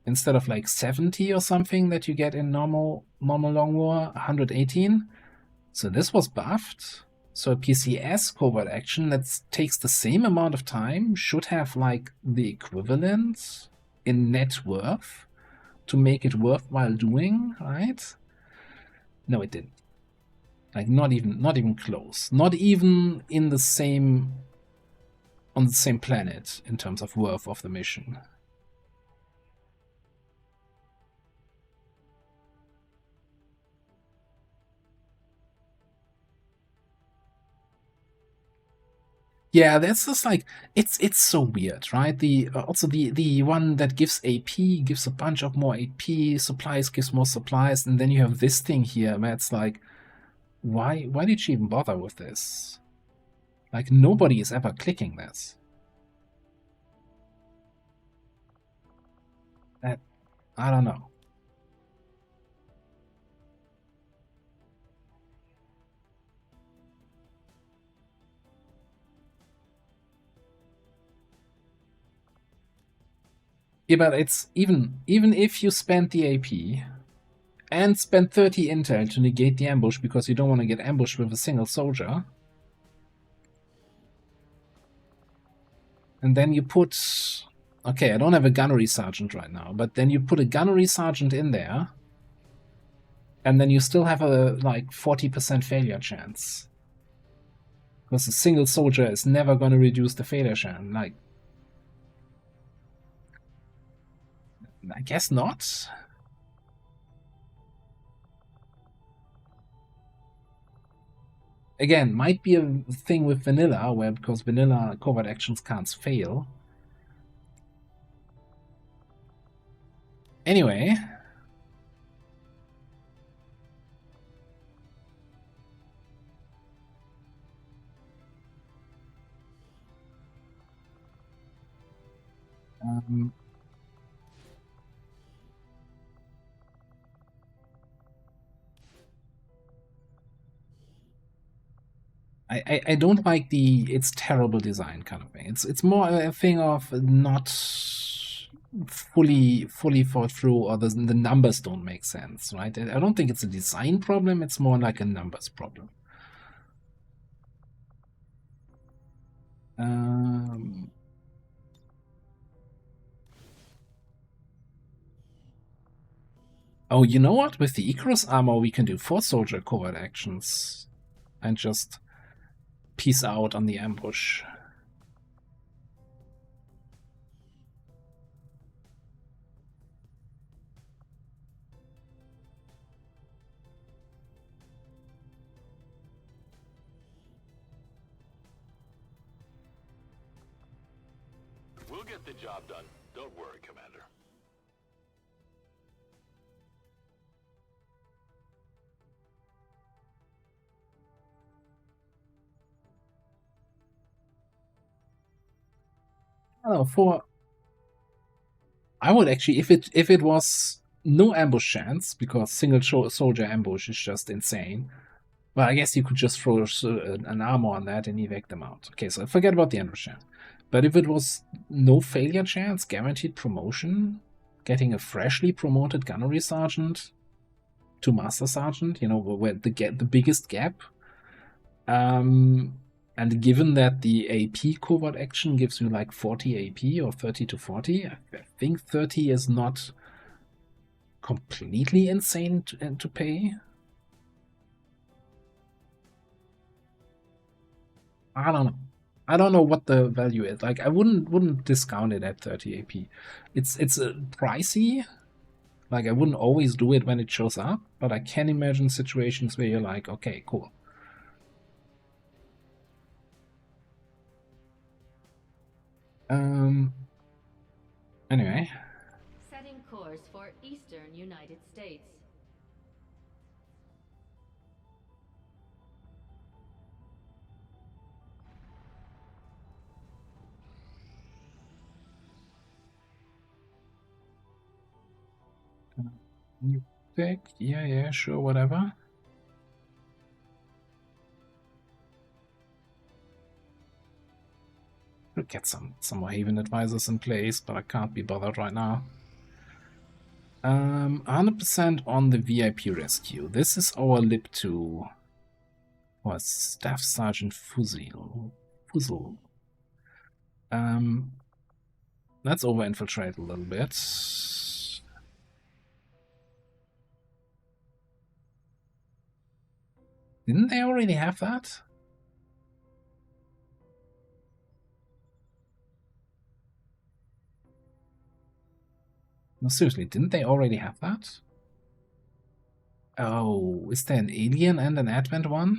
Instead of like 70 or something that you get in normal Long War, 118. So this was buffed. So a PCS covert action that takes the same amount of time should have like the equivalent in net worth to make it worthwhile doing, right? No, it didn't. Like not even close. Not even in the same on the same planet in terms of worth of the mission. Yeah, that's just like it's so weird, right? Also the one that gives AP gives a bunch of more AP, supplies gives more supplies, and then you have this thing here where it's like, why did she even bother with this? Like nobody is ever clicking this. That I don't know. Yeah, but it's even if you spend the AP and spend 30 intel to negate the ambush because you don't want to get ambushed with a single soldier, and then you put, okay, I don't have a gunnery sergeant right now, but then you put a gunnery sergeant in there, and then you still have a like 40% failure chance. Because a single soldier is never going to reduce the failure chance. Like, I guess not. Again, might be a thing with vanilla, where because vanilla covert actions can't fail. Anyway. I don't like the it's terrible design kind of thing. It's more a thing of not fully thought through, or the numbers don't make sense, right? I don't think it's a design problem. It's more like a numbers problem. Oh, you know what? With the Icarus armor, we can do 4 soldier covert actions and just peace out on the ambush. We'll get the job done. Don't worry, Commander. I don't know, I would actually, if it was no ambush chance, because single soldier ambush is just insane. Well, I guess you could just throw an armor on that and evac them out. Okay, so forget about the ambush chance. But if it was no failure chance, guaranteed promotion, getting a freshly promoted gunnery sergeant to master sergeant, you know, where the biggest gap. And given that the AP covert action gives you like 40 AP or 30 to 40, I think 30 is not completely insane to pay. I don't know. I don't know what the value is. Like, I wouldn't discount it at 30 AP. It's pricey. Like, I wouldn't always do it when it shows up, but I can imagine situations where you're like, okay, cool. Anyway. Setting course for Eastern United States. New pick? Yeah, sure, whatever. We'll get some more Haven advisors in place, but I can't be bothered right now. 100% on the VIP rescue. This is our LIP2. Or Staff Sergeant Fuzzle. Let's over-infiltrate a little bit. Didn't they already have that? No, seriously, didn't they already have that? Oh, is there an alien and an advent one?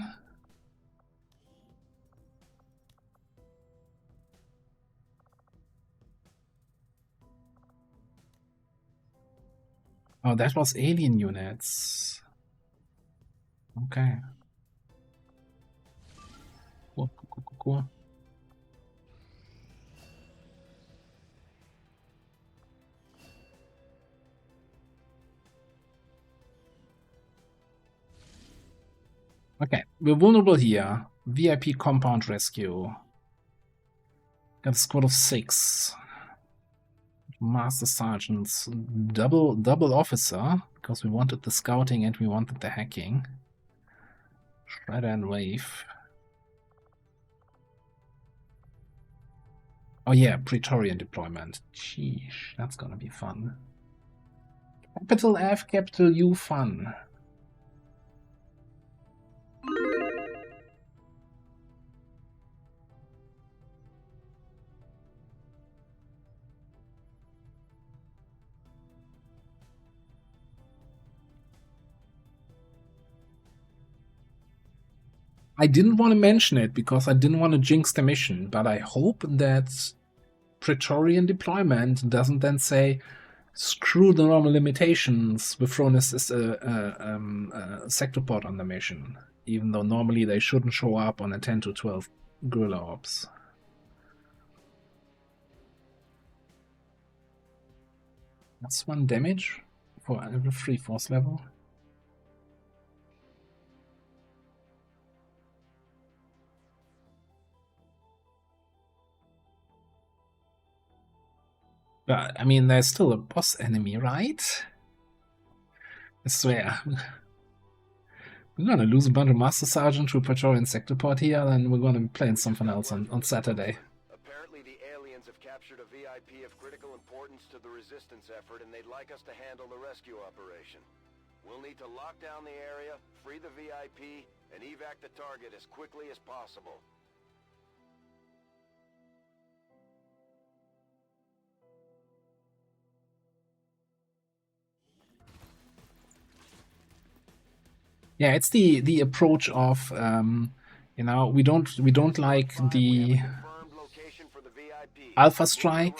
Oh, that was alien units. Okay. Cool. Okay, we're vulnerable here. VIP compound rescue. Got a squad of 6. Master sergeants, double officer, because we wanted the scouting and we wanted the hacking. Shredder and wave. Oh yeah, Praetorian deployment. Sheesh, that's gonna be fun. Capital F, capital U, fun. I didn't want to mention it because I didn't want to jinx the mission, but I hope that Praetorian deployment doesn't then say, screw the normal limitations, we've thrown a sector pod on the mission, even though normally they shouldn't show up on a 10 to 12 guerrilla ops. That's 1 damage for every 3 force level. But, I mean, there's still a boss enemy, right? I swear. We're gonna lose a bunch of Master Sergeant to Praetorian Sectopod here, then we're gonna be playing something else on Saturday. Apparently the aliens have captured a VIP of critical importance to the resistance effort, and they'd like us to handle the rescue operation. We'll need to lock down the area, free the VIP, and evac the target as quickly as possible. Yeah, it's the approach of you know, we don't like the Alpha Strike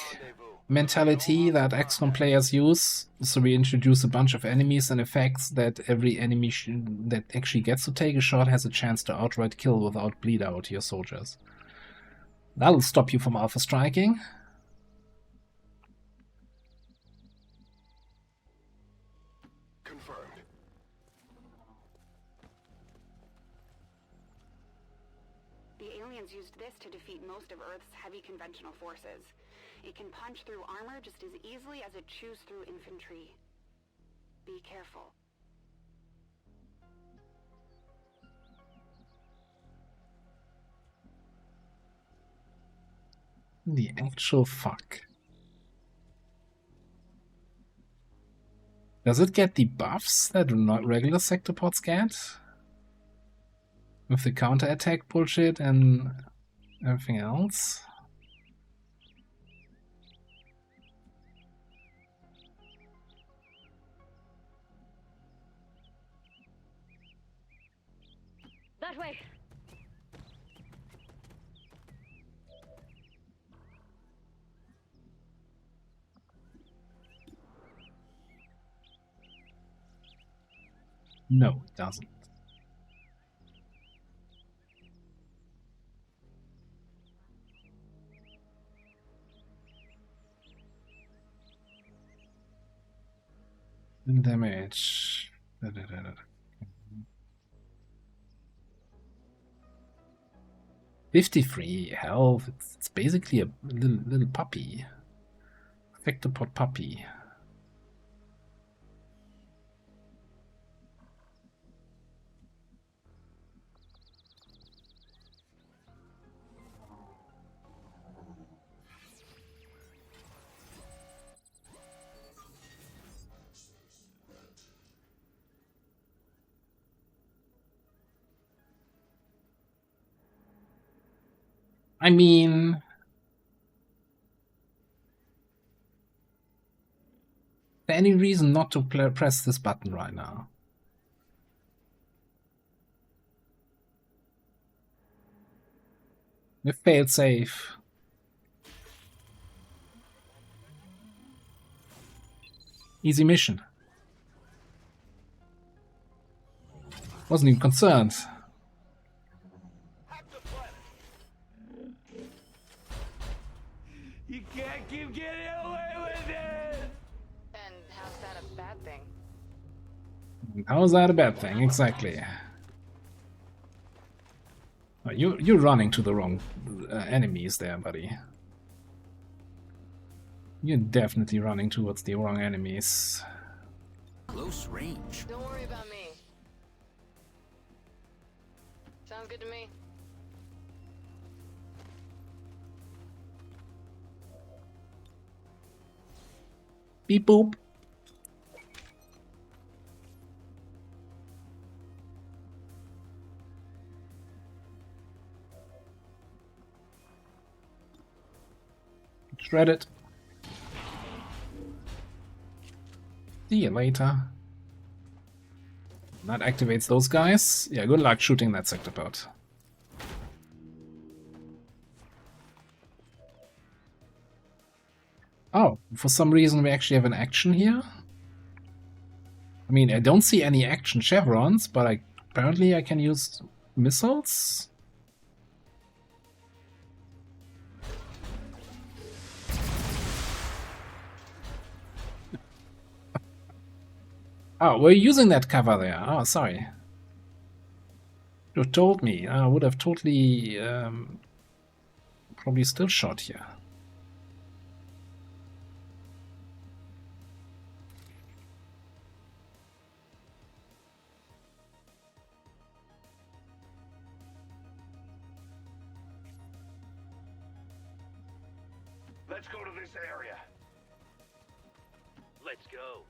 mentality that XCOM players use. So we introduce a bunch of enemies and effects that every enemy that actually gets to take a shot has a chance to outright kill without bleed out your soldiers. That'll stop you from Alpha Striking. Aliens used this to defeat most of Earth's heavy conventional forces. It can punch through armor just as easily as it chews through infantry. Be careful. The actual fuck. Does it get the buffs that not regular sectopods get? With the counterattack bullshit and everything else? That way. No, it doesn't. Damage. 53 health. It's basically a little puppy. Vectopod puppy. I mean, is there any reason not to press this button right now? We failed safe. Easy mission. Wasn't even concerned. You can't keep getting away with it! And how's that a bad thing? How is that a bad thing? Exactly. Oh, you're running to the wrong enemies there, buddy. You're definitely running towards the wrong enemies. Close range. Don't worry about me. Sounds good to me. Beep boop. Shred it. See you later. That activates those guys. Yeah, good luck shooting that sectopod. Oh, for some reason we actually have an action here. I mean, I don't see any action chevrons, but apparently I can use missiles. Oh, we're using that cover there. Oh, sorry. You told me. I would have totally probably still shot here. Let's go to this area. Let's go.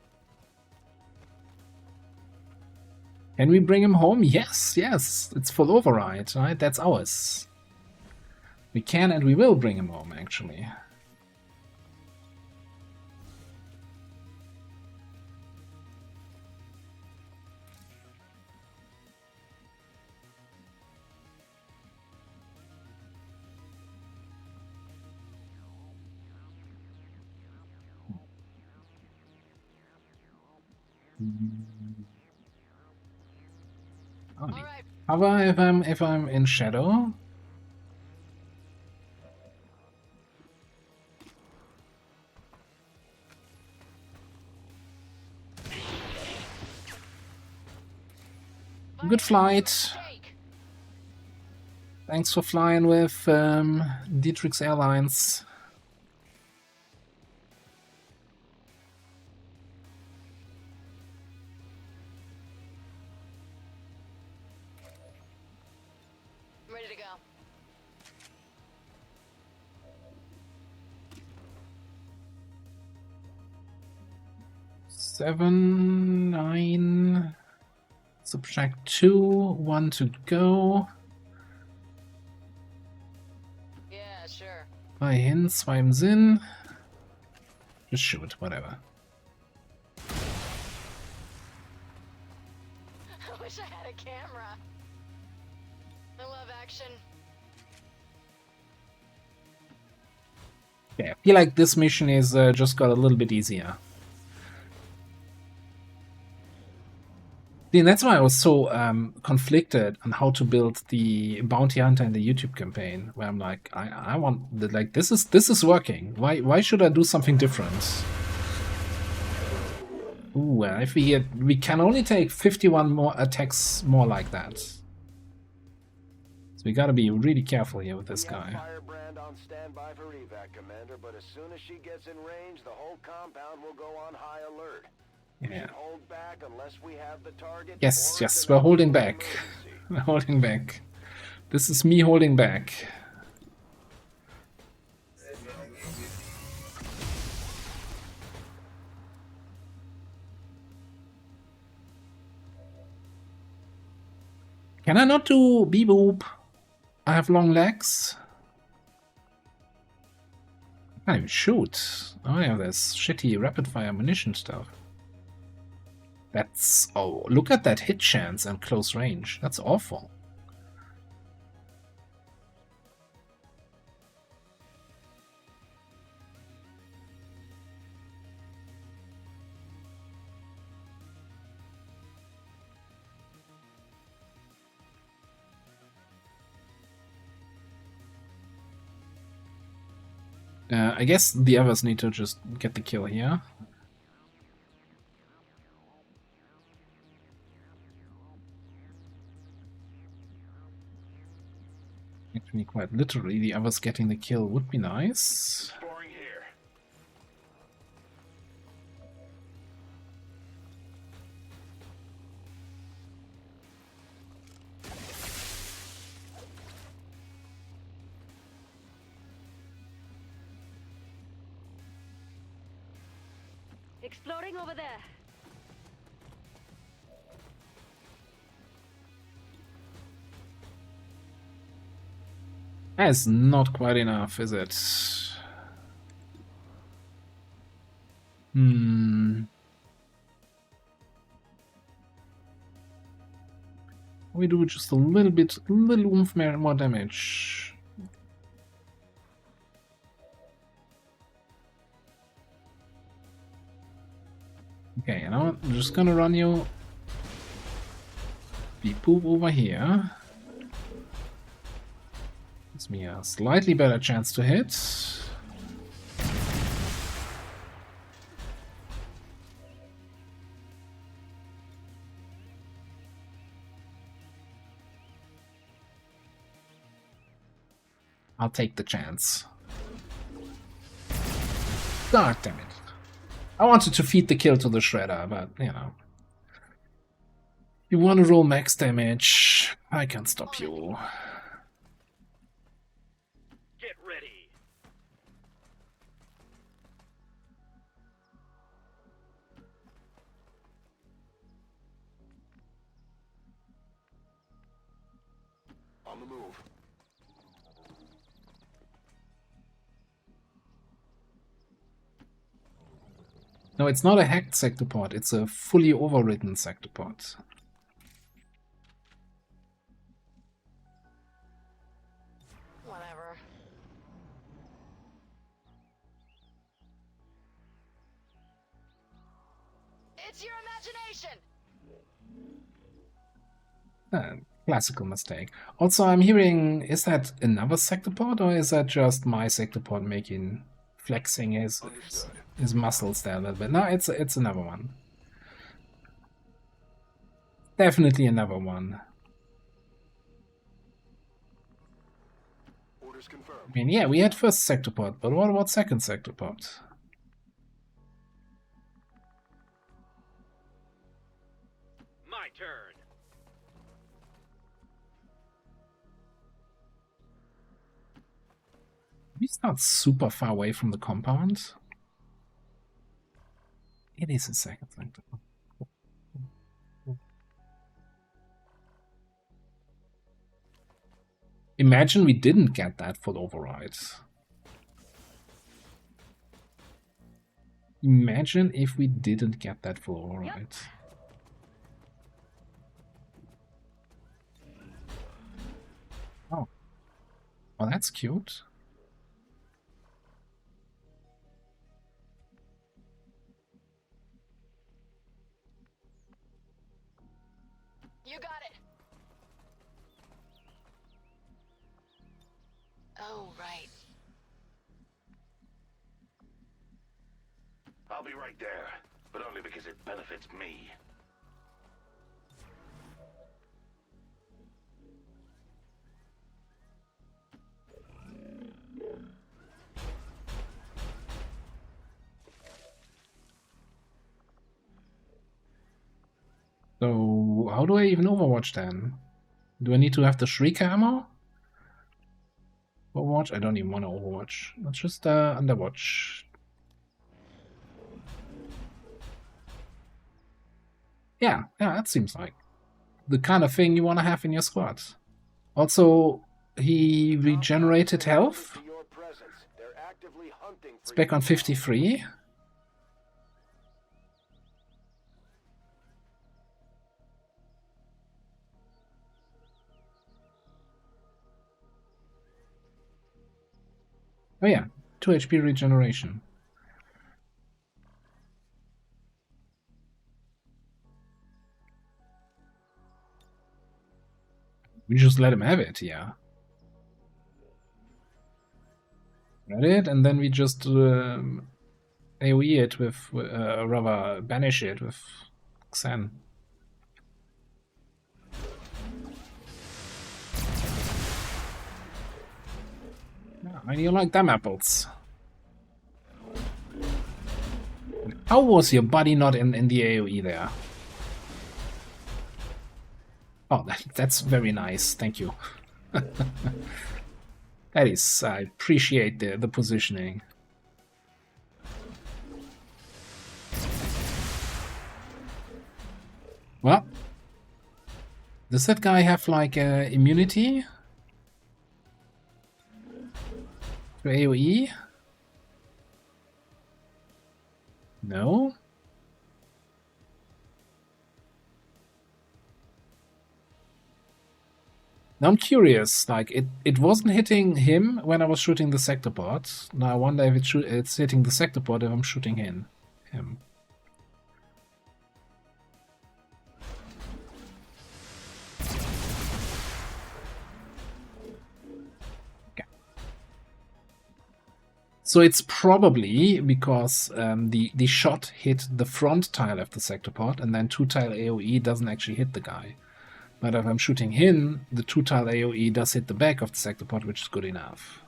Can we bring him home? Yes, yes. It's full override, right? That's ours. We can and we will bring him home, actually. Oh, Right. cover if I'm in shadow. Good flight. Thanks for flying with Dietrich's Airlines. Ready to go. Seven, 9, subtract 2, 1 to go. Yeah, sure. 2 hin, 2 im Sinn. Just shoot, whatever. I wish I had a camera. I love action. Okay, I feel like this mission is just got a little bit easier. And that's why I was so conflicted on how to build the bounty hunter in the YouTube campaign, where I'm like, I want the, like this is working. Why should I do something different? Ooh, if we can only take 51 more attacks more like that. So we gotta be really careful here with this guy. Firebrand on standby for evac, Commander, but as soon as she gets in range, the whole compound will go on high alert. Yeah. Hold back unless we have the target. Yes, we're holding back. We're holding back. This is me holding back. Can I not do beep-boop? I have long legs. I can't even shoot. Oh yeah, there's shitty rapid-fire ammunition stuff. That's... oh, look at that hit chance and close range. That's awful. I guess the others need to just get the kill here. Actually, quite literally, the others getting the kill would be nice. Exploring over there. That's not quite enough, is it? We do just a little oomph more damage. Okay, you know what? I'm just gonna run you beep boop over here. Gives me a slightly better chance to hit. I'll take the chance. God damn it. I wanted to feed the kill to the Shredder, but, you know. You want to roll max damage, I can't stop you. Get ready. On the move. No, it's not a hacked sectopod, it's a fully overwritten sectopod. Whatever. It's your imagination. Classical mistake. Also, I'm hearing, is that another sectopod or is that just my sectopod making flexing his muscles there a little bit? No, it's another one. Definitely another one. Orders confirmed. I mean, yeah, we had first sector pod, but what about second sector pod? My turn. It's not super far away from the compound. It is a second sector. Imagine we didn't get that full override. Imagine if we didn't get that full override. Oh. Well, that's cute. You got it. Oh, right. I'll be right there, but only because it benefits me. So, how do I even overwatch then? Do I need to have the Shriek ammo? Overwatch? I don't even want to overwatch. Let's just underwatch. Yeah, that seems like the kind of thing you want to have in your squad. Also, he regenerated health. It's back on 53. Oh yeah, 2 HP regeneration. We just let him have it, yeah. Read it, and then we just AoE it with, rather banish it with Xen. Yeah, I mean, you like them apples. How was your body not in the AoE there? Oh, that's very nice, thank you. That is, I appreciate the positioning. Well, does that guy have like immunity to AoE? No? Now I'm curious, like it wasn't hitting him when I was shooting the sector pod. Now I wonder if it's hitting the sector pod if I'm shooting him. Okay. So it's probably because the shot hit the front tile of the sector pod, and then 2-tile AoE doesn't actually hit the guy. But if I'm shooting him, the 2-tile AoE does hit the back of the sector pod, which is good enough.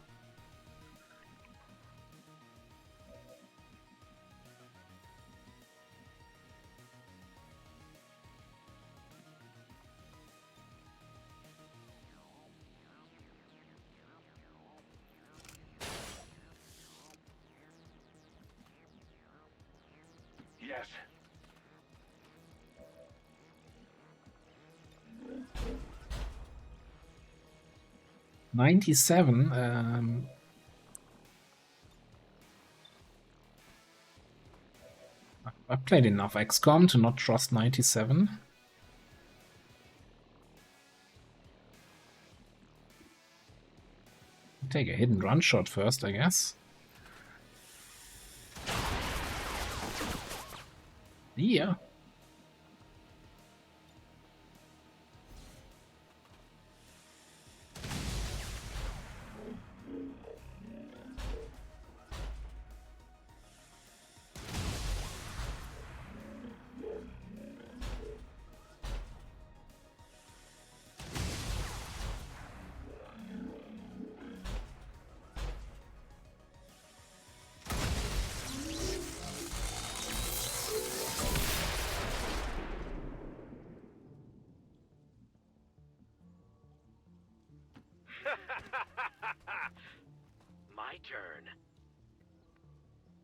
Yes. '97. I've played enough XCOM to not trust 97. Take a hidden run shot first, I guess. Yeah.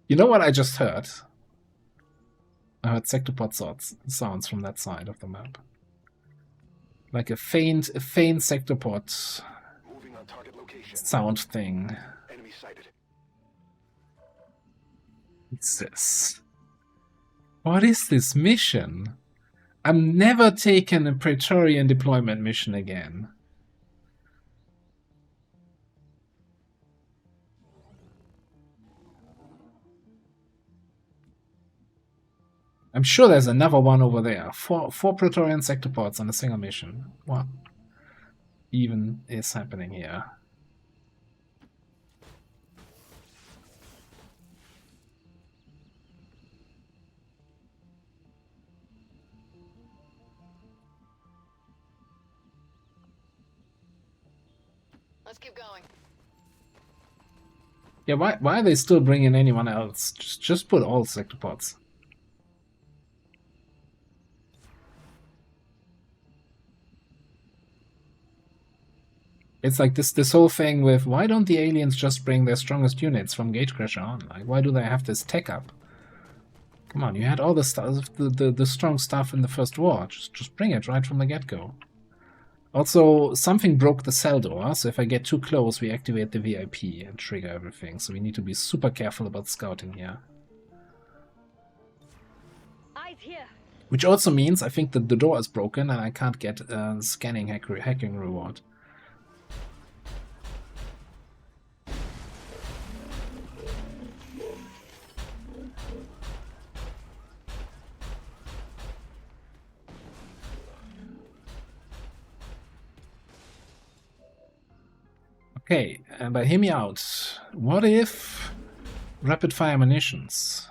You know what I just heard? I heard sectopod sounds from that side of the map. Like a faint sectopod sound thing. Enemy sighted. What's this? What is this mission? I'm never taking a Praetorian deployment mission again. I'm sure there's another one over there. Four Praetorian sectopods on a single mission. What even is happening here? Let's keep going. Yeah, why are they still bringing anyone else? Just put all sectopods. It's like this whole thing with why don't the aliens just bring their strongest units from Gatecrasher on? Like, why do they have this tech up? Come on, you had all the stuff, the strong stuff in the first war. Just bring it right from the get-go. Also, something broke the cell door, so if I get too close, we activate the VIP and trigger everything. So we need to be super careful about scouting here. Eyes here. Which also means I think that the door is broken and I can't get scanning hacking reward. Okay, but hear me out. What if rapid fire munitions?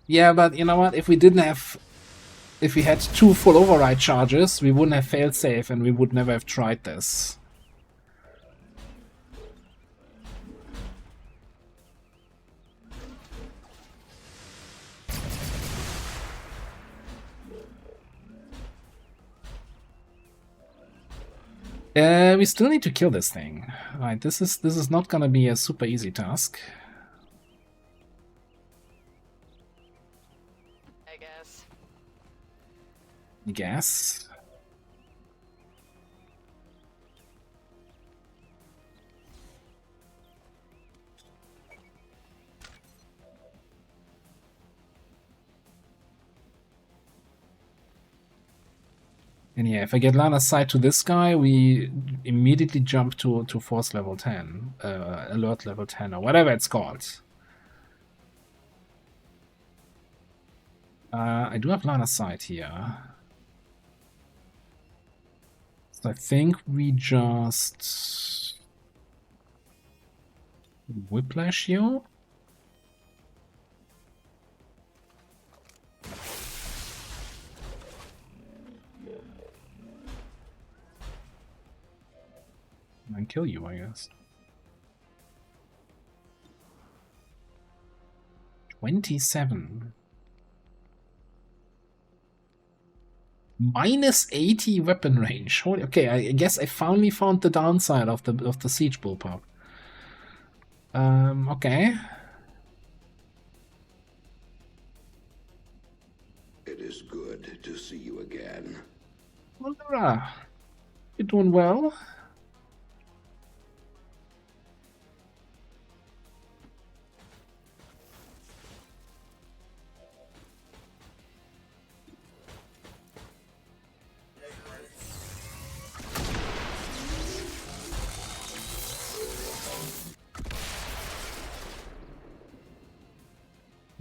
Yeah, but you know what? If we had 2 full override charges, we wouldn't have failed safe and we would never have tried this. We still need to kill this thing. Right, this is not gonna be a super easy task. I guess. Guess. And yeah, if I get line of sight to this guy, we immediately jump to force level 10, alert level 10, or whatever it's called. I do have line of sight here. So I think we just whiplash you. And kill you, I guess. 27. Minus 80 weapon range. Holy, okay, I guess I finally found the downside of the siege bullpup. Okay. It is good to see you again. Well, Laura, you're doing well.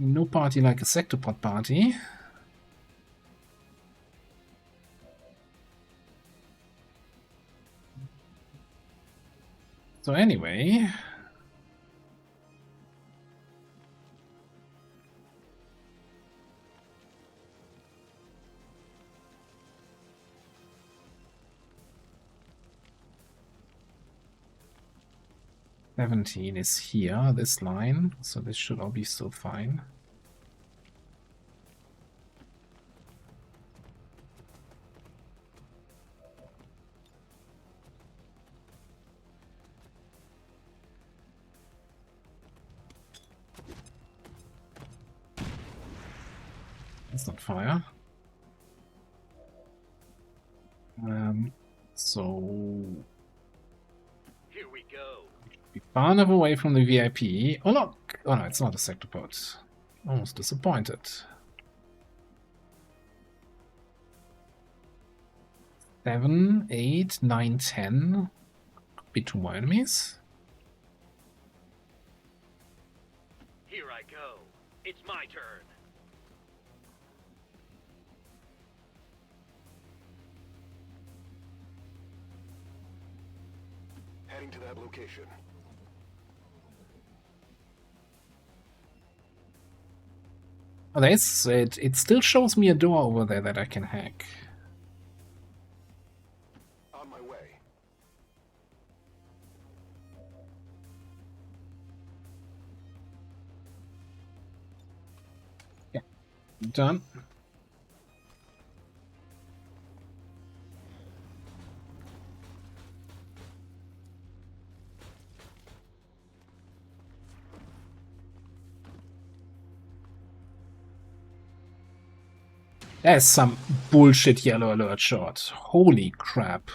No party like a sectopod party. So anyway... $17 is here, this line, so this should all be still fine. It's not fire. So Here we go. be far enough away from the VIP. Oh look! Oh no, it's not a sectopod. Almost disappointed. 7, 8, 9, 10. Could be 2 more enemies. Here I go. It's my turn. Heading to that location. Oh, that's it. It still shows me a door over there that I can hack. On my way. Yeah, done. That's some bullshit yellow alert shot. Holy crap.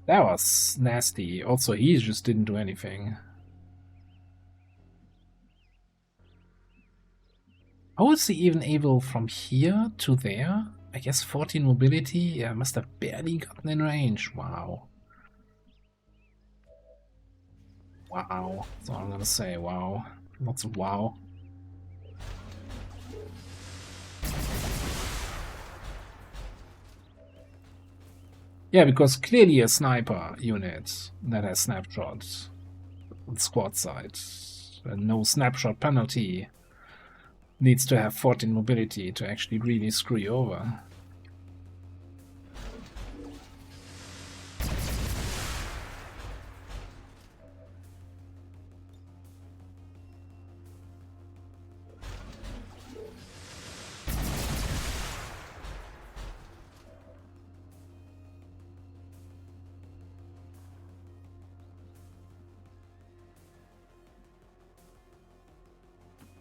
That was nasty. Also, he just didn't do anything. How is he even able from here to there? I guess 14 mobility? Yeah, must have barely gotten in range. Wow. Wow. That's all I'm gonna say. Wow. Lots of wow. Yeah, because clearly a sniper unit that has snapshots on squad side. And no snapshot penalty needs to have 14 mobility to actually really screw you over.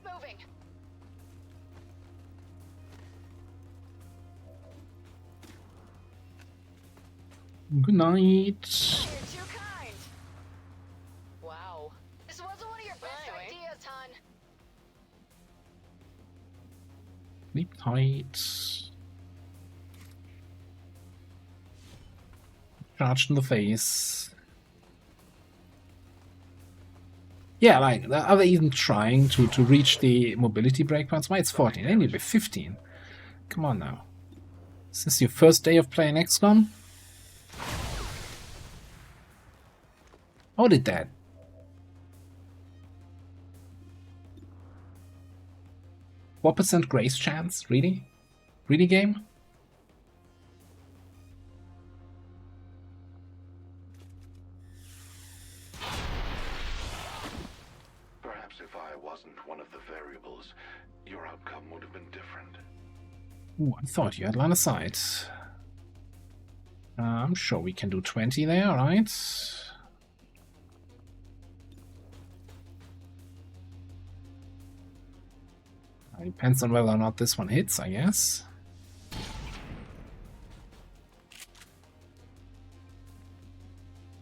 Moving. Good night. You're too kind. Wow. This wasn't one of your best ideas, hon. Sleep tight. Charged in the face. Yeah, like, are they even trying to reach the mobility breakpoints? Why it's 14? They need to be 15. Come on now. Is this your first day of playing XCOM? How did that? What % grace chance? Really? Really, game? Perhaps if I wasn't one of the variables, your outcome would have been different. Ooh, I thought you had line of sight. I'm sure we can do 20 there, right? Depends on whether or not this one hits, I guess.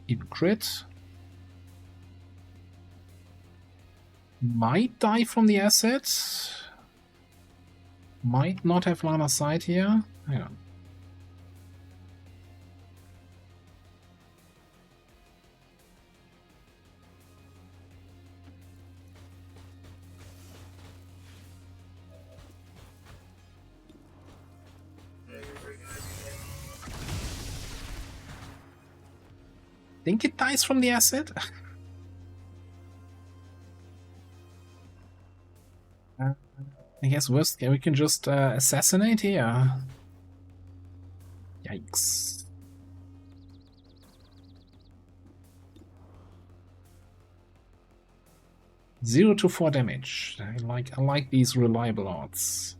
Even crit. Might die from the asset. Might not have line of sight here. Hang on. Think it dies from the asset? I guess worst, we can just assassinate here. Yikes. Zero to 4 damage. I like these reliable odds.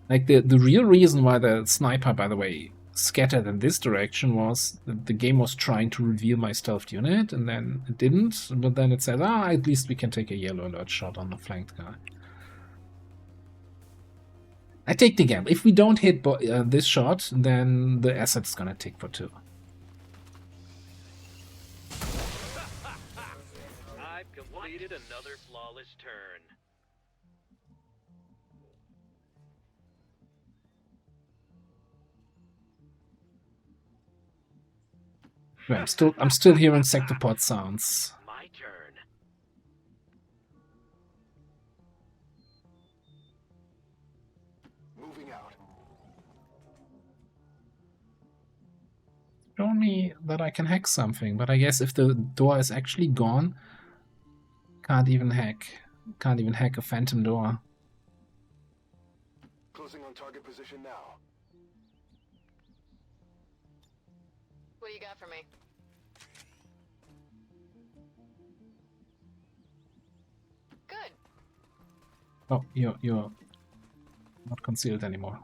Like the real reason why the sniper, by the way, scattered in this direction was that the game was trying to reveal my stealthed unit, and then it didn't. But then it said, at least we can take a yellow alert shot on the flanked guy. I take the gamble. If we don't hit this shot, then the asset's gonna tick for 2. I've completed another flawless turn. I'm still hearing sectopod sounds. My turn. Moving out. Show me that I can hack something, but I guess if the door is actually gone, can't even hack a phantom door. Closing on target position now. What do you got for me? Good. Oh, you're not concealed anymore.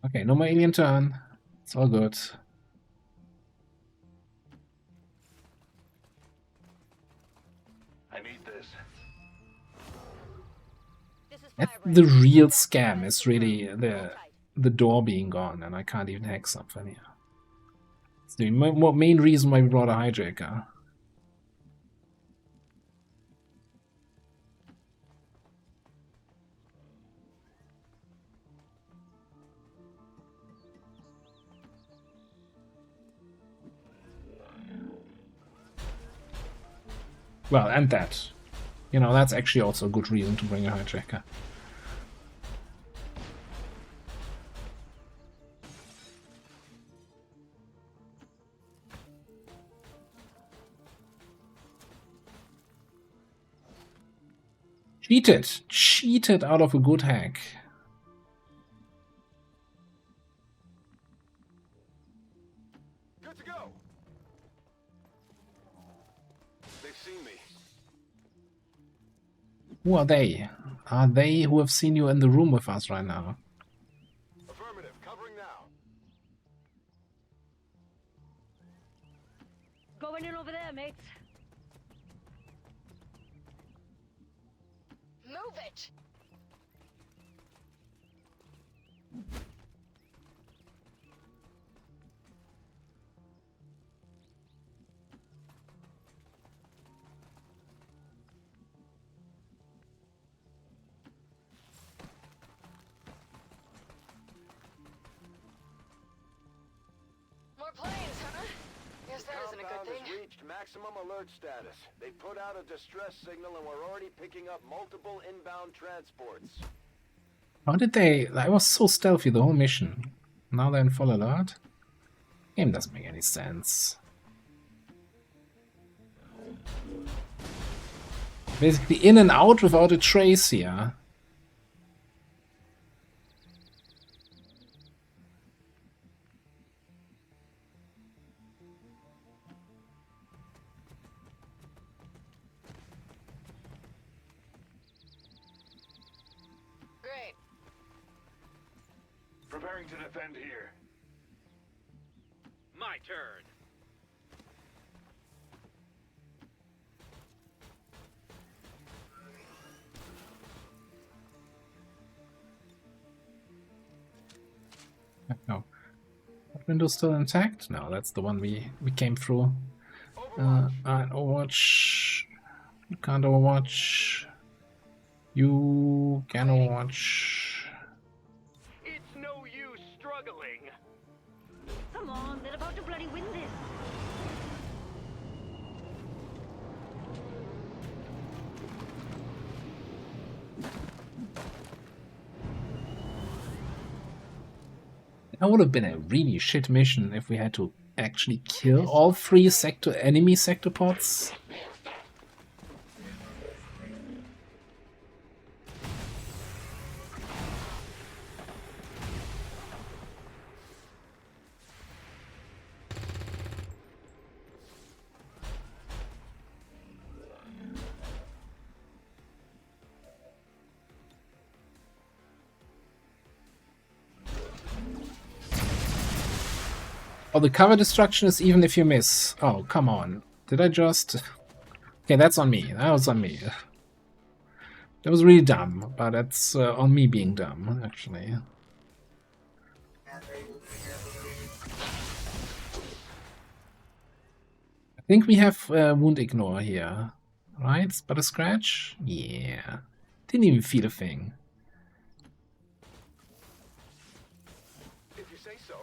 Okay, no more alien turn. It's all good. I need this. That's the real scam, is really the door being gone, and I can't even hack something here. It's the main reason why we brought a hijacker. Well, and that. You know, that's actually also a good reason to bring a hijacker. Cheated out of a good hack. Good to go. They've seen me. Who are they? Are they who have seen you in the room with us right now? Affirmative. Covering now. Going in over there, mates. Move it! More planes, huh? Guess that isn't a good thing. Has reached maximum alert status. They put out a distress signal and we're already picking up multiple inbound transports. How did they... I was so stealthy the whole mission. Now they're in full alert? Game doesn't make any sense. Basically in and out without a trace here. Great. Preparing to defend here. My turn. No. That window's still intact? No, that's the one we came through. Overwatch. You can't overwatch. You can overwatch. It's no use struggling. Come on, they're about to bloody win this. That would have been a really shit mission if we had to actually kill all 3 enemy sector pods. Oh, the cover destruction is even if you miss. Oh, come on. Did I just... Okay, that's on me. That was on me. That was really dumb, but that's on me being dumb, actually. I think we have wound ignore here, right? But a scratch? Yeah. Didn't even feel a thing. If you say so.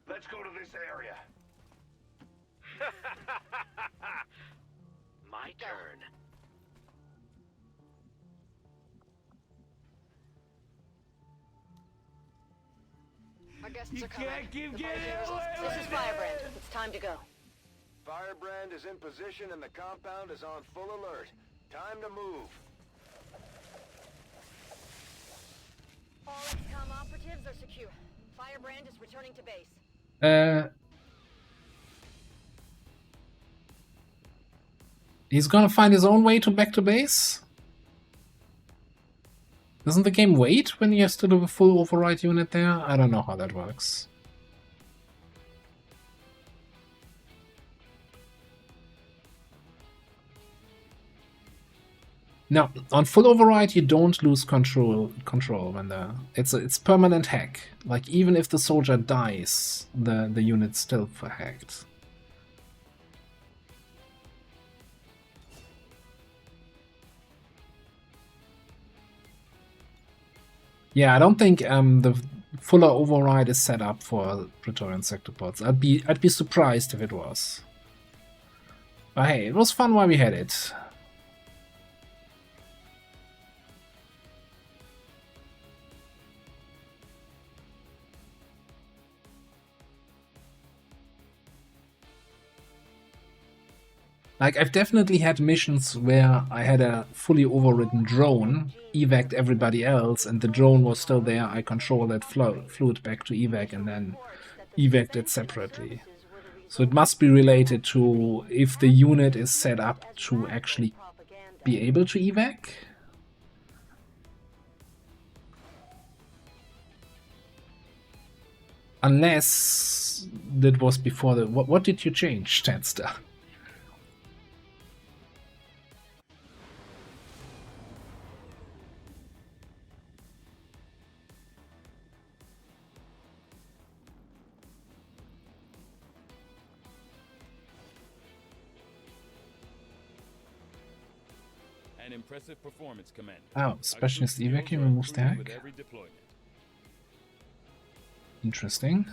Let's go to this area. My turn. Our guests You are coming. can't keep The getting volunteers- away This with is Firebrand. It's time to go. Firebrand is in position and the compound is on full alert. Time to move. All XCOM operatives are secure. Firebrand is returning to base. He's gonna find his own way back to base? Doesn't the game wait when you have still have a full override unit there? I don't know how that works. No, on full override you don't lose control when it's permanent hack. Like even if the soldier dies, the unit's still hacked. Yeah, I don't think the fuller override is set up for Praetorian sector pods. I'd be surprised if it was. But hey, it was fun while we had it. Like, I've definitely had missions where I had a fully overridden drone, evac'd everybody else, and the drone was still there. I controlled it, flew it back to evac, and then evac'd it separately. So it must be related to if the unit is set up to actually be able to evac. Unless that was before the... What did you change, Statster? An impressive performance, Commander. Oh, specialist evac removes the hack. Interesting.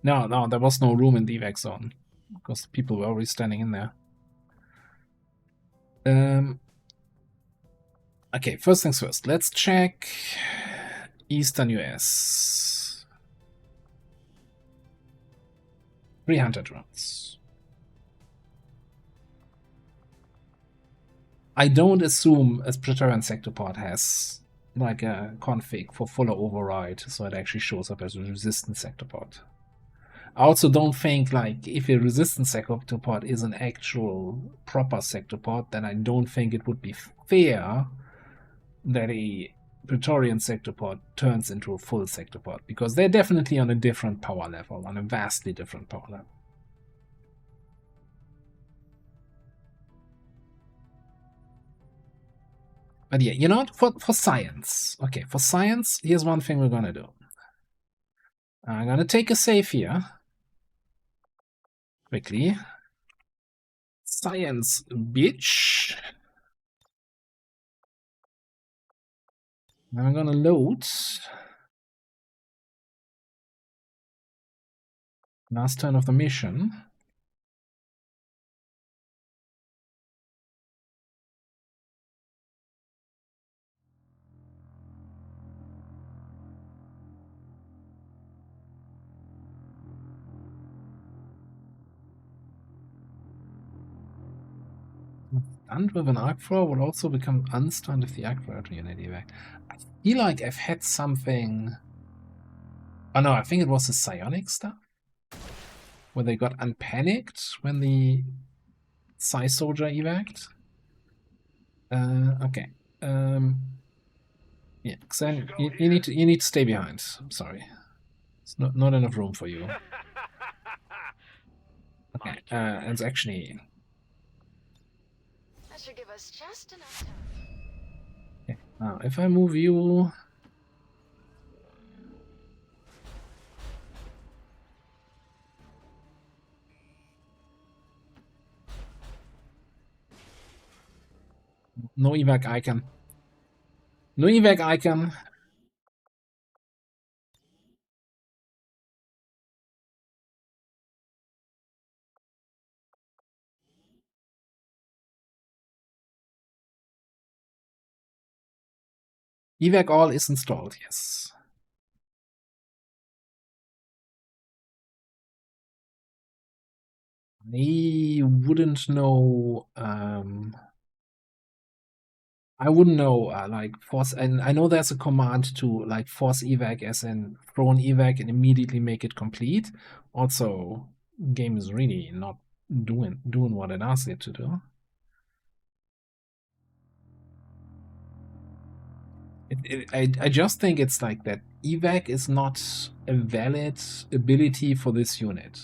No, there was no room in the evac zone because the people were already standing in there. Okay, first things first. Let's check Eastern US. 3 hunter drones. I don't assume a Praetorian sector pod has like a config for fuller override, so it actually shows up as a resistance sector pod. I also don't think, like, if a resistance sector pod is an actual proper sector pod, then I don't think it would be fair that a Praetorian sector pod turns into a full sector pod, because they're definitely on a different power level, on a vastly different power level. But yeah, you know what? For science. Okay, for science, here's one thing we're gonna do. I'm gonna take a save here. Quickly. Science, bitch. Then I'm gonna load. Last turn of the mission. Stunned with an arc thrower will also become unstunned if the arc thrower unit evac. I feel like I've had something. Oh no, I think it was the psionic stuff, where they got unpanicked when the size soldier evac. Okay. Yeah, Xen, you need to stay behind. I'm sorry. It's not enough room for you. Okay, it's actually... That should give us just enough time. Okay, now if I move you... No evac icon. No evac icon. Evac all is installed, yes. I wouldn't know. I wouldn't know. Like force, and I know there's a command to like force evac, as in throw an evac and immediately make it complete. Also, game is really not doing what it asks it to do. I just think it's like that evac is not a valid ability for this unit.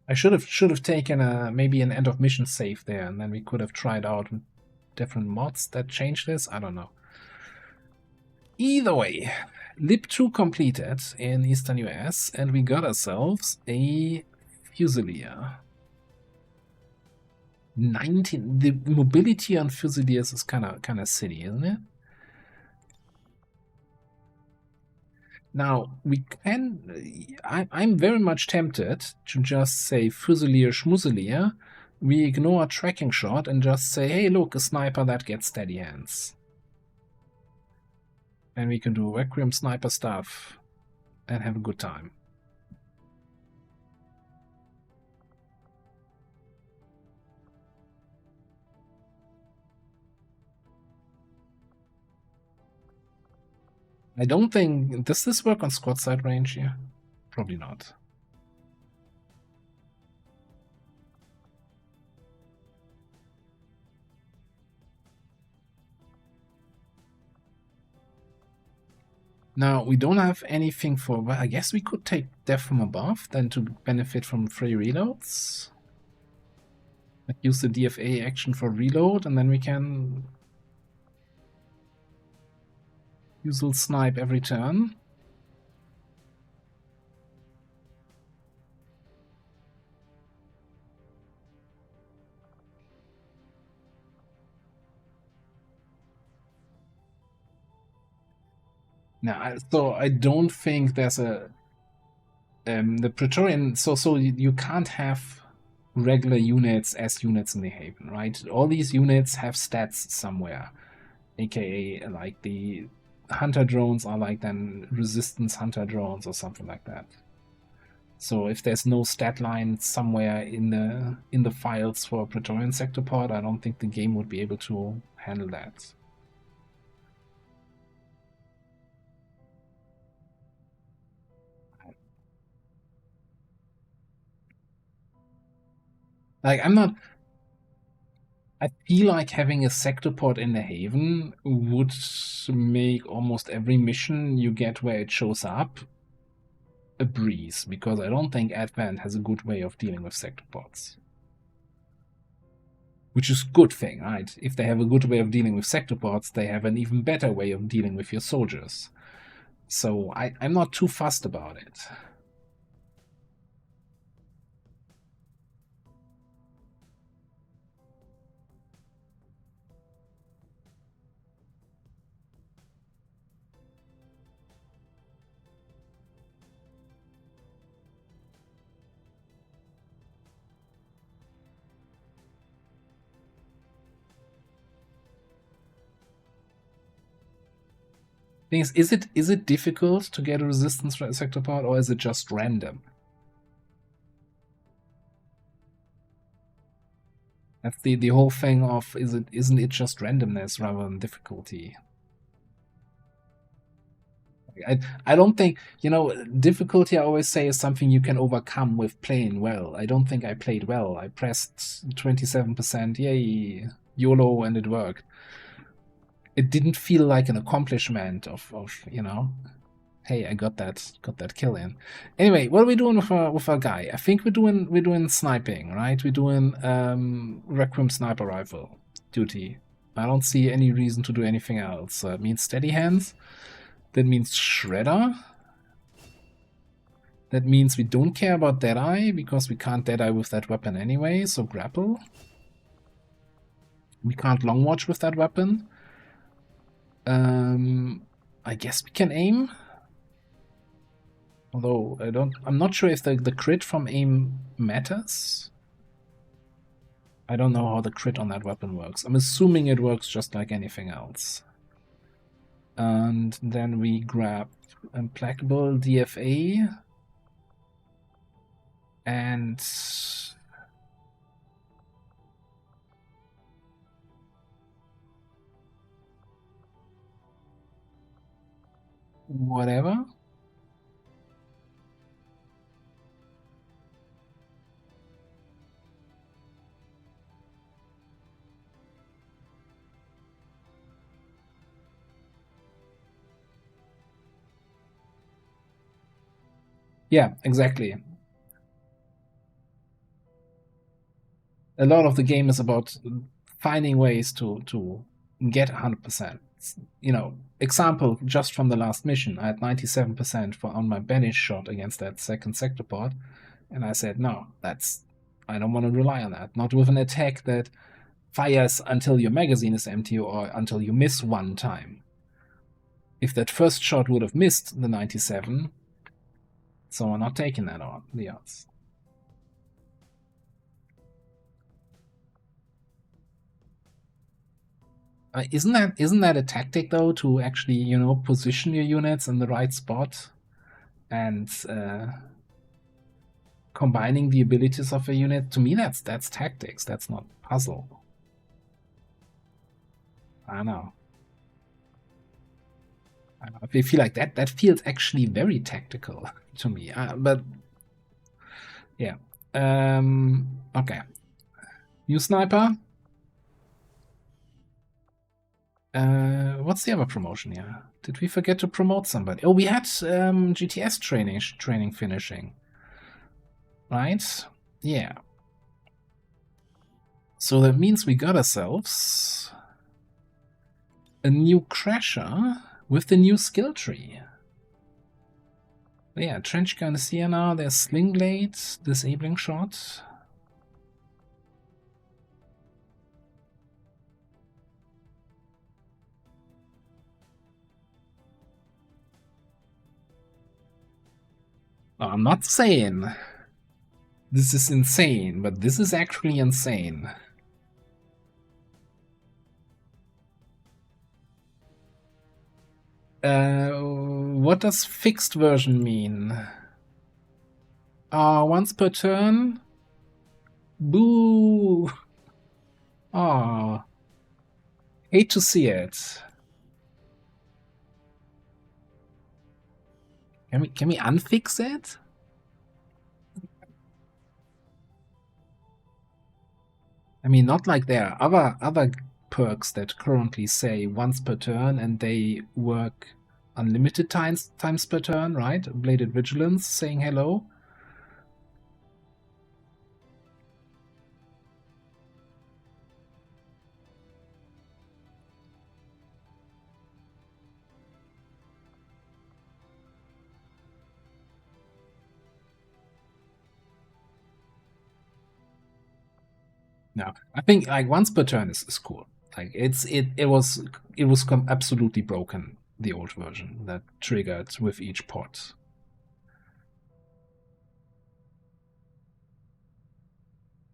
I should have taken maybe an end of mission save there, and then we could have tried out different mods that change this. I don't know. Either way, Lib2 completed in Eastern US, and we got ourselves a Fusilier. 19. The mobility on Fusiliers is kind of silly, isn't it? Now, we can... I'm very much tempted to just say Fusilier Schmusilier. We ignore a tracking shot and just say, hey, look, a sniper that gets steady hands. And we can do Requiem sniper stuff and have a good time. I don't think... Does this work on squad side range here? Probably not. Now, we don't have anything for... Well, I guess we could take death from above, then to benefit from free reloads. Use the DFA action for reload, and then we can... use a little snipe every turn. Now, so I don't think there's a... the Praetorian... So you can't have regular units as units in the Haven, right? All these units have stats somewhere. AKA, like the hunter drones are like then resistance hunter drones or something like that. So if there's no stat line somewhere in the files for Praetorian Sector Pod, I don't think the game would be able to handle that. Like, I'm not... I feel like having a sector pod in the Haven would make almost every mission you get where it shows up a breeze, because I don't think Advent has a good way of dealing with sector pods. Which is a good thing, right? If they have a good way of dealing with sector pods, they have an even better way of dealing with your soldiers. So I'm not too fussed about it. Thing is it difficult to get a resistance sector part, or is it just random? That's the whole thing of isn't it just randomness rather than difficulty? I don't think, difficulty, I always say, is something you can overcome with playing well. I don't think I played well. I pressed 27%, yay, YOLO, and it worked. It didn't feel like an accomplishment of hey, I got that kill in. Anyway, what are we doing with our guy? I think we're doing sniping, right? We're doing Requiem sniper rifle duty. I don't see any reason to do anything else. It means steady hands. That means Shredder. That means we don't care about Deadeye, because we can't Deadeye with that weapon anyway, so grapple. We can't long watch with that weapon. I guess we can aim. Although I'm not sure if the crit from aim matters. I don't know how the crit on that weapon works. I'm assuming it works just like anything else. And then we grab Implacable, DFA, and whatever. Yeah, exactly. A lot of the game is about finding ways to get 100%. Example just from the last mission, I had 97% on my banish shot against that second sector pod, and I said, no, I don't want to rely on that. Not with an attack that fires until your magazine is empty or until you miss one time. If that first shot would have missed the 97, so I'm not taking that on the odds. Isn't that a tactic though, to actually position your units in the right spot and combining the abilities of a unit? To me, that's tactics. That's not puzzle. I know. I feel like that feels actually very tactical to me. But yeah. Okay. New sniper. What's the other promotion here? Did we forget to promote somebody? Oh, we had GTS training finishing. Right? Yeah. So that means we got ourselves a new Crasher with the new skill tree. Yeah, Trench Gun is here now. There's Sling Blade, Disabling Shot. I'm not saying this is insane, but this is actually insane. What does fixed version mean? Once per turn? Boo! Hate to see it. Can we unfix it? I mean, not like there are other perks that currently say once per turn and they work unlimited times per turn, right? Bladed Vigilance saying hello. No, I think like once per turn is cool. Like it was absolutely broken, the old version that triggered with each pot.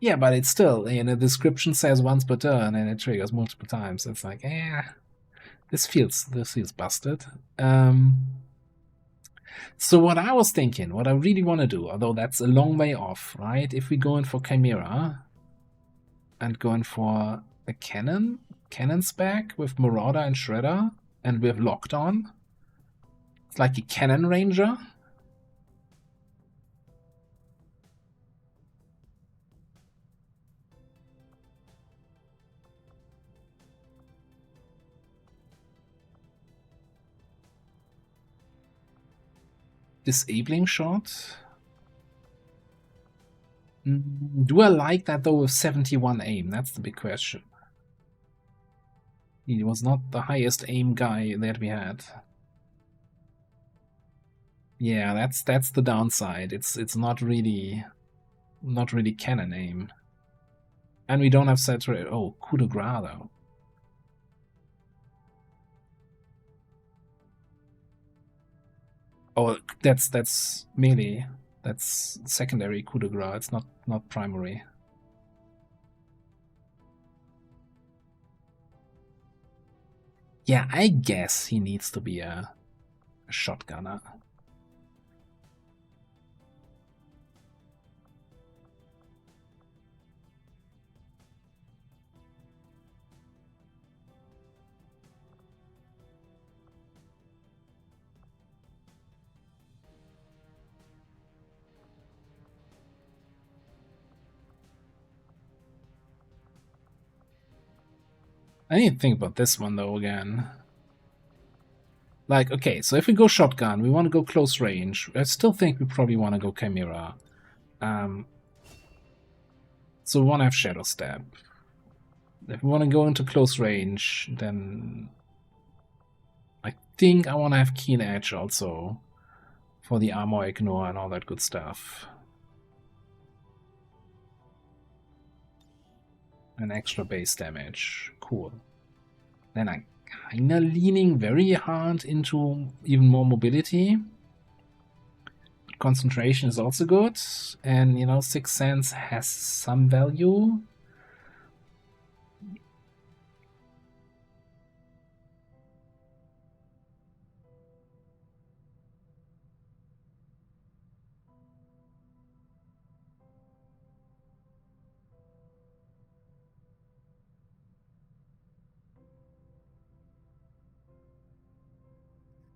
Yeah, but it's still, the description says once per turn and it triggers multiple times. It's like, This feels busted. So what I was thinking, what I really want to do, although that's a long way off, right? If we go in for Chimera and go in for a cannon spec with Marauder and Shredder, and with Locked On, it's like a cannon ranger. Disabling shot. Do I like that though with 71 aim? That's the big question. He was not the highest aim guy that we had. Yeah, that's the downside. It's not really cannon aim. And we don't have saturated. Oh, coup de grace though. Oh, that's melee. That's secondary coup de grace. It's not primary. Yeah, I guess he needs to be a shotgunner. I need to think about this one though again. Like, okay, so if we go shotgun, we want to go close range. I still think we probably want to go Chimera. So we want to have Shadow Step. If we want to go into close range, then I think I want to have Keen Edge also for the armor ignore and all that good stuff. And extra base damage. Cool. Then I'm kinda leaning very hard into even more mobility. But concentration is also good. And, you know, Sixth Sense has some value.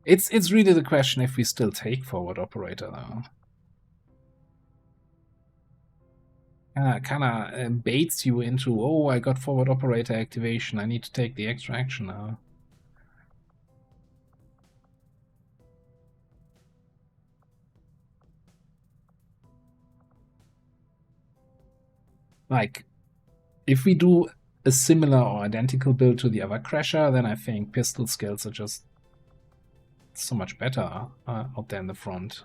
It's really the question if we still take forward operator though. Kinda baits you into, oh, I got forward operator activation, I need to take the extra action now. Like, if we do a similar or identical build to the other Crasher, then I think pistol skills are just so much better out there in the front.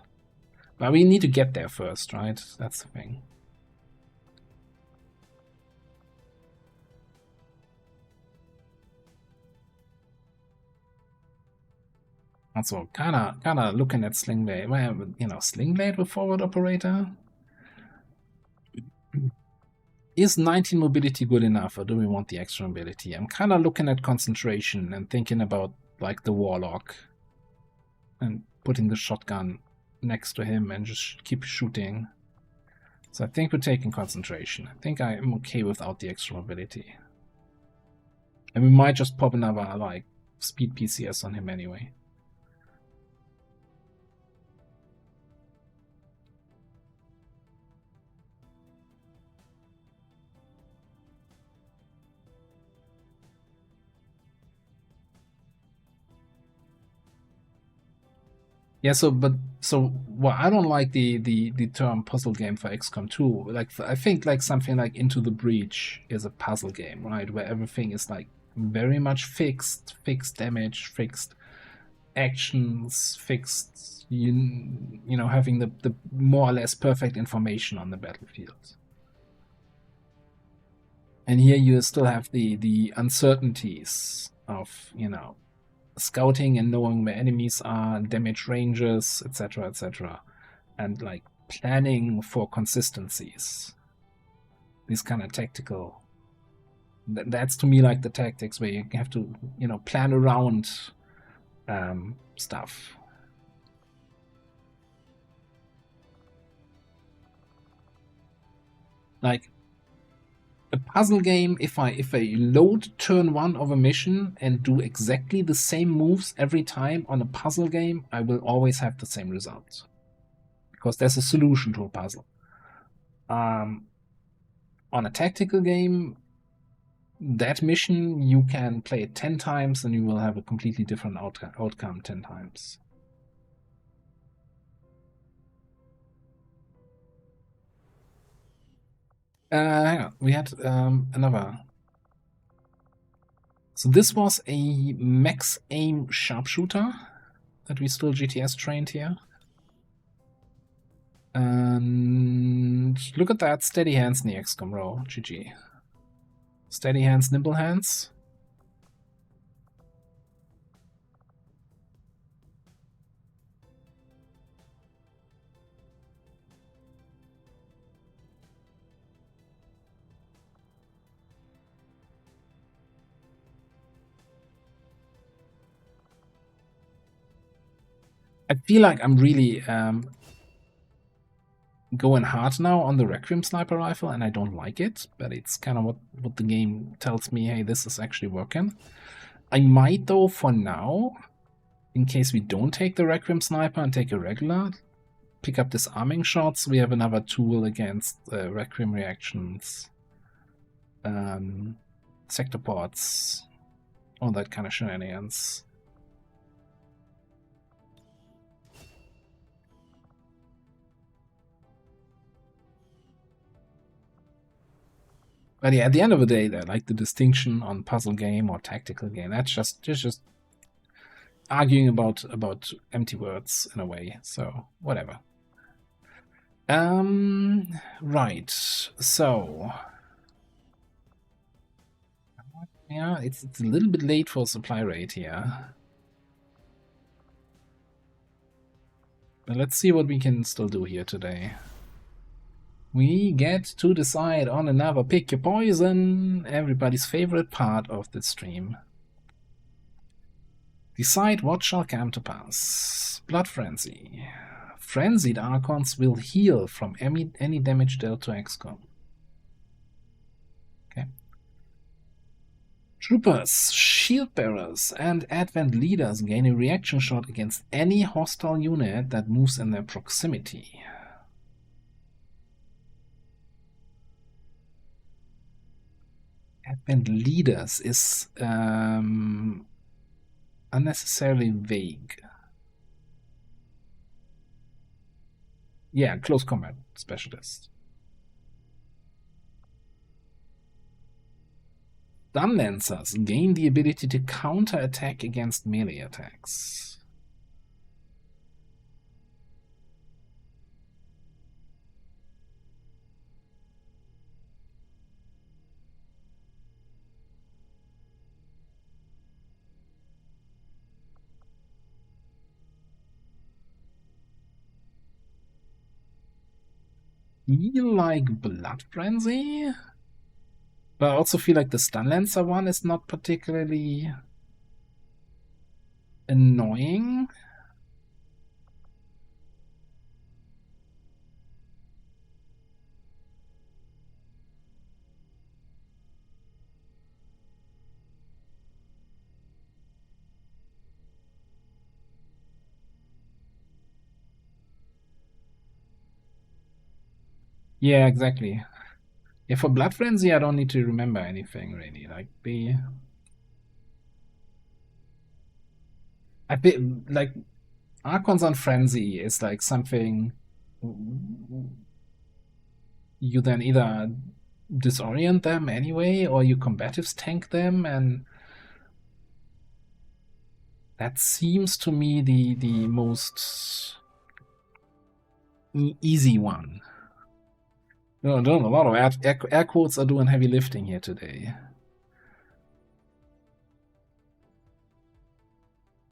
But we need to get there first, right? That's the thing. Also, kinda looking at Sling Blade. Well, you know, Sling Blade with forward operator. Is 19 mobility good enough, or do we want the extra mobility? I'm kind of looking at concentration and thinking about like the Warlock and putting the shotgun next to him and just keep shooting. So I think we're taking concentration. I think I'm okay without the extra mobility. And we might just pop another like speed PCS on him anyway. Yeah, well, I don't like the term puzzle game for XCOM 2. Like, I think like something like Into the Breach is a puzzle game, right? Where everything is like very much fixed damage, fixed actions, fixed, you know, having the more or less perfect information on the battlefield. And here you still have the uncertainties of, you know, scouting and knowing where enemies are, damage ranges, etc., and like planning for consistencies. These kind of tactical That's to me like the tactics where you have to, plan around stuff. Like a puzzle game, if I load turn 1 of a mission and do exactly the same moves every time on a puzzle game, I will always have the same results. Because there's a solution to a puzzle. On a tactical game, that mission, you can play it 10 times and you will have a completely different outcome 10 times. Hang on, we had another. So this was a max aim sharpshooter that we still GTS trained here. And look at that, steady hands in the XCOM row, GG. Steady hands, nimble hands. I feel like I'm really going hard now on the Requiem sniper rifle, and I don't like it, but it's kind of what the game tells me, hey, this is actually working. I might, though, for now, in case we don't take the Requiem sniper and take a regular, pick up disarming shots. We have another tool against Requiem reactions, sector ports, all that kind of shenanigans. But yeah, at the end of the day, like the distinction on puzzle game or tactical game, that's just arguing about empty words in a way. So whatever. Right. So yeah, it's a little bit late for supply rate here. But let's see what we can still do here today. We get to decide on another pick your poison, everybody's favorite part of the stream. Decide what shall come to pass. Blood Frenzy. Frenzied Archons will heal from any damage dealt to XCOM. Okay. Troopers, Shield Bearers, and Advent Leaders gain a reaction shot against any hostile unit that moves in their proximity. Advent Leaders is unnecessarily vague. Yeah, close combat specialist. Stun Lancers gain the ability to counter-attack against melee attacks. Feel like Blood Frenzy? But I also feel like the Stun Lancer one is not particularly annoying. Yeah, exactly. Yeah, for Blood Frenzy, I don't need to remember anything really. Like like Archons on Frenzy is like something you then either disorient them anyway, or you combatives tank them, and that seems to me the most easy one. No, a lot of air quotes are doing heavy lifting here today.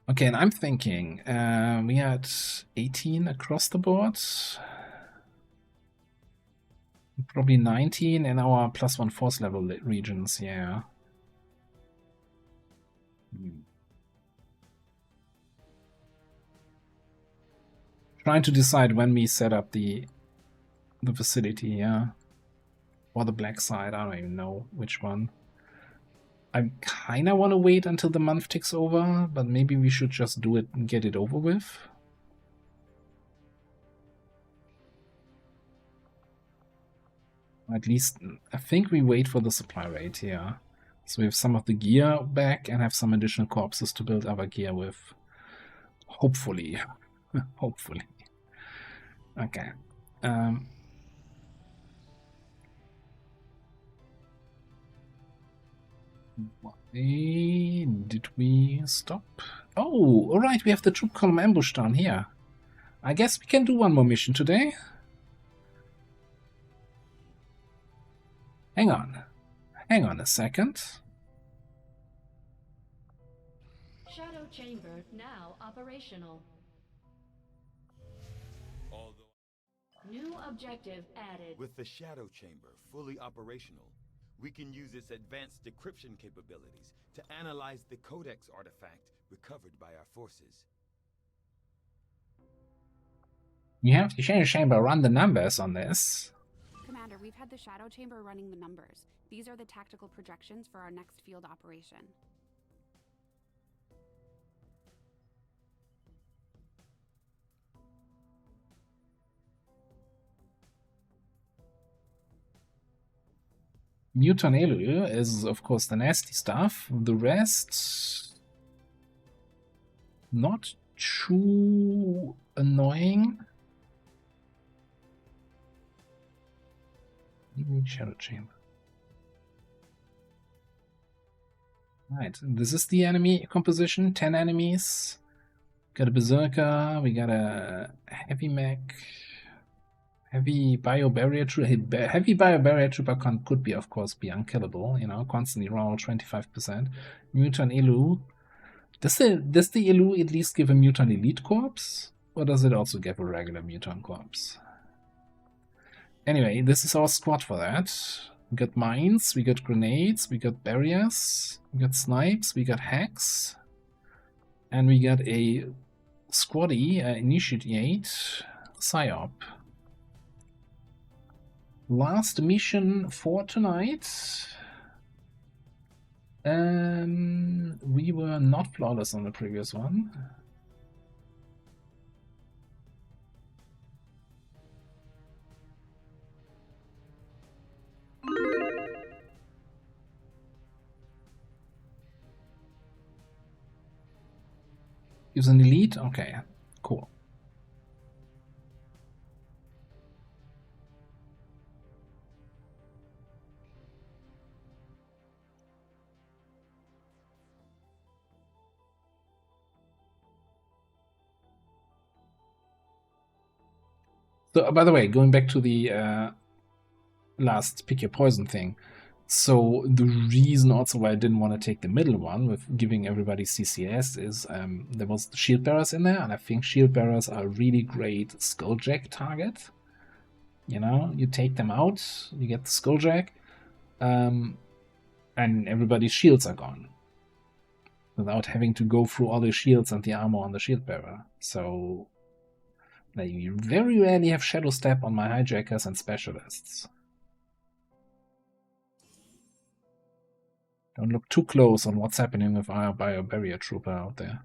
Okay, and I'm thinking we had 18 across the board. Probably 19 in our +1 force level regions, yeah. Trying to decide when we set up the facility, yeah. Or the black side, I don't even know which one. I kinda want to wait until the month ticks over, but maybe we should just do it and get it over with. At least, I think we wait for the supply rate here. So we have some of the gear back and have some additional corpses to build our gear with. Hopefully. Hopefully. Okay. Why did we stop? Oh, alright, we have the troop column ambush down here. I guess we can do one more mission today. Hang on. Hang on a second. Shadow chamber now operational. New objective added. With the Shadow Chamber fully operational, we can use its advanced decryption capabilities to analyze the Codex artifact recovered by our forces. You have the Shadow Chamber run the numbers on this. Commander, we've had the Shadow Chamber running the numbers. These are the tactical projections for our next field operation. Muton Elu is, of course, the nasty stuff. The rest, not too annoying. Shadow Chamber. Right, this is the enemy composition. 10 enemies. Got a Berserker. We got a heavy mech. Heavy biobarrier trooper. Heavy biobarrier trooper could be, of course, be unkillable. You know, constantly roll 25%. Mutant Elu. Does the Elu at least give a mutant elite corpse, or does it also give a regular mutant corpse? Anyway, this is our squad for that. We got mines, we got grenades, we got barriers, we got snipes, we got hacks, and we got a squaddy initiate psyop. Last mission for tonight. We were not flawless on the previous one. Use an elite? Okay, cool. So, by the way, going back to the last pick your poison thing. So the reason also why I didn't want to take the middle one with giving everybody CCS is there was shield bearers in there, and I think shield bearers are a really great skulljack target. You know, you take them out, you get the skulljack, and everybody's shields are gone without having to go through all the shields and the armor on the shield bearer. So you very rarely have shadow step on my hijackers and specialists. Don't look too close on what's happening with our biobarrier trooper out there.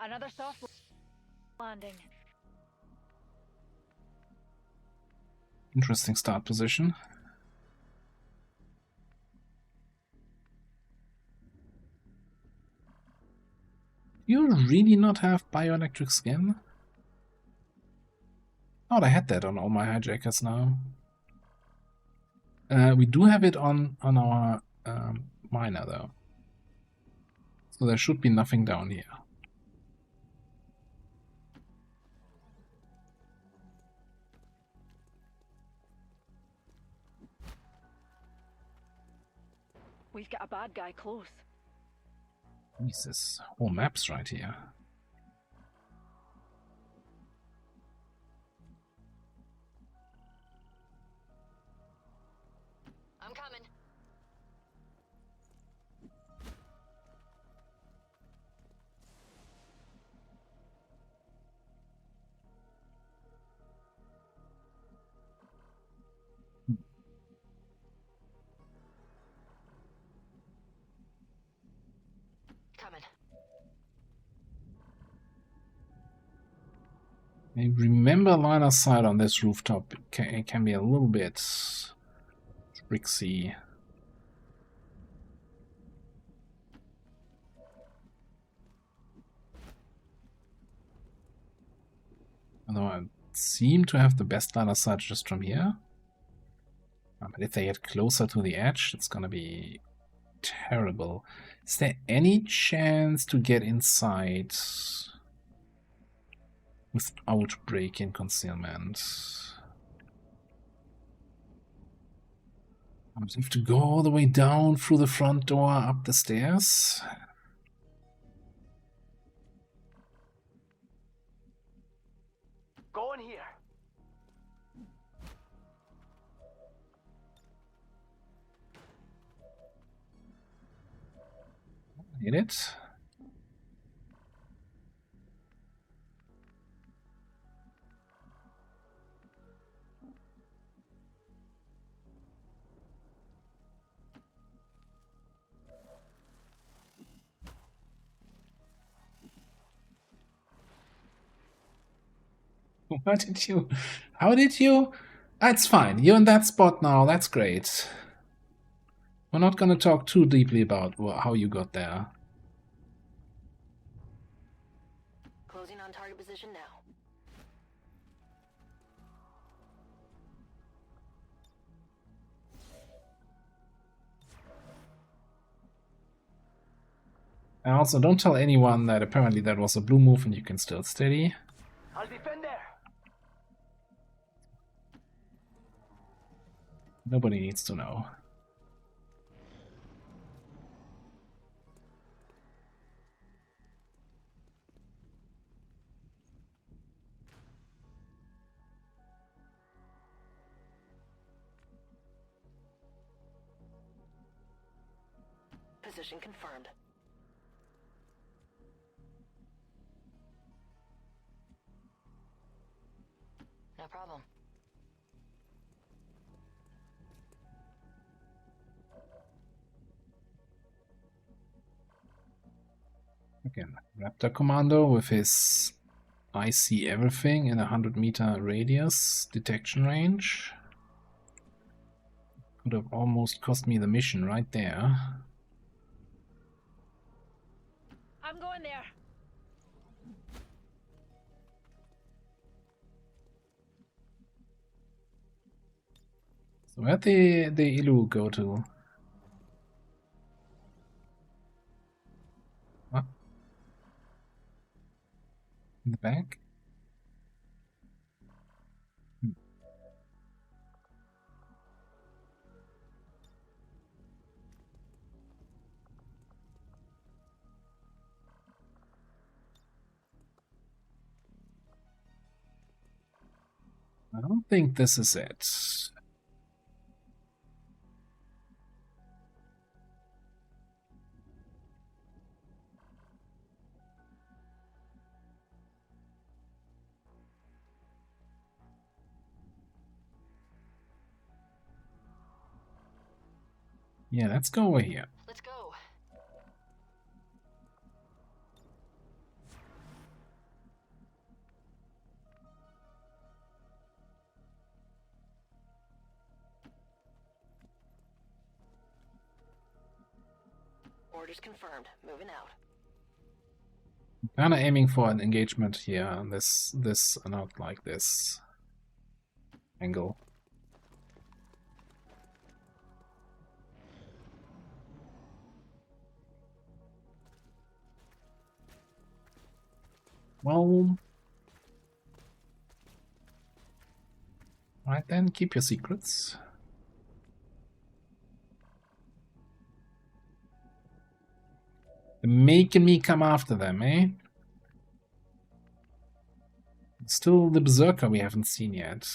Another soft landing. Interesting start position. You really not have bioelectric skin? Oh, I had that on all my hijackers now. We do have it on our miner though. So there should be nothing down here. We've got a bad guy close. Jesus, whole map's right here. I'm coming. Coming. I remember line of sight on this rooftop. It can be a little bit tricksy. Although I seem to have the best line of sight just from here. But if they get closer to the edge, it's gonna be terrible. Is there any chance to get inside without break-in concealment? I would have to go all the way down through the front door, up the stairs. Go in here. Hit it. What did you? How did you? That's fine. You're in that spot now. That's great. We're not going to talk too deeply about how you got there. Closing on target position now. And also, don't tell anyone that apparently that was a blue move and you can still steady. I'll defend there. Nobody needs to know. Position confirmed. No problem. Again, Raptor Commando with his I see everything in 100-meter radius detection range. Could have almost cost me the mission right there. I'm going there. So where'd the Ilu go to? What? In the back? I don't think this is it. Yeah, let's go over here. Let's go. Orders confirmed. Moving out. Kinda aiming for an engagement here on this not like this angle. Well, right then, keep your secrets. making me come after them, eh? Still the Berserker we haven't seen yet.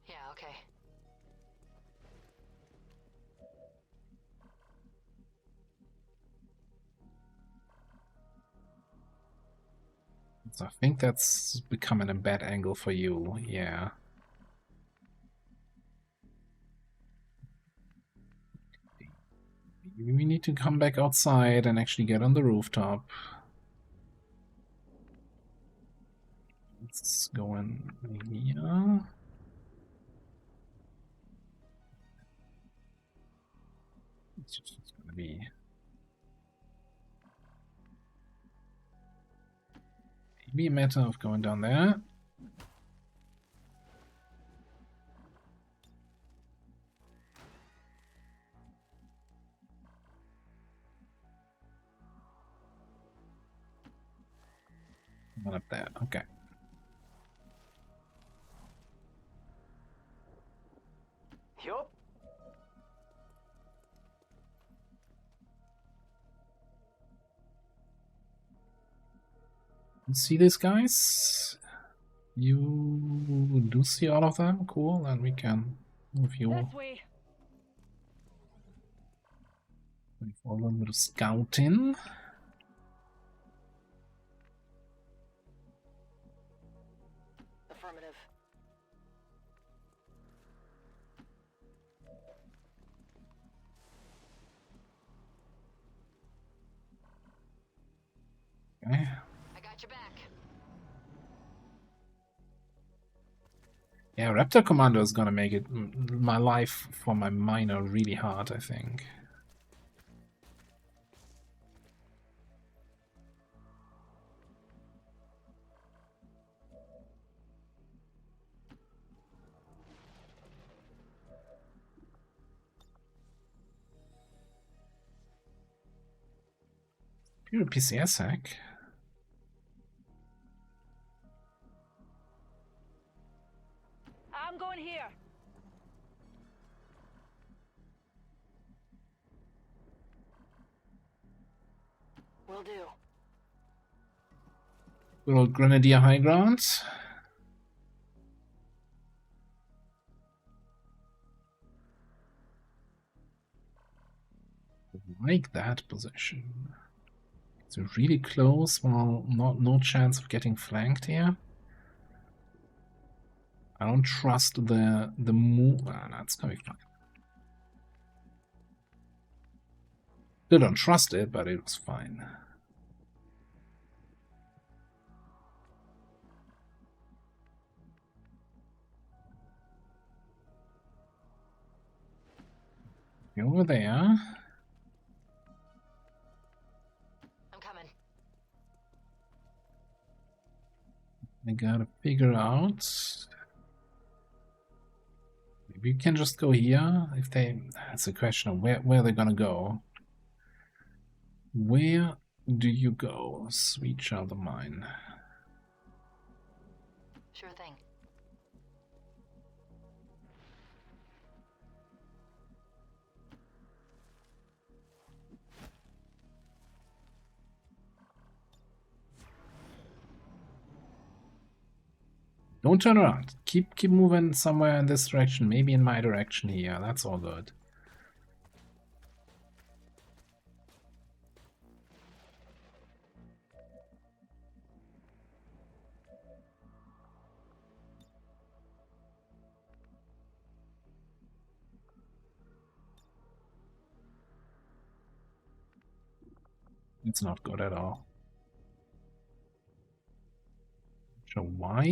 Yeah, okay. So I think that's becoming a bad angle for you, yeah. We need to come back outside and actually get on the rooftop. Let's go in here. It's just gonna be maybe a matter of going down there. One up there, okay. Yup. You see these guys? You do see all of them? Cool, and we can move you. This way. For a little bit of scouting. Affirmative. Okay. I got your back. Yeah, Raptor Commando is gonna make it my life for my miner really hard, I think. Pure PCS hack. I'm going here. Will do. Good old Grenadier High Ground. Like that position. It's really close. Well, no chance of getting flanked here. I don't trust the move. That's gonna be fine. Still don't trust it, but it was fine. Over there. I'm coming. I gotta figure out. Maybe you can just go here. If they, that's a question of where they're gonna go. Where do you go, sweet child of mine? Sure thing. Don't turn around. Keep moving somewhere in this direction. Maybe in my direction here. That's all good. It's not good at all. So why?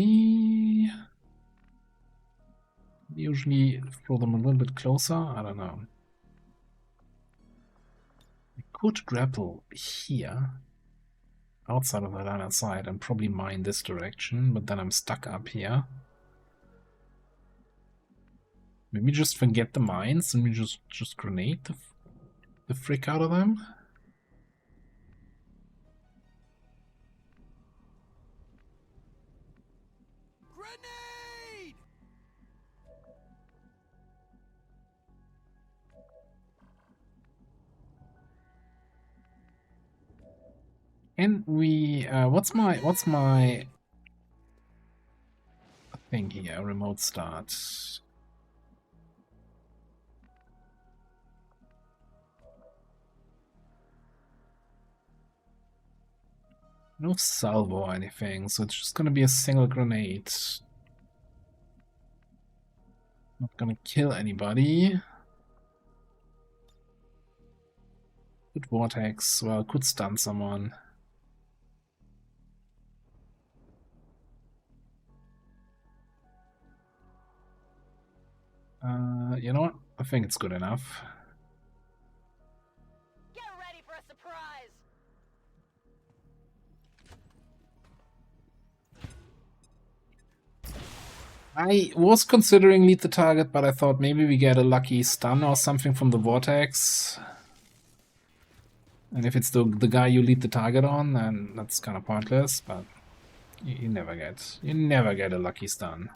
Usually throw them a little bit closer. I don't know. I could grapple here, outside of the line of sight, and probably mine this direction, but then I'm stuck up here. Maybe just forget the mines and we just grenade the frick out of them. And we what's my thing here? Remote start. No salvo or anything, so it's just gonna be a single grenade. Not gonna kill anybody. Good vortex, well, could stun someone. You know what? I think it's good enough. Get ready for a surprise. I was considering lead the target, but I thought maybe we get a lucky stun or something from the vortex. And if it's the guy you lead the target on, then that's kind of pointless, but you never get a lucky stun.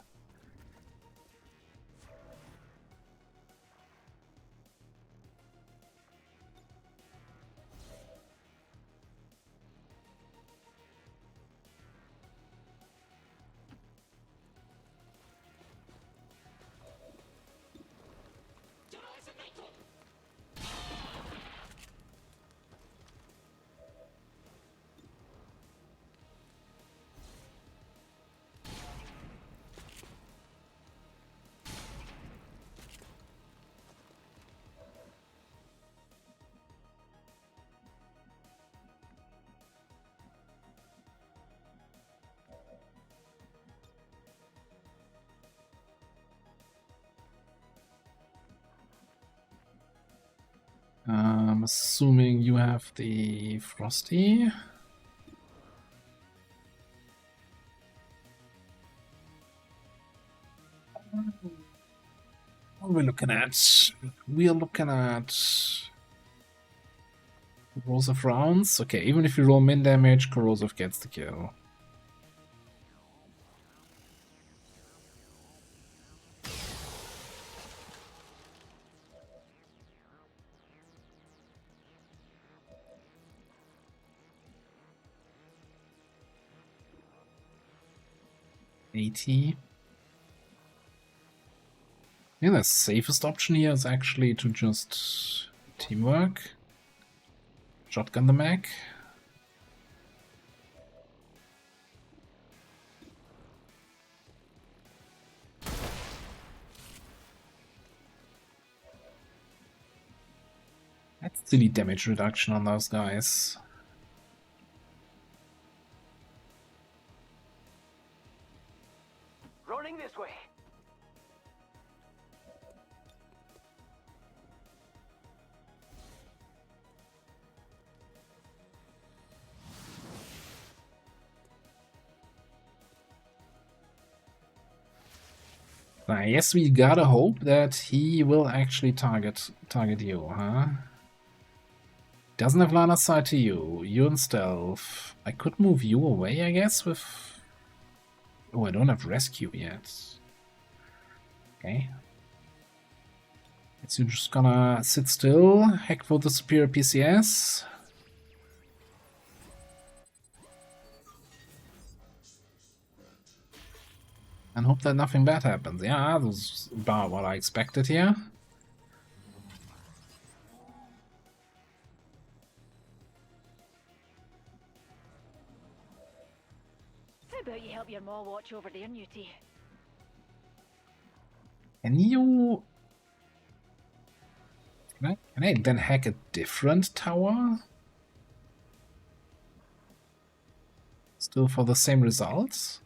I'm assuming you have the Frosty. What are we looking at? We are looking at corrosive rounds. Okay, even if you roll min damage, corrosive gets the kill. I think the safest option here is actually to just teamwork. Shotgun the mech. That's silly damage reduction on those guys. Rolling this way. I guess we gotta hope that he will actually target you, huh? Doesn't have line of sight to you. You're in stealth. I could move you away, I guess, with... Oh, I don't have rescue yet. Okay. So you're just gonna sit still, hack for the superior PCS. And hope that nothing bad happens. Yeah, that's about what I expected here. How about you help your ma watch over there, Newty? Can you... Can I then hack a different tower? Still for the same results?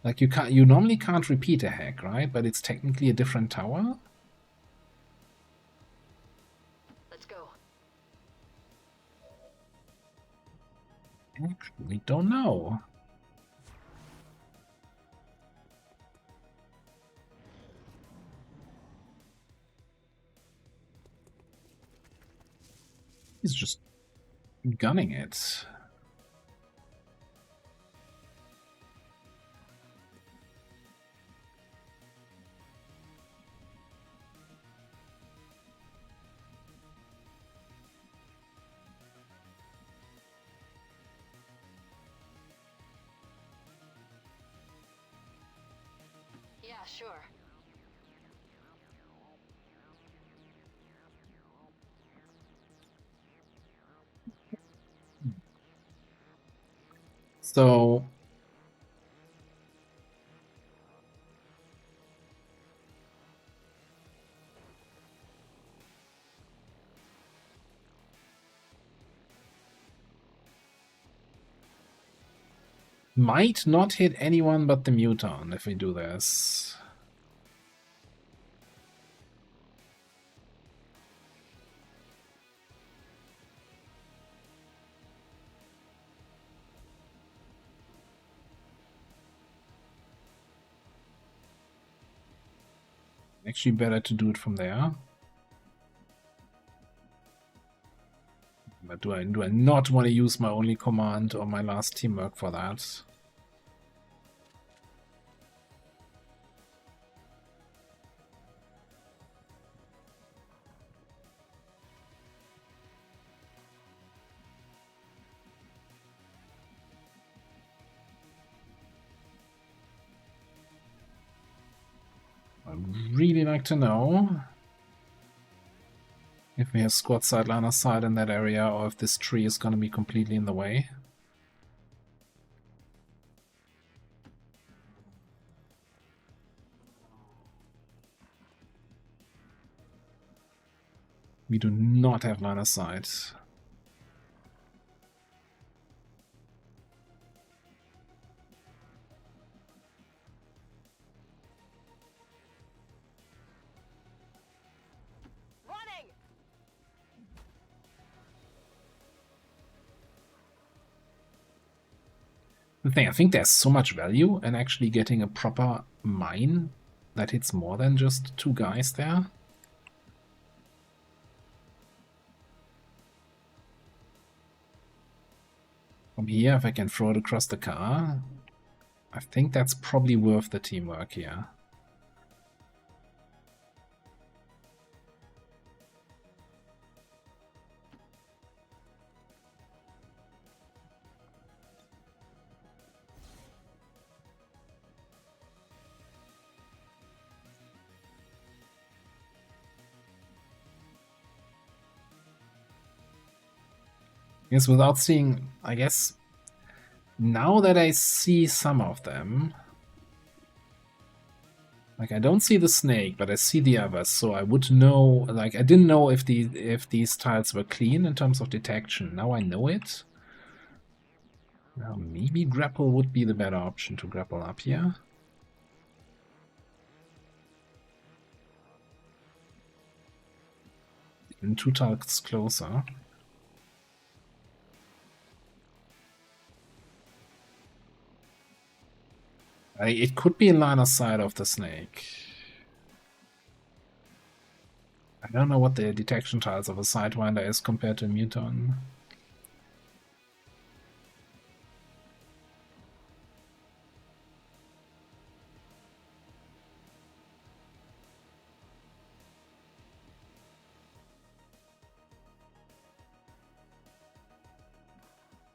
Like you normally can't repeat a hack, right? But it's technically a different tower? Let's go. Actually, don't know. He's just gunning it. sure. So might not hit anyone but the muton if we do this. Actually better to do it from there. But do I not want to use my only command or my last teamwork for that? I'd really like to know if we have squad side, liner side in that area, or if this tree is going to be completely in the way. We do not have line of sight. The thing, I think there's so much value in actually getting a proper mine that hits more than just two guys there. From here, if I can throw it across the car, I think that's probably worth the teamwork here. Yes, without seeing, I guess, now that I see some of them, like I don't see the snake, but I see the others, so I would know, like I didn't know if these tiles were clean in terms of detection. Now I know it. Now maybe grapple would be the better option to grapple up here. And two tiles closer. It could be in line of sight of the snake. I don't know what the detection tiles of a Sidewinder is compared to a Muton.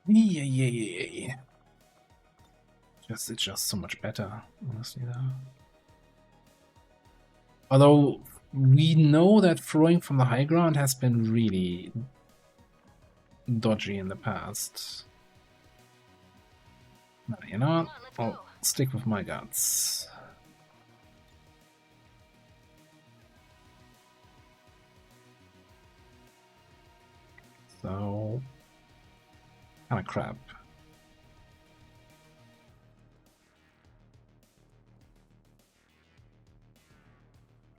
Yeah. It's just so much better, honestly. Though. Although we know that throwing from the high ground has been really dodgy in the past. You know what? I'll stick with my guts. So, kind of crap.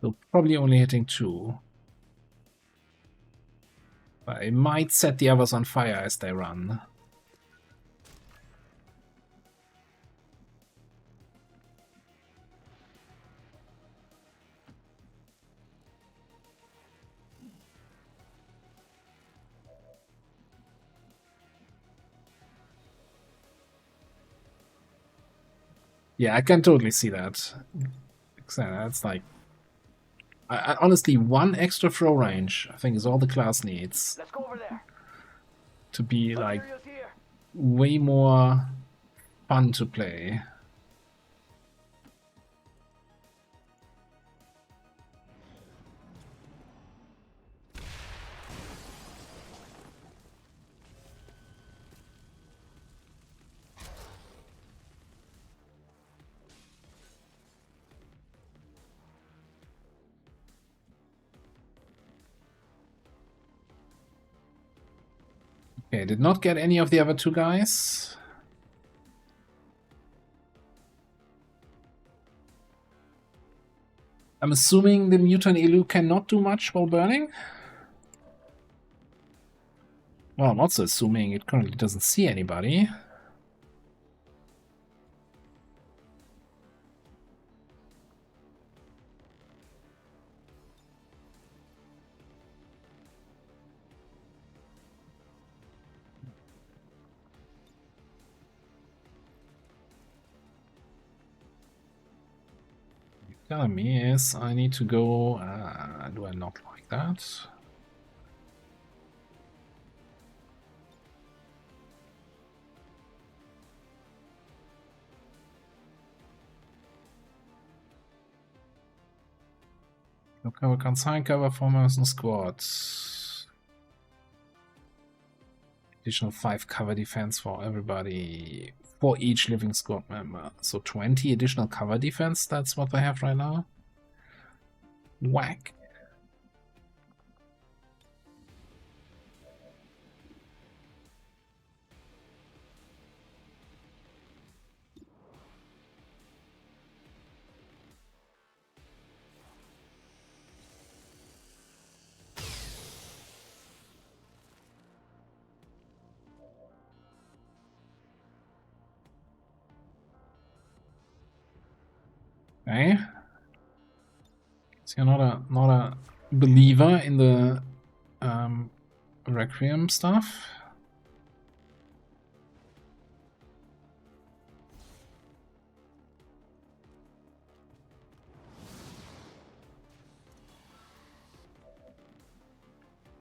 So probably only hitting 2. But it might set the others on fire as they run. Yeah, I can totally see that. That's like... I honestly, one extra throw range, I think, is all the class needs. Let's go over there. To be, like, way more fun to play. Okay, did not get any of the other two guys. I'm assuming the mutant Elu cannot do much while burning. Well, I'm also assuming it currently doesn't see anybody. Telling me is I need to go. Do I not like that? Cover consign cover formers and squads. Additional 5 cover defense for everybody. For each living squad member. So 20 additional cover defense, that's what they have right now. Whack. Okay. So you're not a believer in the Requiem stuff.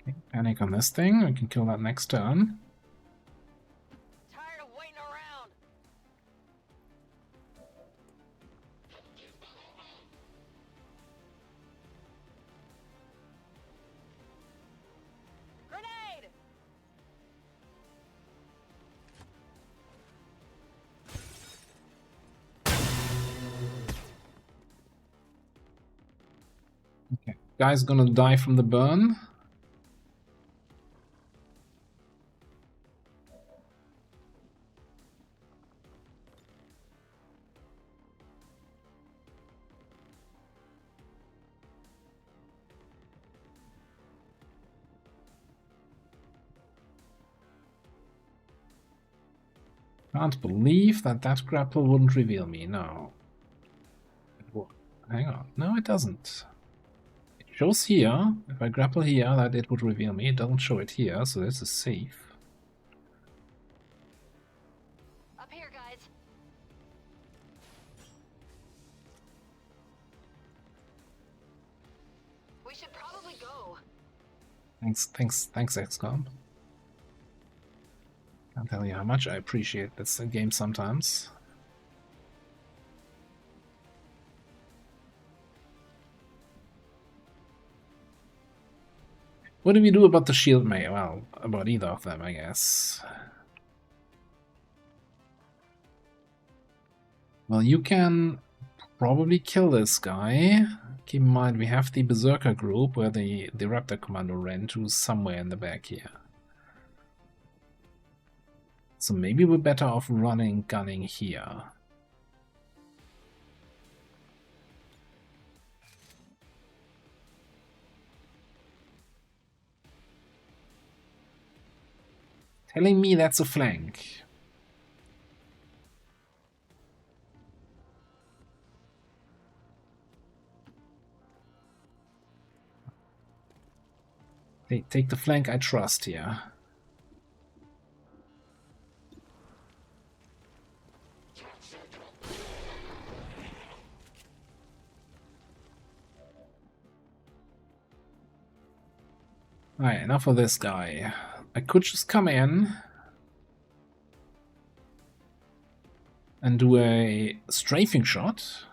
Okay, panic on this thing. We can kill that next turn. Tired of waiting around. Grenade! Okay, guy's gonna die from the burn. Can't believe that grapple wouldn't reveal me. No. Hang on. No, it doesn't. It shows here, if I grapple here, that it would reveal me. It doesn't show it here, so this is safe. Up here, guys. We should probably go. Thanks, XCOM. Can't tell you how much I appreciate this game sometimes. What do we do about the shield mail? Well, about either of them, I guess. Well, you can probably kill this guy. Keep in mind, we have the Berserker group where the Raptor Commando ran to somewhere in the back here. So maybe we're better off gunning here. Telling me that's a flank. Take the flank I trust here. Alright, enough of this guy. I could just come in and do a strafing shot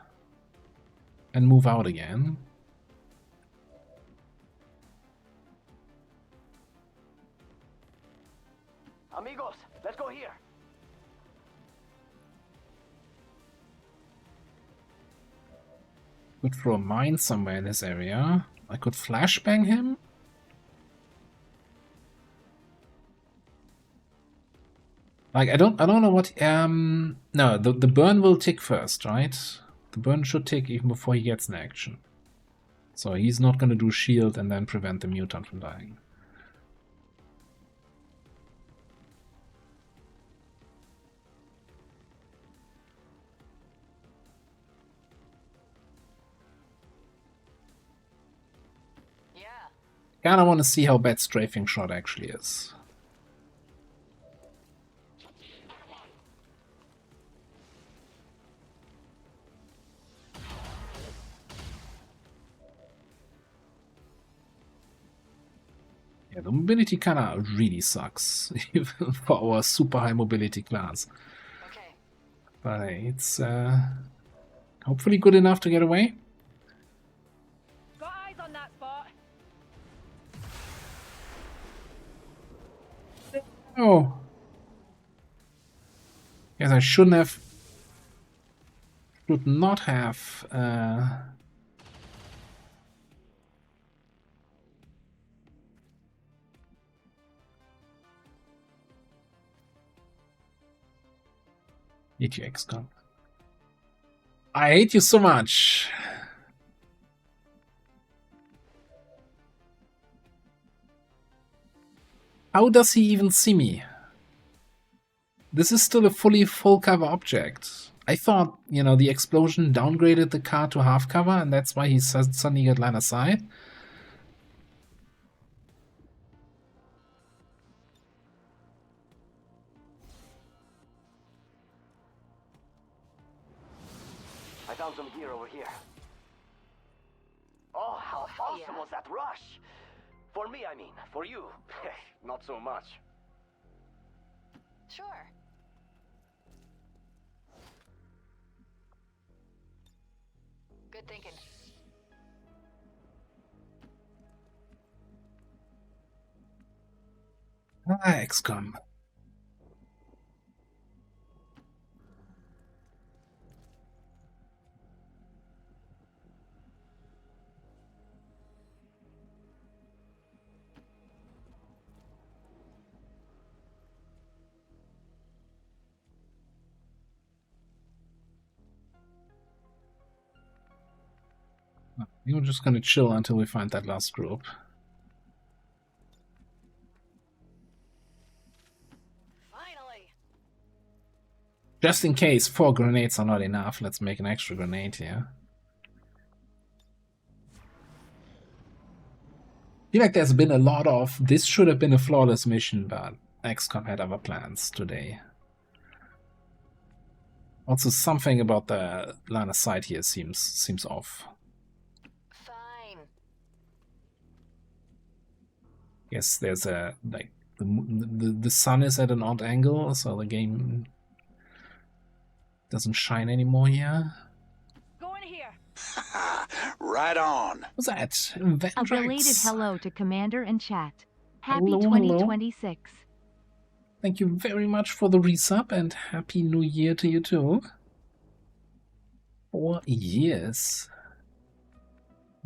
and move out again. Amigos, let's go here. Could throw a mine somewhere in this area. I could flashbang him. Like I don't know what no, the burn will tick first, right? The burn should tick even before he gets an action. So he's not gonna do shield and then prevent the mutant from dying. Yeah. Kinda wanna see how bad strafing shot actually is. Yeah, the mobility kinda really sucks even for our super high mobility class. Okay. But hey, it's hopefully good enough to get away. Got eyes on that spot. Oh. Yes, I should not have hate you, XCOM. I hate you so much. How does he even see me? This is still a full cover object. I thought, you know, the explosion downgraded the car to half cover and that's why he suddenly got line of sight. I found some gear over here. Oh, how awesome was that rush? For me, I mean. For you, not so much. Sure. Good thinking. XCOM. We're just gonna chill until we find that last group. Finally. Just in case 4 grenades are not enough, let's make an extra grenade here. I feel like there's been a lot of this should have been a flawless mission, but XCOM had other plans today. Also, something about the line of sight here seems off. Fine. Yes, there's a like the sun is at an odd angle, so the game doesn't shine anymore here. Go in here. Right on. What's that? A belated Vendrex. hello to Commander and chat. Happy Hello, 2026. Thank you very much for the resub and happy new year to you too. 4 years.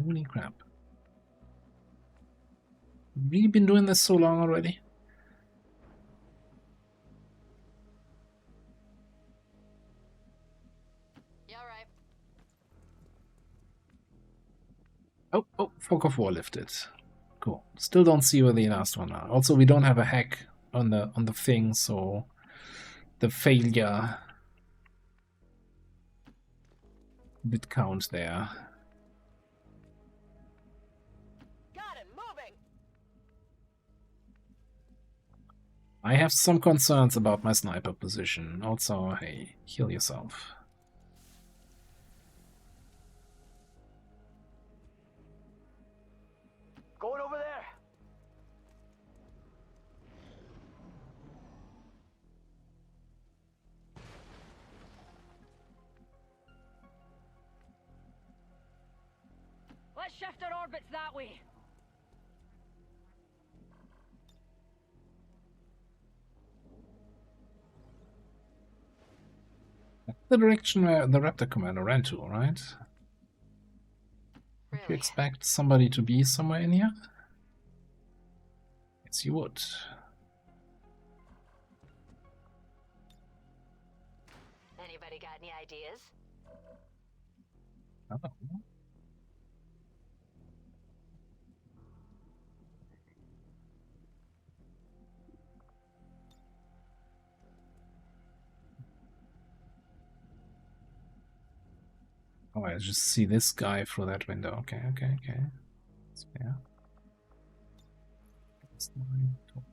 Holy crap. Really been doing this so long already? Yeah, right. Oh, Fog of War lifted. Cool. Still don't see where the last one are. Also, we don't have a hack on the thing, so the failure bit count there. Got it, moving. I have some concerns about my sniper position. Also, hey, heal yourself. Going over there. Let's shift our orbits that way. The direction where the Raptor Commander ran to, right? Would you Really? expect somebody to be somewhere in here? Yes, you would. ideas? Oh. Oh, I just see this guy through that window. Okay. That's fair.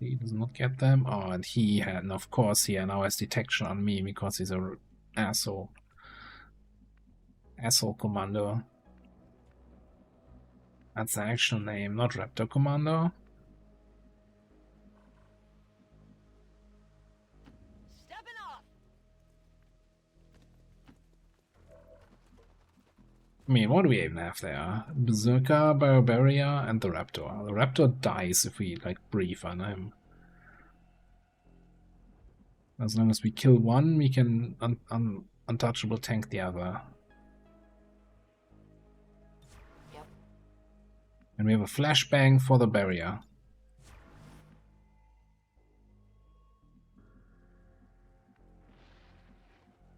He does not get them. Oh, and he had, and of course, he now has detection on me because he's a asshole. Asshole Commando. That's the actual name, not Raptor Commando. Stepping off. I mean, what do we even have there? Berserker, Barbaria, and the Raptor. The Raptor dies if we, like, breathe on him. As long as we kill one, we can untouchable tank the other. Yep. And we have a flashbang for the barrier.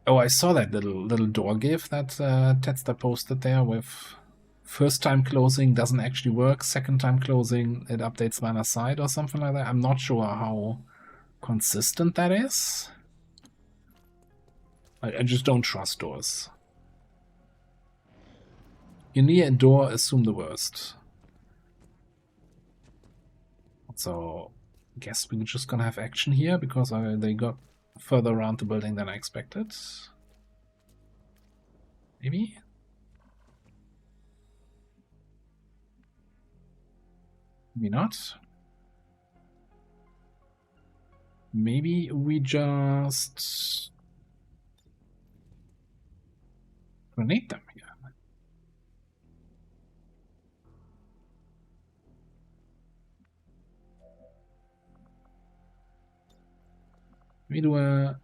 Oh, I saw that little door gif that Tetster posted there with first time closing doesn't actually work, second time closing it updates line of sight or something like that. I'm not sure how consistent that is. I just don't trust doors. You're near a door, assume the worst. So, I guess we're just gonna have action here because they got further around the building than I expected. Maybe? Maybe not. Maybe we just grenade them here. We do a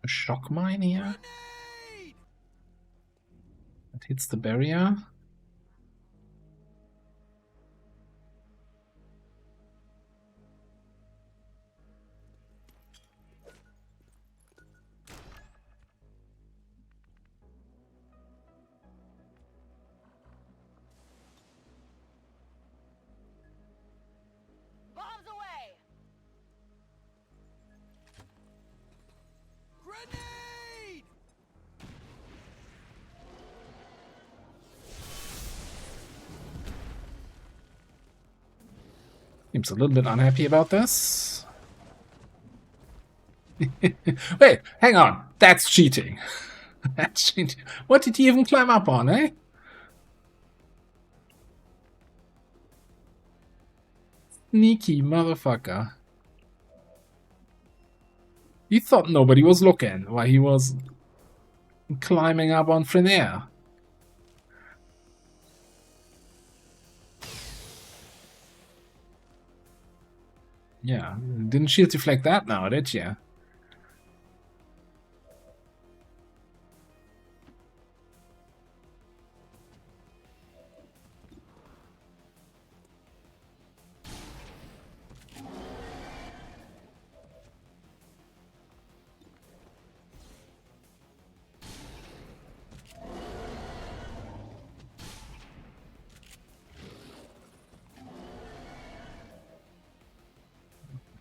shock mine here. That hits the barrier. Bombs away. Grenade! Seems a little bit unhappy about this. Wait, hang on. That's cheating. That's cheating. What did he even climb up on, eh? Sneaky motherfucker. He thought nobody was looking while he was climbing up on thin air. Yeah, didn't shield deflect that now, did you?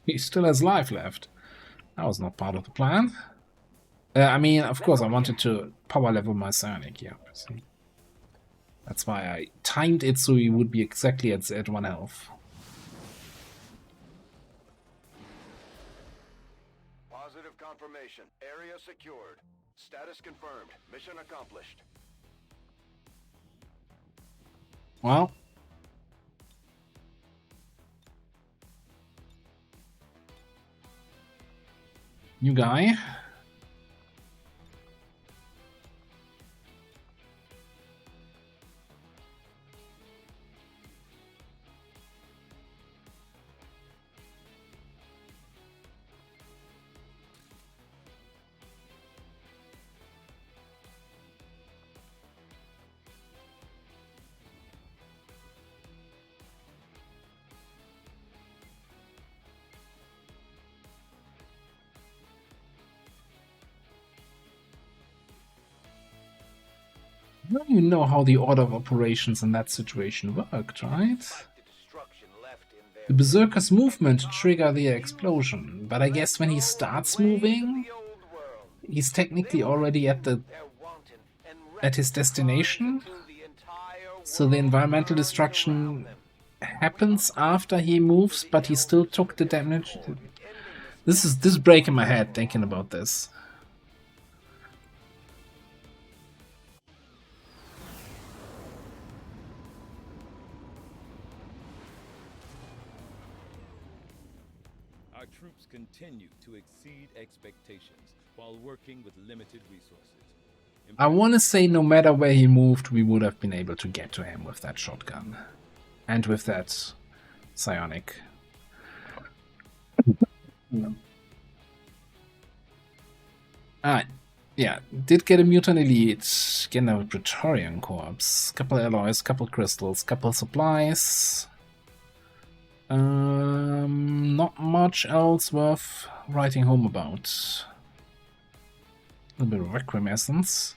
He still has life left. That was not part of the plan. I mean, of course, I wanted to power level my Psionic here. See? That's why I timed it so he would be exactly at 1 health. Positive confirmation. Area secured. Status confirmed. Mission accomplished. Well. New guy. I don't even know how the order of operations in that situation worked, right? The Berserker's movement to trigger the explosion, but I guess when he starts moving, he's technically already at his destination. So the environmental destruction happens after he moves, but he still took the damage. This is breaking my head thinking about this. Our troops continue to exceed expectations while working with limited resources. I want to say no matter where he moved, we would have been able to get to him with that shotgun. And with that psionic. Alright. Yeah, did get a Mutant Elite, get a Praetorian Corpse, couple alloys, couple crystals, couple supplies. Not much else worth writing home about. A little bit of Requiem Essence.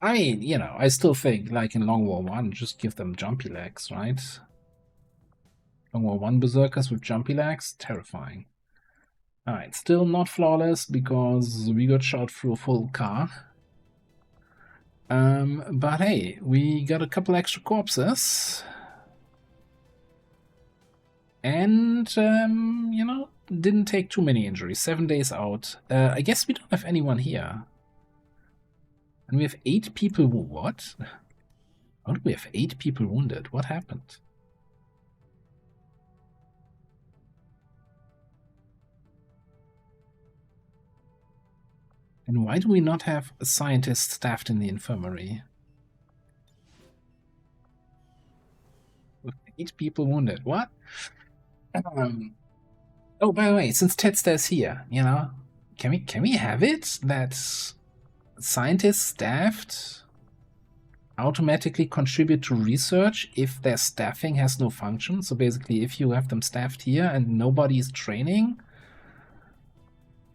I mean, you know, I still think, like in Long War 1, just give them jumpy legs, right? Long War 1 Berserkers with jumpy legs? Terrifying. Alright, still not flawless because we got shot through a full car. But hey, we got a couple extra corpses. And, you know, didn't take too many injuries. 7 days out. I guess we don't have anyone here. And we have 8 people. What? How do we have 8 people wounded? What happened? And why do we not have a scientist staffed in the infirmary? With 8 people wounded. What? Oh, by the way, since Tedsta's here, you know, can we have it that scientists staffed automatically contribute to research if their staffing has no function? So basically, if you have them staffed here and nobody is training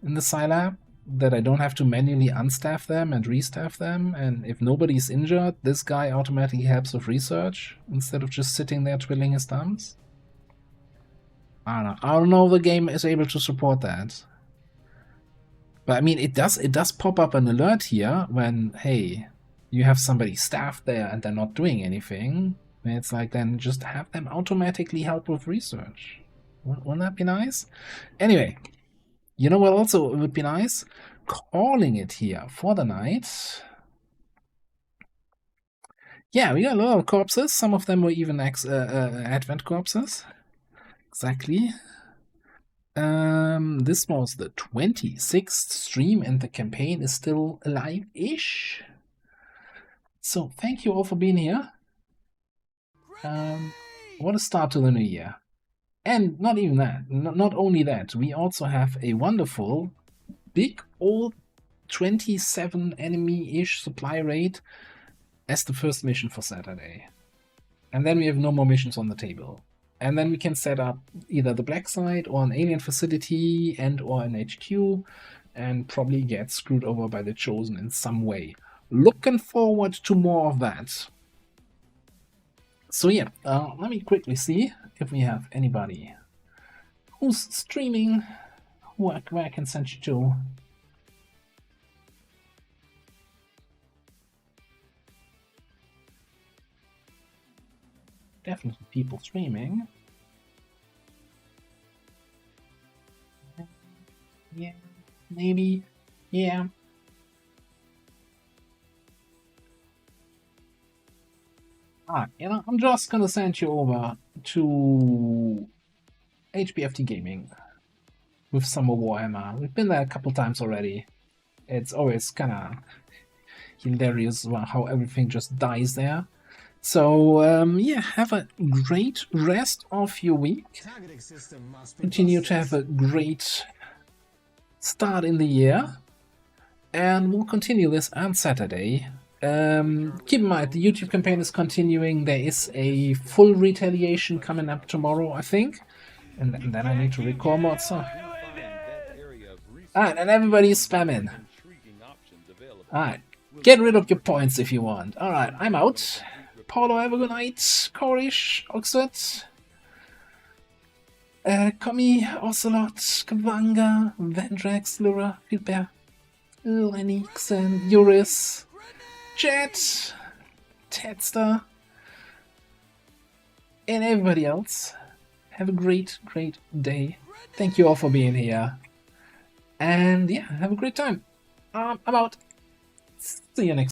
in the Scilab, that I don't have to manually unstaff them and restaff them, and if nobody's injured, this guy automatically helps with research instead of just sitting there twiddling his thumbs? I don't know if the game is able to support that. But I mean, it does pop up an alert here when, hey, you have somebody staffed there and they're not doing anything. And it's like, then just have them automatically help with research. Wouldn't that be nice? Anyway, you know what also would be nice? Calling it here for the night. Yeah, we got a lot of corpses. Some of them were even Advent corpses. Exactly. This was the 26th stream and the campaign is still alive-ish. So thank you all for being here. What a start to the new year. And not even that, not only that, we also have a wonderful, big old 27 enemy-ish supply rate as the first mission for Saturday. And then we have no more missions on the table. And then we can set up either the black site or an alien facility and or an HQ and probably get screwed over by the Chosen in some way. Looking forward to more of that. So yeah, let me quickly see if we have anybody who's streaming, where I can send you to. Definitely people streaming. Yeah, maybe, yeah. You know, I'm just gonna send you over to HBFT Gaming with some more Warhammer. We've been there a couple times already. It's always kind of hilarious how everything just dies there. So, yeah, have a great rest of your week. Continue to have a great start in the year. And we'll continue this on Saturday Keep in mind, the YouTube campaign is continuing. There is a full retaliation coming up tomorrow, I think. And then I need to record more. So. Alright, and everybody is spamming. Alright, get rid of your points if you want. Alright, I'm out. Paulo, have a good night. Korish, Oxford. Komi, Ocelot, Kavanga, Vendrax, Lura, Filper, Lenny, Xen, Uris, Jet, Tedster, and everybody else. Have a great, great day. Thank you all for being here. And yeah, have a great time. I'm out. See you next time.